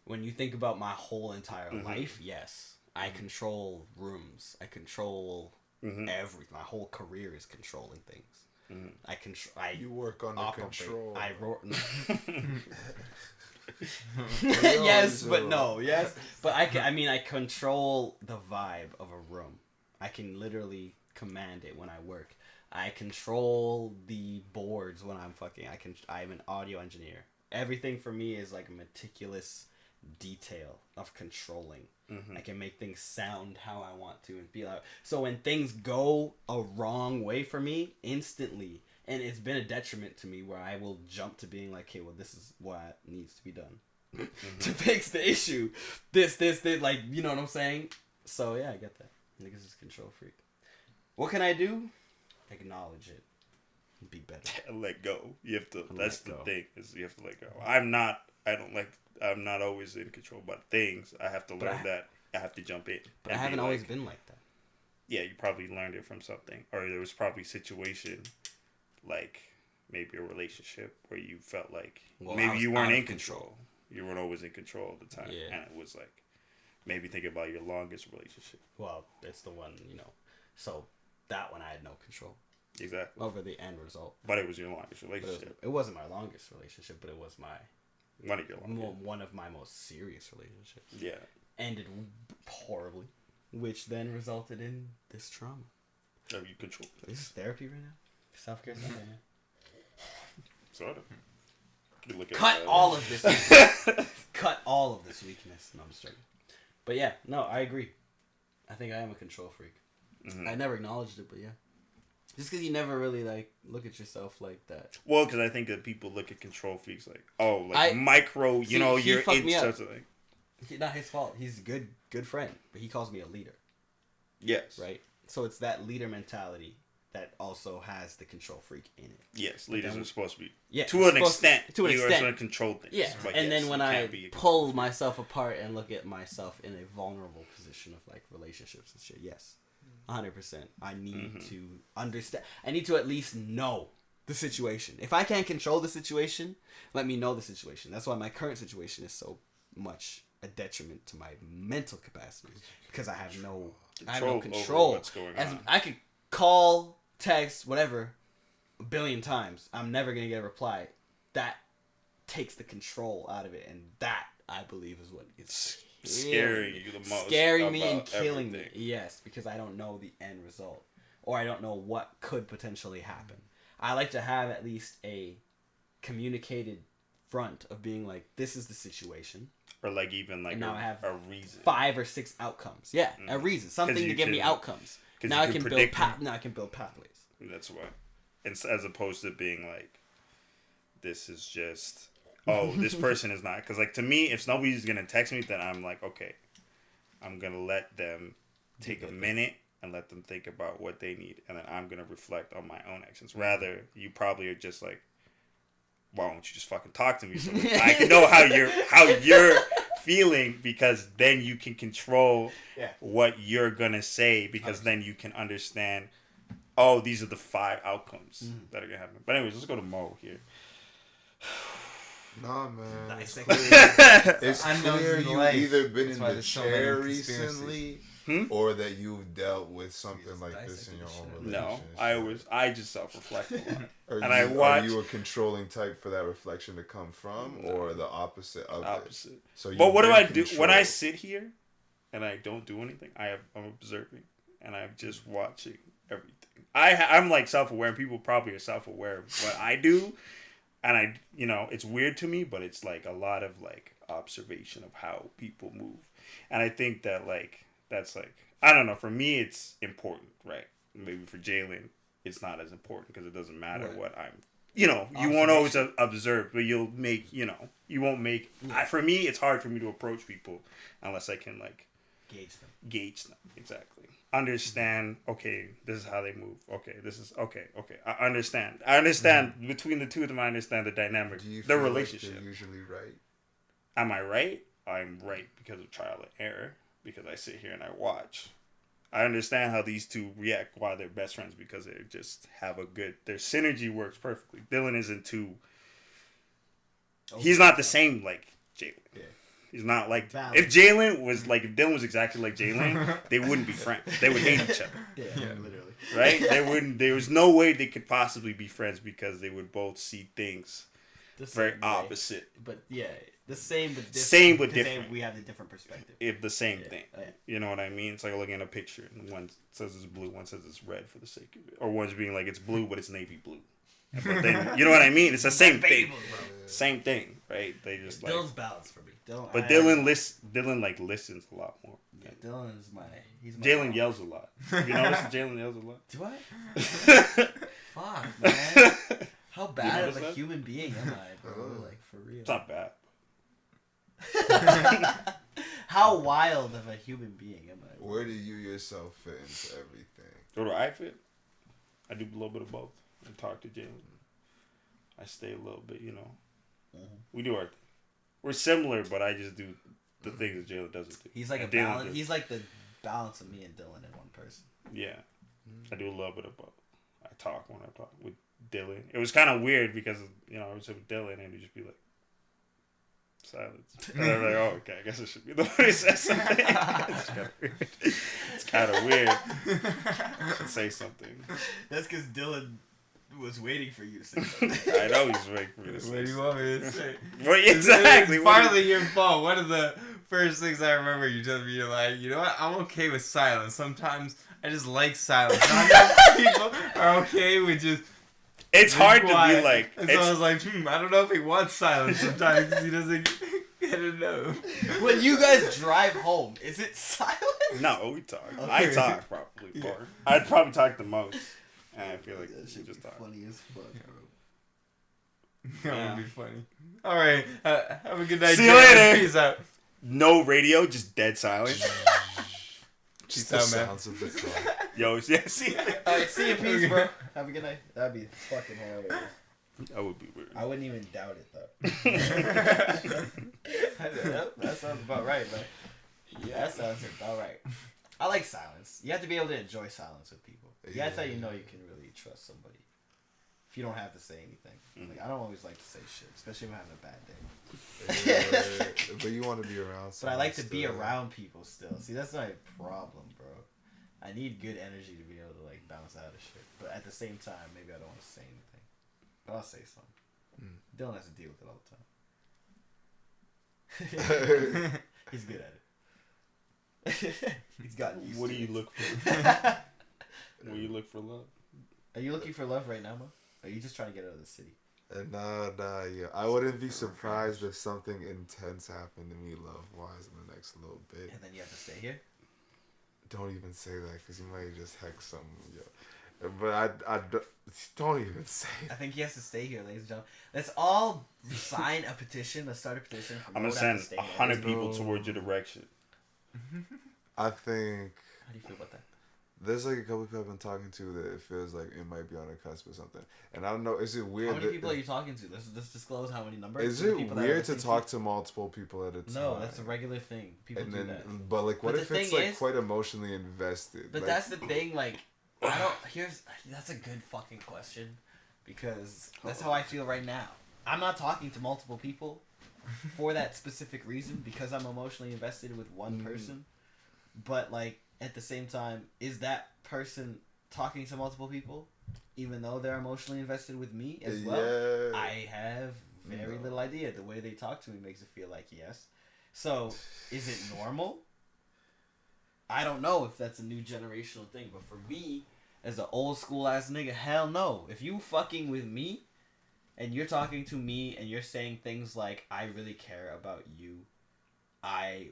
when you think about my whole entire life, yes. I control rooms. I control everything. My whole career is controlling things. I control. You work on the control. I wrote. Yes, but no. Yes, but I control the vibe of a room. I can literally command it when I work. I control the boards when I'm fucking. I'm an audio engineer. Everything for me is like meticulous detail of controlling. I can make things sound how I want to and feel out. So when things go a wrong way for me instantly, and it's been a detriment to me where I will jump to being like, okay, well, this is what needs to be done to fix the issue. This, like, you know what I'm saying? So yeah, I get that. Niggas is a control freak. What can I do? Acknowledge it. Be better. Let go. You have to. That's the thing. Is you have to let go. I'm not always in control about things. I have to learn that I have to jump in. But I haven't always been like that. Yeah, you probably learned it from something. Or there was probably a situation, like maybe a relationship, where you felt like maybe you weren't in control. You weren't always in control all the time. Yeah. And it was like, maybe think about your longest relationship. Well, it's the one, so that one I had no control. Exactly. Over the end result. But it was your longest relationship. It wasn't my longest relationship, but it was one of my most serious relationships. Yeah. Ended horribly, which then resulted in this trauma. Have you controlled this? This is therapy right now. Self-care stuff right now. Sort of. Cut all of this. Cut all of this weakness. No, I'm just joking. But yeah, no, I agree. I think I am a control freak. I never acknowledged it, but yeah. Just because you never really like look at yourself like that. Well, because I think that people look at control freaks like, micro. See, you're in something. Not his fault. He's a good friend, but he calls me a leader. Yes. Right. So it's that leader mentality that also has the control freak in it. Yes, leaders are supposed to be. Yeah, to an extent. To an extent. You are supposed to control things. Yeah, but and yes, then when I pull myself apart and look at myself in a vulnerable position of like relationships and shit, yes. 100%. I need to understand. I need to at least know the situation. If I can't control the situation, let me know the situation. That's why my current situation is so much a detriment to my mental capacity because I have no control. Over what's going on. I could call, text, whatever, a billion times. I'm never gonna get a reply. That takes the control out of it, and that I believe is what gets scaring you the most. Scaring me and about killing everything. me. Yes, because I don't know the end result, or I don't know what could potentially happen. I like to have at least a communicated front of being like, this is the situation. Or like even like and now I have a reason. 5 or 6 outcomes. Yeah, a reason, something to give me outcomes. Now I can build. Now I can build pathways. That's why, and as opposed to being like, this is just, oh, this person is not. Because like to me, if nobody's gonna text me, then I'm like, okay, I'm gonna let them take a minute and let them think about what they need, and then I'm gonna reflect on my own actions. Rather, you probably are just like, why don't you just fucking talk to me so I can know how you're feeling, because then you can control what you're gonna say, because then you can understand, oh, these are the 5 outcomes that are gonna happen. But anyways, let's go to Mo here. Nah, man. Nice. It's clear you've either been in the chair recently or that you've dealt with something like this in your own relationship. No, I just self-reflect a lot. Are you a controlling type for that reflection to come from, or the opposite of it? So but what do I do when I sit here and I don't do anything? I'm observing and I'm just watching everything. I'm like self-aware, and people probably are self-aware of what I do, and it's weird to me, but it's like a lot of like observation of how people move, and I think that like that's like, I don't know, for me it's important, right? Maybe for Jaylin it's not as important because it doesn't matter what I'm, you won't always observe, but you'll make, you won't make, for me it's hard for me to approach people unless I can like gauge them exactly. Understand, okay, this is how they move. Okay, this is okay. I understand. Between the two of them, I understand the dynamic, the relationship. Like you're usually right. Am I right? I'm right because of trial and error. Because I sit here and I watch. I understand how these two react while they're best friends, because they just have their synergy works perfectly. Dylan isn't too. He's not the same like Jaylin. Yeah. He's not like, if Dylan was exactly like Jaylin, they wouldn't be friends. They would hate each other. Yeah, literally. Right? There was no way they could possibly be friends, because they would both see things very opposite. But yeah, the same but different. Same but different. We have the different perspective. If the same thing. Yeah. You know what I mean? It's like looking at a picture, and one says it's blue, one says it's red for the sake of it. Or one's being like, it's blue, but it's navy blue. But then, you know what I mean? It's the same thing. Same thing, right? They just like. Dylan's balanced for me. But Dylan like listens a lot more. Yeah, Dylan is he's my Jalen yells a lot. You notice Jalen yells a lot? Do I? Fuck, man. How bad of a human being am I, bro? Like, for real. It's not bad. How wild of a human being am I? Where do you yourself fit into everything? Where do I fit? I do a little bit of both. I talk to Jalen. I stay a little bit, We do our thing. We're similar, but I just do the things that Jaylin doesn't do. He's like he's like the balance of me and Dylan in one person. Yeah. I do a little bit of both. I talk when I talk with Dylan. It was kind of weird because, I was with Dylan and he'd just be like, silence. And I'm like, oh, okay, I guess I should be the one who says something. It's kind of weird. I should say something. That's because Dylan was waiting for you to say something. I know he's waiting for me to say What do you want me to say? Well, exactly. It's partly your fault. One of the first things I remember you telling me, you're like, you know what? I'm okay with silence. Sometimes I just like silence. Not enough people are okay with just. It's hard quiet. To be like. And so I was like, I don't know if he wants silence sometimes because he doesn't. I don't know. When you guys drive home, is it silent? No, we talk. Okay. I talk probably more. I'd probably talk the most. And I feel like that should just be talk. Funny as fuck, bro. That would be funny. All right. Have a good night. See you later. Peace out. No radio, just dead silence. Just the sounds of the car. Yo, yeah, see. All right, see you, peace, bro. Have a good night. That'd be fucking hilarious. That would be weird. I wouldn't even doubt it though. That sounds about right, man. Yeah, that sounds about right. I like silence. You have to be able to enjoy silence with people. That's how you know you can really trust somebody. If you don't have to say anything. Mm-hmm. Like, I don't always like to say shit, especially if I'm having a bad day. Yeah, but you want to be around. But I like to be around people still. See, that's my problem, bro. I need good energy to be able to like bounce out of shit. But at the same time, maybe I don't want to say anything. But I'll say something. Dylan has to deal with it all the time. He's good at it. He's gotten used What to do you it. look for? Where you look for love? Are you looking for love right now, Mo? Or are you just trying to get out of the city? Nah, yeah. I wouldn't be surprised if something intense happened to me love-wise in the next little bit. And then you have to stay here? Don't even say that, because you might just hex something, yo. But I don't even say I it. think he has to stay here, ladies and gentlemen. Let's all sign a petition. Let's start a petition. I'm gonna send 100 people towards your direction. I think... How do you feel about that? There's like a couple people I've been talking to that it feels like it might be on the cusp or something. And I don't know, is it weird? How many people are you talking to? Let's disclose how many numbers. Is it weird to talk to multiple people at a time? No, that's a regular thing. People do that. But like, what if it's like quite emotionally invested? But like, that's the thing, like, that's a good fucking question. Because that's how I feel right now. I'm not talking to multiple people for that specific reason, because I'm emotionally invested with one person. But like, at the same time, is that person talking to multiple people, even though they're emotionally invested with me as well? Yeah. I have very little idea. The way they talk to me makes it feel like yes. So, is it normal? I don't know if that's a new generational thing, but for me, as an old school ass nigga, hell no. If you fucking with me, and you're talking to me, and you're saying things like, I really care about you, I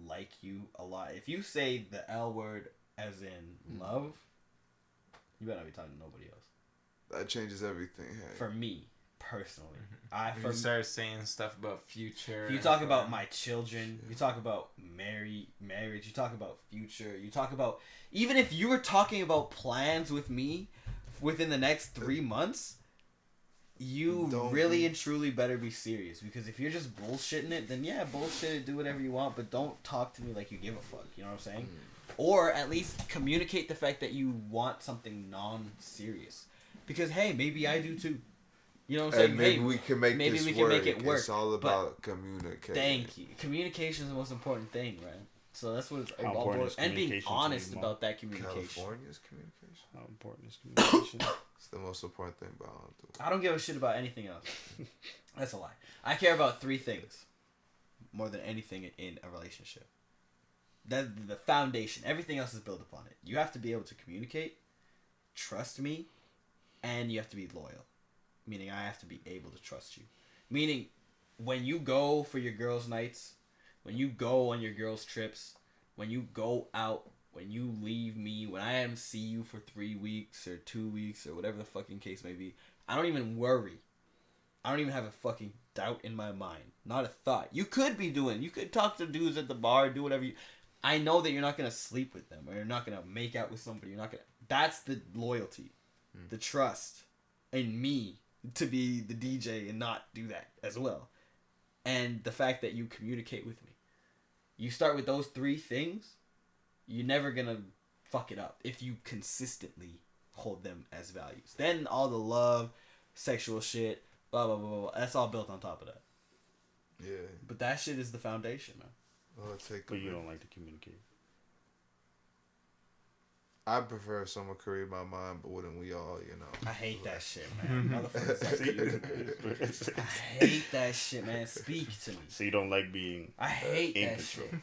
like you a lot. If you say the L word as in love, you better not be talking to nobody else. That changes everything. Hey. For me, personally. If you start saying stuff about future. You talk about my children. You talk about marriage. You talk about future. You talk about... Even if you were talking about plans with me within the next 3 months, you really and truly better be serious. Because if you're just bullshitting it, then yeah, bullshit it, do whatever you want, but don't talk to me like you give a fuck. You know what I'm saying? Or at least communicate the fact that you want something non-serious. Because, hey, maybe I do too. You know what I'm saying? And maybe we can make maybe this we can work. make it work. It's all about communication. Thank you. Communication is the most important thing, right? So that's what it's How all important about. is And being communication to honest you, about that communication. California's communication. How important is communication? It's the most important thing about it. I don't give a shit about anything else. That's a lie. I care about 3 things more than anything in a relationship. That's the foundation. Everything else is built upon it. You have to be able to communicate, trust me, and you have to be loyal. Meaning I have to be able to trust you. Meaning when you go for your girls' nights, when you go on your girls' trips, when you go out, when you leave me, when I see you for 3 weeks or 2 weeks or whatever the fucking case may be, I don't even worry. I don't even have a fucking doubt in my mind. Not a thought. You could talk to dudes at the bar, do whatever you... I know that you're not going to sleep with them or you're not going to make out with somebody. That's the loyalty, the trust in me to be the DJ and not do that as well. And the fact that you communicate with me. You start with those 3 things, you're never going to fuck it up if you consistently hold them as values. Then all the love, sexual shit, blah, blah, blah, blah, that's all built on top of that. Yeah. But that shit is the foundation, man. Well, but you don't like to communicate. I prefer if someone could read my mind, but wouldn't we all, you know? I hate that shit, man. Motherfuckers. I hate that shit, man. Speak to me. So you don't like being I hate in that control. shit.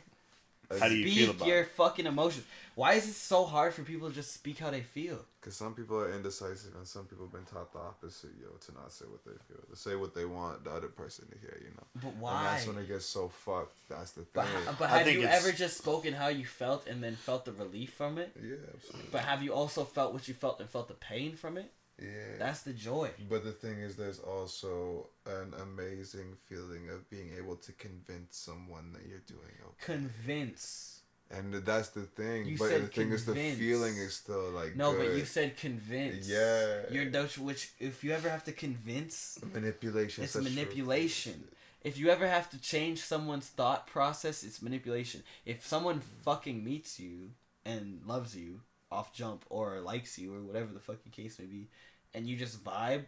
How do you feel about your it? fucking emotions. Why is it so hard for people to just speak how they feel? Because some people are indecisive and some people have been taught the opposite, to not say what they feel. To say what they want the other person to hear, But why? And that's when it gets so fucked. That's the thing. But have you ever just spoken how you felt and then felt the relief from it? Yeah, absolutely. But have you also felt what you felt and felt the pain from it? Yeah. That's the joy. But the thing is, there's also an amazing feeling of being able to convince someone that you're doing okay. Convince. And that's the thing. You but said the thing is, the feeling is still like no, good. but you said convince. Yeah. You're which if you ever have to convince, manipulation. It's manipulation. If you ever have to change someone's thought process, it's manipulation. If someone fucking meets you and loves you off jump or likes you or whatever the fucking case may be, and you just vibe,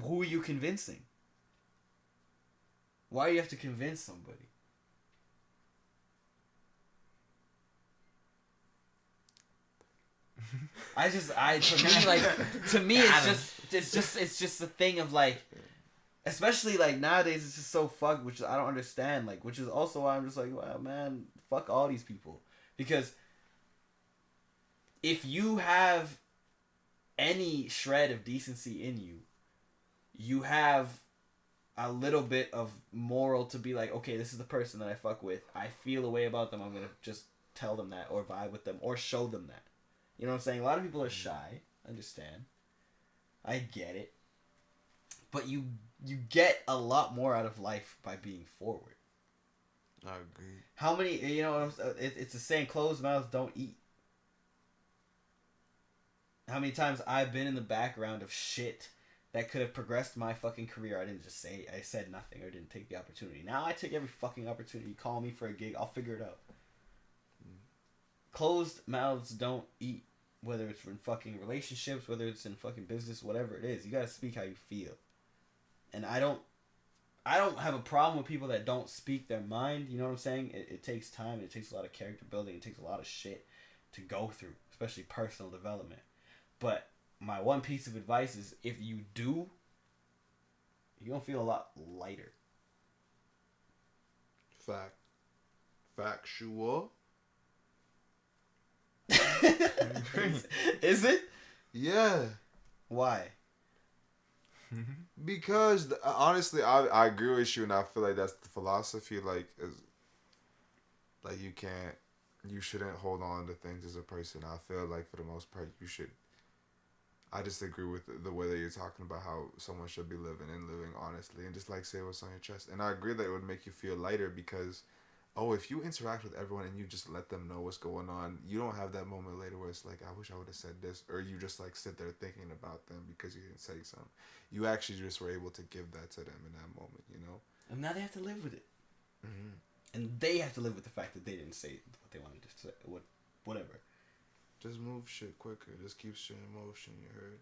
who are you convincing? Why do you have to convince somebody? To me, it's just a thing of like, especially like nowadays, it's just so fucked, which I don't understand. Like, which is also why I'm just like, wow, man, fuck all these people. Because if you have any shred of decency in you, you have a little bit of moral to be like, okay, this is the person that I fuck with. I feel a way about them. I'm going to just tell them that or vibe with them or show them that. You know what I'm saying? A lot of people are shy. Understand. I get it. But you get a lot more out of life by being forward. I agree. How many, you know, it's the saying, closed mouths don't eat. How many times I've been in the background of shit that could have progressed my fucking career. I didn't just say, I said nothing or didn't take the opportunity. Now I take every fucking opportunity. Call me for a gig. I'll figure it out. Closed mouths don't eat. Whether it's in fucking relationships, whether it's in fucking business, whatever it is. You gotta speak how you feel. And I don't have a problem with people that don't speak their mind. You know what I'm saying? It takes time. It takes a lot of character building. It takes a lot of shit to go through, especially personal development. But my one piece of advice is if you do, you're going to feel a lot lighter. Factual. Is it? Yeah. Why? Because honestly, I agree with you, and I feel like that's the philosophy. Like you shouldn't hold on to things as a person. I feel like for the most part, you should. I just agree with the way that you're talking about how someone should be living honestly, and just like say what's on your chest. And I agree that it would make you feel lighter because, if you interact with everyone and you just let them know what's going on, you don't have that moment later where it's like, I wish I would have said this, or you just like sit there thinking about them because you didn't say something. You actually just were able to give that to them in that moment, you know? And now they have to live with it. Mm-hmm. And they have to live with the fact that they didn't say what they wanted to say, whatever. Just move shit quicker. Just keep shit in motion, you heard?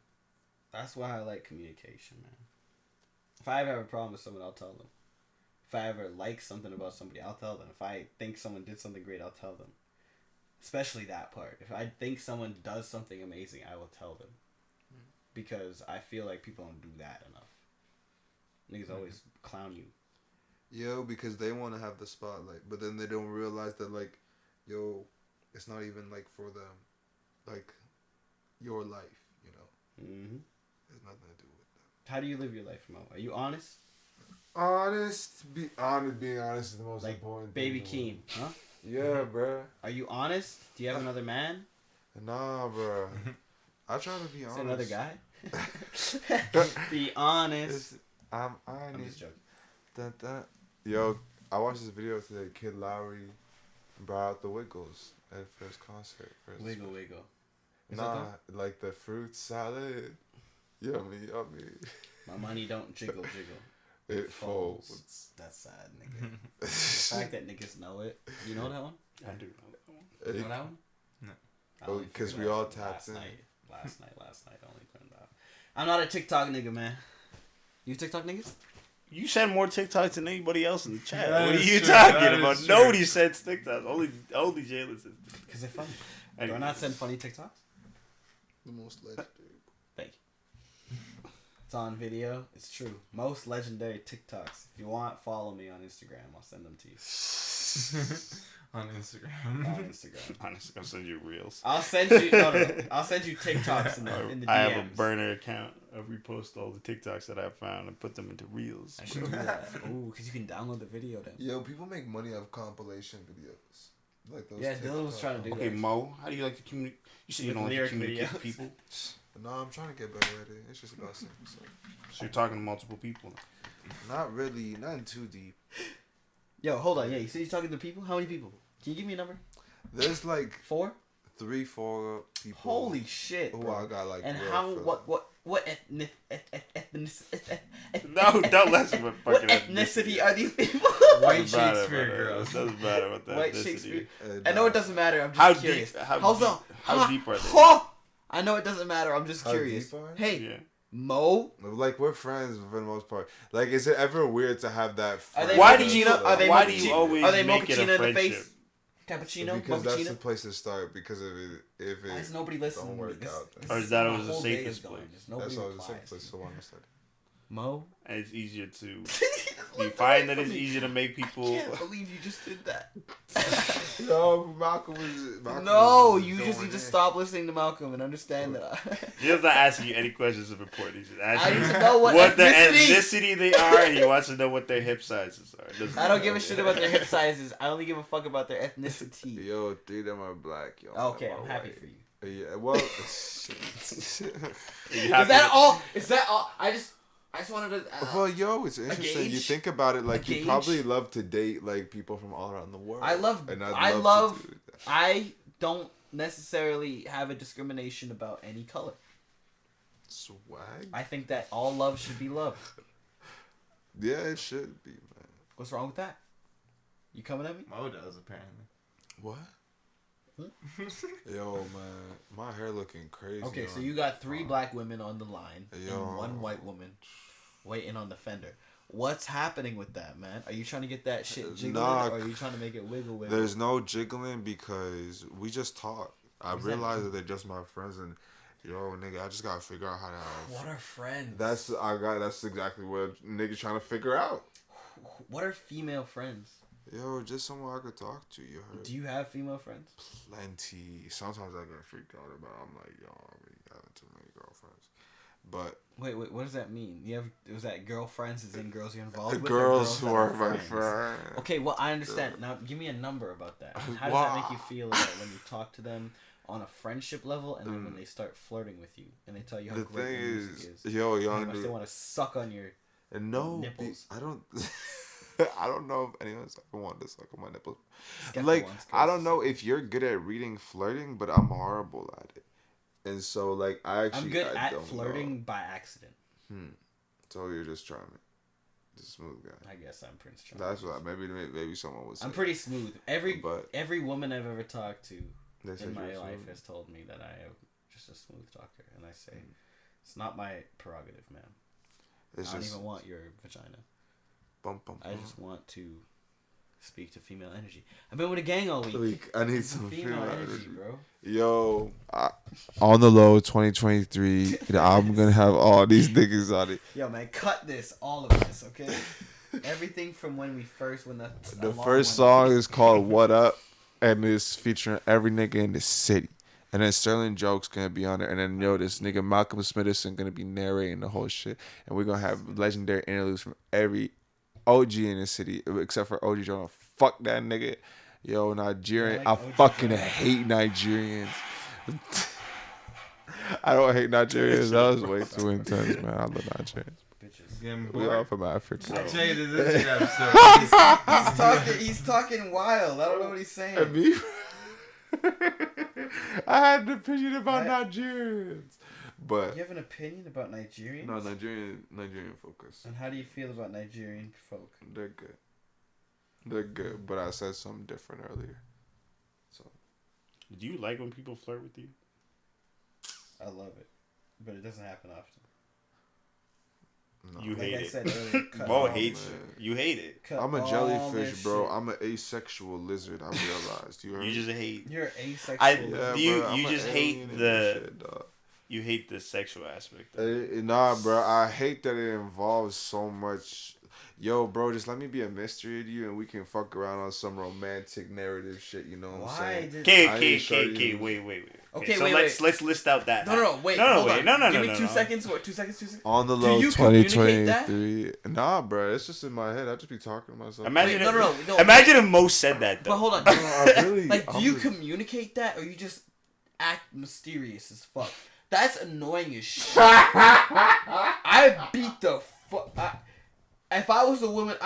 That's why I like communication, man. If I ever have a problem with someone, I'll tell them. If I ever like something about somebody, I'll tell them. If I think someone did something great, I'll tell them. Especially that part. If I think someone does something amazing, I will tell them. Because I feel like people don't do that enough. Niggas always clown you. Yo, because they want to have the spotlight. But then they don't realize that, like, yo, it's not even, like, for them. Like, your life, you know? Mm-hmm. There's nothing to do with that. How do you live your life, Mo? Are you honest? Being honest is the most important thing. Baby Keem, huh? Yeah, bruh. Are you honest? Do you have another man? Nah, bruh. I try to be honest. Another guy? Be honest. I'm just joking. Yo, I watched this video today. Kid Lowry brought out the Wiggles at first concert. Wiggle. Nah, like the fruit salad. Yummy. My money don't jiggle. It folds. That's sad, nigga. The fact that niggas know it. You know that one? I do know that one. You know that one? No. Oh, because we all tapped in. Last night. I only learned that. I'm not a TikTok nigga, man. You TikTok niggas? You send more TikToks than anybody else in the chat. That What are is you true. talking That about? is true. Nobody sends TikToks. Only Jaylin sends TikToks. Because they're funny. Do I not send funny TikToks? The most legendary. Thank you. It's on video. It's true. Most legendary TikToks. If you want, follow me on Instagram. I'll send them to you. On Instagram. Honestly, I'll send you reels. I'll send you. No. I'll send you TikToks in the DMs. I have a burner account. I repost all the TikToks that I found and put them into reels. I should do that. Ooh, because you can download the video then. Yo, people make money off compilation videos. Like those. Yeah, Dylan was trying to do Okay, that. Mo, how do you like to communicate? You said you With don't like to lyric communicate videos. with people. No, I'm trying to get better at it. It's just about singing. So. So you're talking to multiple people. Not really. Nothing too deep. Yo, hold on. Yeah, you said you're talking to people? How many people? Can you give me a number? There's like 4? 3-4 people. Holy shit, Who bro. I got like. And real how? for. What No, don't listen to what ethnicity are these people? White Doesn't matter Shakespeare about girls. it. Doesn't matter about that. White ethnicity. Shakespeare. Nah. I know it doesn't matter. I'm just How curious. deep? How deep are they? I know it doesn't matter. I'm just How curious. deep are they? Hey, Yeah. Mo, Like we're friends for the most part. Like, is it ever weird to have that? Are they Why do mochaccino? you? Are they Why do mochaccino? you always Are they make it mochaccino a in the friendship? face? Cappuccino? Because that's the Mochaccino? place to start. Because if Why is it nobody listening? don't work This- out, then this Or is is that how always my the whole day safest is going. place? There's nobody that's always the replies. same place to want to study. Mo. And it's easier to. You find that it's easier to make people. I can't believe you just did that. No, Malcolm was. No, you just need to stop listening to Malcolm and understand that. He's not asking you any questions of importance. He's asking I need to know what the ethnicity they are, and he wants to know what their hip sizes are. I don't give a shit about their hip sizes. I only give a fuck about their ethnicity. Yo, 3 of them are black. Yo, Okay, I'm happy for you. Yeah, well. Is that all? I just wanted to. Well, yo, it's interesting. You think about it, like you probably love to date like people from all around the world. I don't necessarily have a discrimination about any color. Swag. I think that all love should be love. Yeah, it should be, man. What's wrong with that? You coming at me? Mo does apparently. What? Yo, man, my hair looking crazy. Okay, so you got 3 black women on the line and 1 white woman waiting on the fender. What's happening with that, man? Are you trying to get that shit jiggling, or are you trying to make it wiggle? There's no jiggling because we just talk. I realized that they're just my friends, and yo, nigga, I just gotta figure out how to. What are friends? That's exactly what niggas trying to figure out. What are female friends? Yo, just someone I could talk to. You heard? Do you have female friends? Plenty. Sometimes I get freaked out about. I'm like, yo, I'm really having too many girlfriends. But wait, what does that mean? Was that girlfriends as in girls you're involved with? Girls who are my friends. Okay, well I understand. Now give me a number about that. How does that make you feel about when you talk to them on a friendship level, and then when they start flirting with you and they tell you how great your music is? Yo, how much they want to suck on your nipples. I don't. I don't know if anyone's ever wanted to suck on my nipples. Like, I don't know if you're good at reading flirting, but I'm horrible at it. And so, like, I'm good at flirting by accident. So you're just charming. Just a smooth guy. I guess I'm Prince Charming. That's what maybe someone was saying. I'm pretty smooth. Every woman I've ever talked to in my life has told me that I am just a smooth talker. And I say, it's not my prerogative, man. I don't even want your vagina. I just want to speak to female energy. I've been with a gang all week. I need some female energy, bro. Yo, on the low 2023, I'm gonna have all these niggas on it. Yo, man, cut this, all of this, okay? Everything from when the first song is called "What Up," and it's featuring every nigga in the city. And then Sterling Joke's gonna be on it, and then this nigga Malcolm Smithson gonna be narrating the whole shit, and we're gonna have legendary interludes from every OG in the city, except for OG Jonah. Fuck that nigga. Yo, Nigerian. I fucking hate Nigerians. I don't hate Nigerians. That was way too intense, man. I love Nigerians. Bitches. We are from Africa. I'll tell you this episode. He's talking wild. I don't know what he's saying. I had an opinion about Nigerians. But you have an opinion about Nigerians? No, Nigerian focus. And how do you feel about Nigerian folk? They're good, but I said something different earlier. So, do you like when people flirt with you? I love it, but it doesn't happen often. No. You hate it. Mo hates it. You hate it. I'm a jellyfish, bro. I'm an asexual lizard. I realized. You just hate. You're asexual. You just hate the. You hate the sexual aspect. Nah, bro. I hate that it involves so much. Yo, bro, just let me be a mystery to you, and we can fuck around on some romantic narrative shit. You know what I'm saying? Okay, wait. Okay, so let's list out that. No, wait. Give me 2 seconds. What? 2 seconds. On the low, 2023. Nah, bro, it's just in my head. I just be talking to myself. Imagine if Mo said that though. But hold on. Do you communicate that, or you just act mysterious as fuck? That's annoying as shit. I beat the fuck. If I was a woman,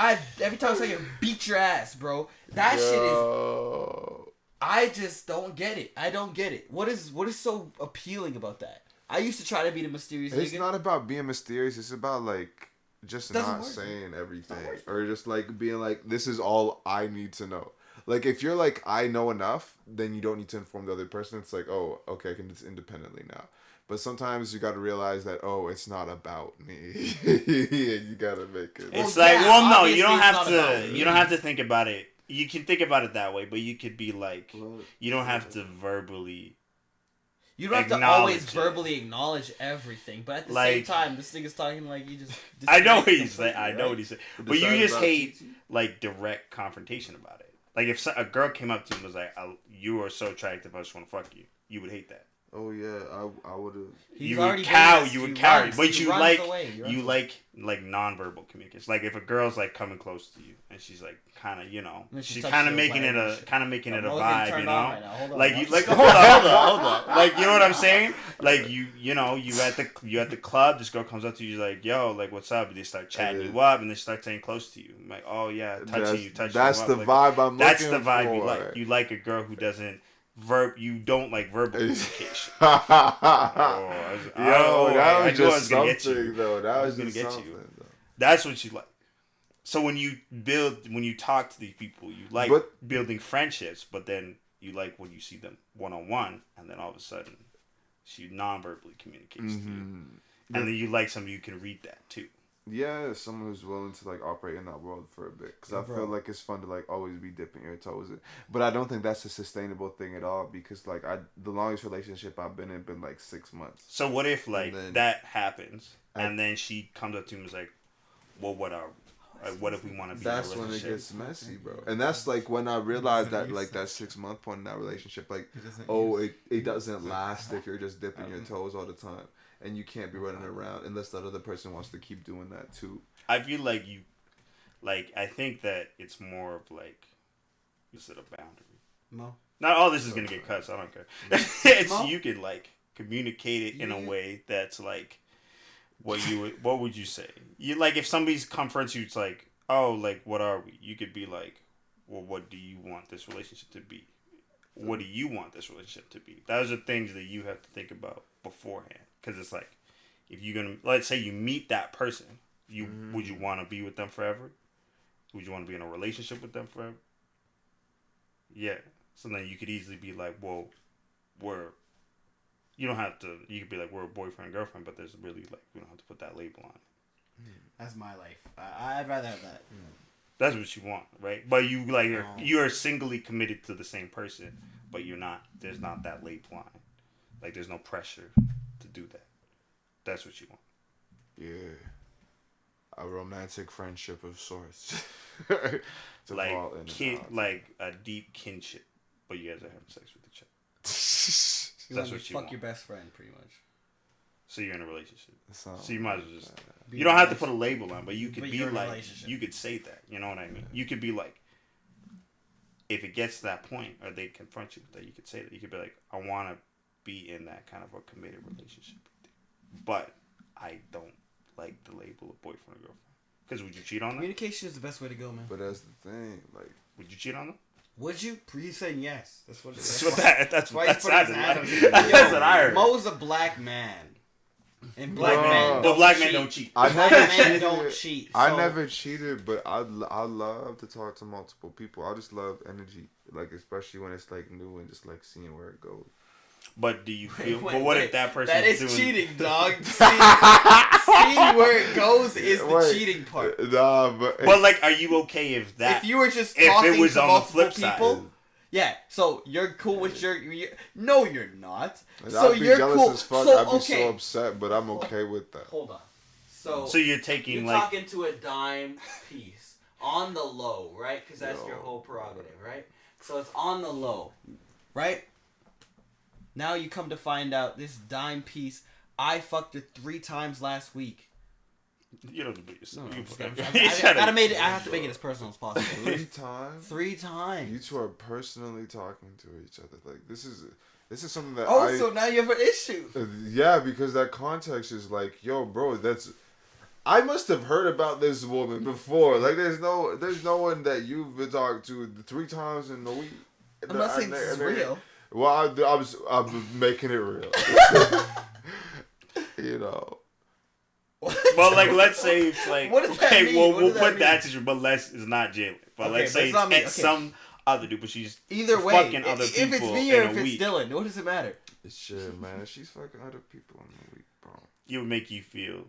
every time I say beat your ass, bro. That shit is. I just don't get it. I don't get it. What is so appealing about that? I used to try to be the mysterious. It's not about being mysterious. It's about like just not saying everything, or just like being like, this is all I need to know. Like if you're like, I know enough, then you don't need to inform the other person. It's like, oh, okay, I can do this independently now. But sometimes you got to realize that, oh, it's not about me. You got to make it. It's no, you don't have to. You don't have to think about it. You can think about it that way, but you could be like, you don't have to verbally You don't have to always verbally acknowledge everything, but at the same time, this nigga's talking like you just. I know what he's saying. I know what he's saying. But you just hate like direct confrontation about it. Like if a girl came up to you and was like, "You are so attractive, I just want to fuck you," you would hate that. Oh yeah, I would have. You would cower, but you like nonverbal communication. Like if a girl's like coming close to you and she's like kind of she's kind of making it a vibe, you know. Like you like hold on. Like you know what I'm saying? Like you at the club, this girl comes up to you, she's like, "Yo, like what's up?" And they start chatting you up, and they start staying close to you. I'm like, "Oh yeah, touching you." That's the vibe I'm looking for. That's the vibe you like. You like a girl who doesn't. You don't like verbal communication. That was just something, though. That was just something. That's what you like. So when you talk to these people, you like building friendships, but then you like when you see them one-on-one, and then all of a sudden, she non-verbally communicates to you. And then you like somebody who can read that, too. Yeah, someone who's willing to like operate in that world for a bit, because I feel like it's fun to like always be dipping your toes in. But I don't think that's a sustainable thing at all, because like the longest relationship I've been in been like 6 months. So what if like that happens and then she comes up to me and is like, "Well, what are we? Like, what if we want to be?" That's in a relationship? when it gets messy, bro. And that's like when I realized that like that 6 month point in that relationship, like it doesn't last if you're just dipping your toes all the time. And you can't be running around unless that other person wants to keep doing that too. I feel like I think that it's more of like, is it a boundary? No. Not all this is going to get cut, so I don't care. It's you can like communicate it in a way that's like, what would you say? You like if somebody's confronts you, it's like, "Oh, like what are we?" You could be like, "Well, what do you want this relationship to be? What do you want this relationship to be?" Those are things that you have to think about beforehand. Because it's like, if you're going to, let's say you meet that person, would you want to be with them forever? Would you want to be in a relationship with them forever? Yeah. So then you could easily be like, well, you don't have to, you could be like, we're a boyfriend and girlfriend, but there's really like, we don't have to put that label on it. That's my life. I'd rather have that. That's what you want, right? But you like, you're singly committed to the same person, but you're not, there's not that label on it. Like there's no pressure to do that. That's what you want. Yeah. A romantic friendship of sorts. like like a deep kinship, but you guys are having sex with each other. That's what you want. Fuck your best friend, pretty much. So you're in a relationship. So you might as well just. You don't have to put a label on, but you could be like, you could say that. You know what I mean? You could be like, if it gets to that point, or they confront you with that, you could say that. You could be like, I want to be in that kind of a committed relationship, but I don't like the label of boyfriend or girlfriend. Because would you cheat on them? Communication is the best way to go, man. But that's the thing, like, would you cheat on them? Would you? He's saying yes. That's what. That's what I heard. Mo's a black man, and black men don't cheat. I never cheated, but I love to talk to multiple people. I just love energy, like especially when it's like new and just like seeing where it goes. But do you feel? But what if that person? That is doing... cheating, dog. Seeing where it goes is the cheating part. Nah, but like, are you okay if that? If you were just talking to multiple people, side. Yeah. So you're cool with your no, you're not. So you're jealous as fuck. So, I'd be so upset, but I'm okay with that. Hold on. So you're taking you're talking to a dime piece on the low, right? Because that's your whole prerogative, right? So it's on the low, right? Now you come to find out this dime piece, I fucked her 3 times last week. You don't have to beat yourself. I have to make it as personal as possible. 3 times? 3 times. You two are personally talking to each other. Like, this is something that so now you have an issue. Yeah, because that context is like, yo, bro, I must have heard about this woman before. Like, there's no one that you've been talking to 3 times in a week. I'm not saying this is real. Well, I'm making it real. You know. Well, like, let's say it's like, what does that mean? We'll put that situation, but it's not Jaylin. But let's say it's some other dude, but she's either way, fucking other people. If it's me or if it's Dylan, what does it matter? Shit, man, she's fucking other people in the week, bro. It would make you feel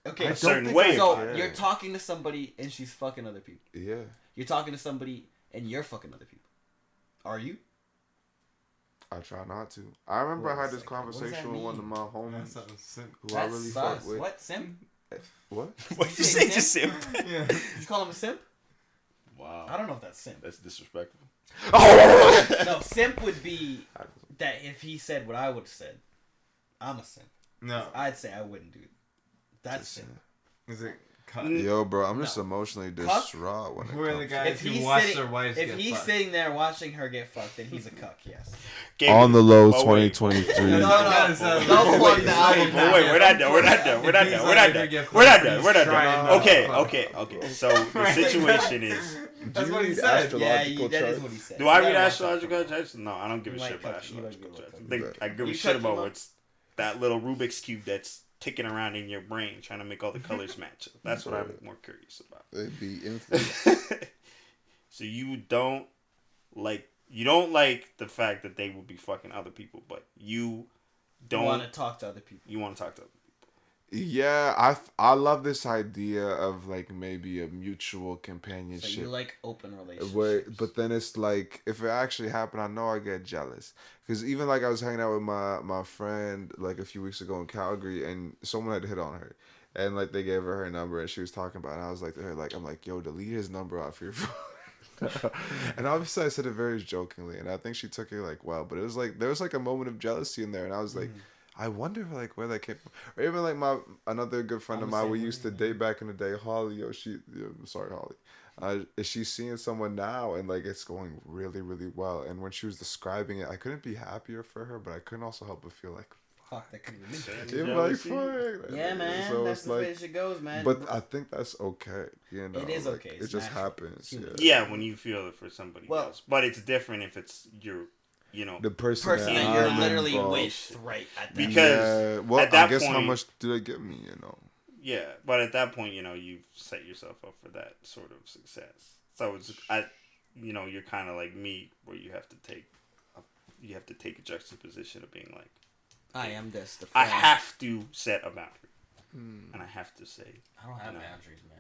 a certain way. So you're talking to somebody and she's fucking other people. Yeah. You're talking to somebody and you're fucking other people. Are you? I try not to. I remember I had this What conversation with one of my homies who That I really fuck sus. with. What? Simp? What? What you say? Just simp. Yeah. Did you call him a simp? Wow. I don't know if that's simp. That's disrespectful. No, simp would be that if he said what I would have said. I'm a simp. No. I'd say I wouldn't do it. That's simp. Is it? Yo, bro, I'm just emotionally distraught when it Who are the comes guys If who he's watch sitting, their wives if get he's fucked? sitting there watching her get fucked, then he's a cuck. Yes. On the low Oh, wait. 2023. No, Don't plug the album now. Wait, we're not done. We're not done. We're not done. We're not done. We're not done. We're not done. Okay. So the situation is, That's what he read said. Yeah, astrological that is charts? what he said. do I You read gotta watch astrological that. charts? No, I don't give a You shit might about cut- you might astrological give a charts. fuck. I give a You shit cut about him up? what's that little Rubik's cube that's ticking around in your brain trying to make all the colors match. That's what I'm more curious about. It'd be influence. So you don't like the fact that they will be fucking other people, but you don't want to talk to other people. You want to talk to other people. Yeah, I love this idea of like maybe a mutual So companionship. you like open relationships. But then it's like if it actually happened, I know I get jealous because even like I was hanging out with my friend like a few weeks ago in Calgary, and someone had hit on her, and like they gave her number, and she was talking about it, and I was like to her like I'm like, yo, delete his number off your phone. And obviously I said it very jokingly, and I think she took it like well, but it was like there was like a moment of jealousy in there, and I was like. I wonder like where that came from. Or even like another good friend of mine we used to date back in the day, Holly. Sorry Holly. Is she seeing someone now and like it's going really really well? And when she was describing it, I couldn't be happier for her, but I couldn't also help but feel like Fuck, that could be me. you're like fuck. Yeah, man. So that's it's the way like, it goes, man. but I think that's okay. You know, It is like, okay. It It's just natural. happens. It's Yeah. Yeah, when you feel it for somebody Well- else, but it's different if it's your, The person person that that you're I'm literally involved. with right at that Because Yeah, well, at that I guess how point- much do they give me? You know. Yeah, but at that point, you've set yourself up for that sort of success. So you're kind of like me, where you have to take a juxtaposition of being like, I am this. The I friend. have to set a boundary, and I have to say, I don't have No. boundaries, man.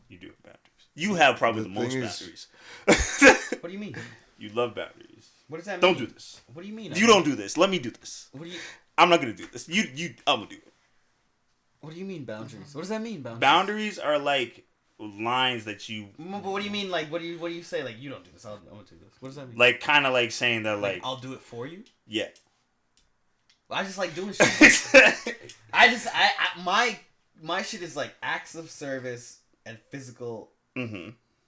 you do have boundaries. You have probably The the most thing is- boundaries. What do you mean? You love boundaries. What does that Don't mean? do this. What do you mean? You don't do this. Let me do this. What do you? I'm not gonna do this. I'm gonna do it. What do you mean boundaries? What does that mean boundaries? Boundaries are like lines that you But what do you mean? Like, what do you say? Like, you don't do this. I'm gonna do this. What does that mean? like, kind of like saying that, like, I'll do it for you. yeah. I just like doing shit. My shit is like acts of service and physical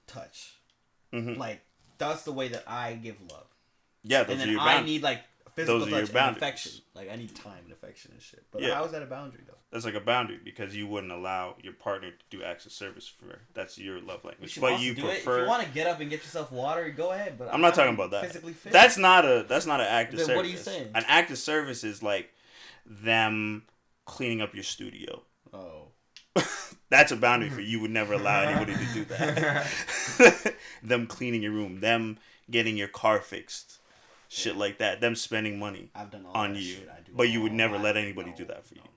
touch. Like that's the way that I give love. Yeah, And those are then your I boundaries. need like physical Those are your touch and boundaries. affection. Like I need time and affection and shit. But Yeah. how is that a boundary though? That's like a boundary because you wouldn't allow your partner to do acts of service for. That's your love language. She But wants you to do it. If prefer. you want to get up and get yourself water, go ahead. But I'm not talking about that. Physically fit. That's not an act of Then service. what are you saying? An act of service is like them cleaning up your studio. Oh. That's a boundary for you. Would never allow anybody to do that. Them cleaning your room, them getting your car fixed, shit like that. Them spending money I've done all on that you, shit. I do but you would all never that. let anybody No, do that for you. No.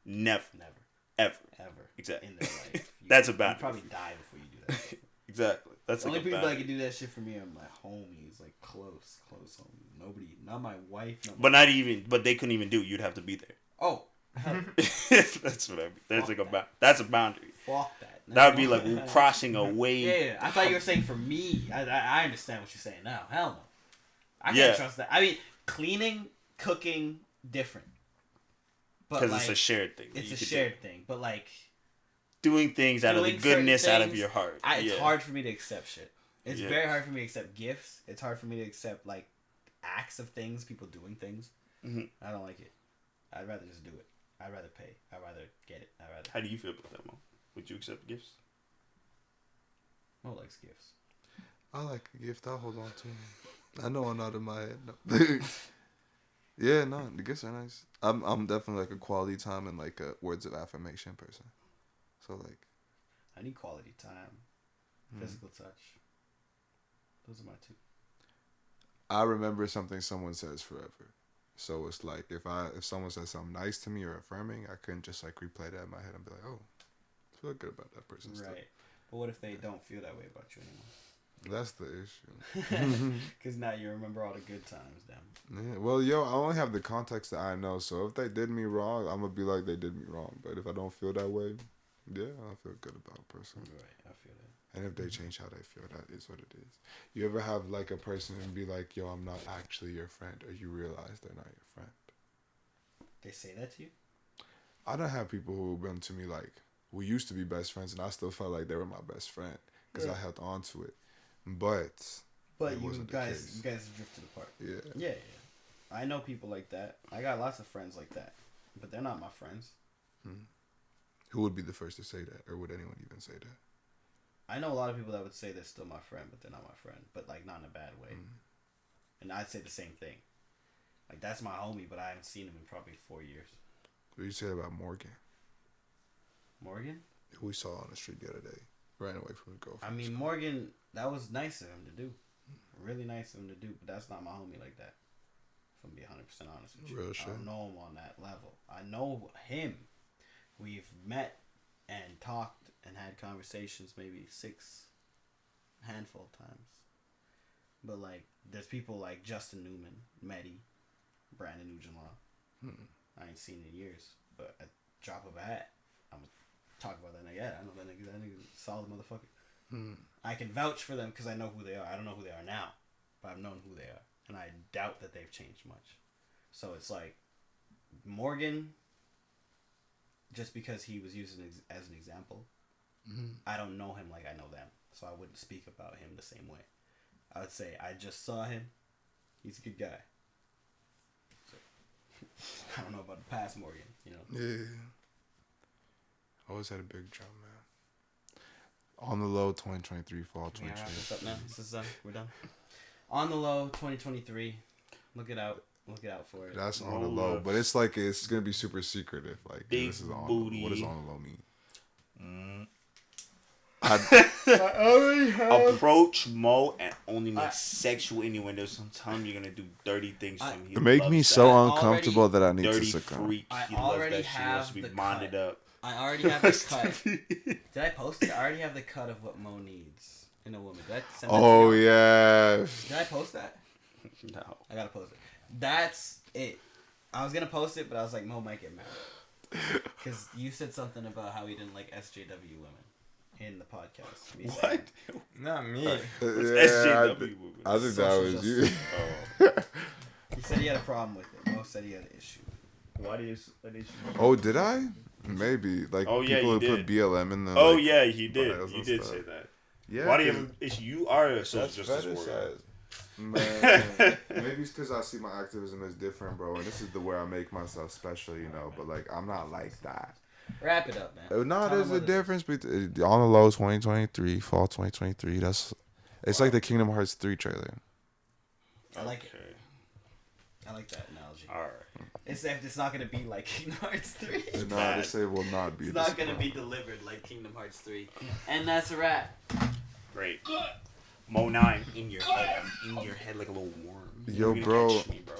Never, Never. ever. Ever. Exactly. In their life. That's a You boundary. probably die before you do that shit. Exactly. That's The like only a people that boundary. can do that shit for me are my homies, like close homies. Nobody, not my wife. But not even. But they couldn't even do it. You'd have to be there. Oh, hell, That's what I mean. There's Fuck like that. that's a boundary. fuck that. That would be like we're crossing a way. Yeah, I thought you were saying for me. I understand what you're saying now. Hell no. I Yeah. can't trust that. I mean, cleaning, cooking, different. But Because like, it's a shared thing. that It's you a could shared thing. But like, do. Doing things out of the doing certain goodness out of things, your heart. It's Yeah. hard for me to accept shit. It's Yeah. very hard for me to accept gifts. It's hard for me to accept like acts of things, people doing things. I don't like it. I'd rather just do it. I'd rather pay. I'd rather get it. How do you feel about that, Mo? Would you accept gifts? Mo likes gifts. I like a gift. I'll hold on to them. I know I'm not in my head. No. Yeah, no, the gifts are nice. I'm definitely like a quality time and like a words of affirmation person. So like, I need quality time, physical touch. Those are my two. I remember something someone says forever. So it's like if someone says something nice to me or affirming, I couldn't just like replay that in my head and be like, oh, I feel good about that person. Right. Still. But what if they don't feel that way about you anymore? That's the issue. Because now you remember all the good times, damn. Yeah, well, yo, I only have the context that I know. So if they did me wrong, I'm gonna be like they did me wrong. But if I don't feel that way, yeah, I feel good about a person. Right, I feel that. And if they change how they feel, that is what it is. You ever have like a person and be like, yo, I'm not actually your friend, or you realize they're not your friend? They say that to you? I don't have people who have been to me like, we used to be best friends, and I still felt like they were my best friend because I held on to it. But you guys drifted apart. Yeah. I know people like that. I got lots of friends like that, but they're not my friends. Who would be the first to say that, or would anyone even say that? I know a lot of people that would say they're still my friend, but they're not my friend. But like not in a bad way. And I'd say the same thing. Like that's my homie, but I haven't seen him in probably 4 years. What do you say about Morgan? Morgan? Who we saw on the street the other day, ran away from his girlfriend. I mean, Morgan, that was nice of him to do. Really nice of him to do, but that's not my homie like that. If I'm being 100% honest with you. Real shit. I don't know him on that level. I know him. We've met and talked and had conversations maybe handful of times. But like, there's people like Justin Newman, Mehdi, Brandon Nugent-Law. I ain't seen in years, but at drop of a hat, I'm gonna talk about that nigga. Yeah, I know that nigga. That nigga's a solid motherfucker. I can vouch for them because I know who they are. I don't know who they are now, but I've known who they are, and I doubt that they've changed much. So it's like Morgan, just because he was used as an example, I don't know him like I know them, so I wouldn't speak about him the same way. I would say I just saw him. He's a good guy. So, I don't know about the past Morgan, you know. Yeah. Always had a big drum, man. On the low, 2023 fall 2023. Yeah, wrap this up now. This is we're done. On the low, 2023. Look it out. Look it out for it. That's on the low, but it's like it's gonna be super secretive. Like this is on. Booty. What does on the low mean? Approach Mo and only make sexual innuendos. Sometimes you're gonna do dirty things to him. It make me so uncomfortable that I need to succumb. Freak. He loves that shit. He wants to be bonded up. I already have the cut. Did I post it? I already have the cut of what Mo needs in a woman. Did I send that to you? Yeah. Did I post that? No. I gotta post it. That's it. I was gonna post it, but I was like, Mo might get mad. Because you said something about how he didn't like SJW women in the podcast. What? Not me. SJW women. I think that was you. He said he had a problem with it. Mo said he had an issue. What is an issue? Oh, did I? Maybe. Like people who put BLM in the. Oh like, yeah, he did. He did say that. Yeah. Why do you have an issue? You are a social justice warrior. Man, maybe it's because I see my activism as different, bro, and this is the where I make myself special, you know. But like, I'm not like that. Wrap it up, man. No, there's a difference between on the low 2023, fall 2023. It's like the Kingdom Hearts 3 trailer. I like it. I like that analogy. All right. Except it's not gonna be like Kingdom Hearts 3. No, they say it will not be. It's not gonna be delivered like Kingdom Hearts 3, and that's a wrap. Great. Mo, now I'm in your head. I'm in your head like a little worm. Yo, bro. Me, bro.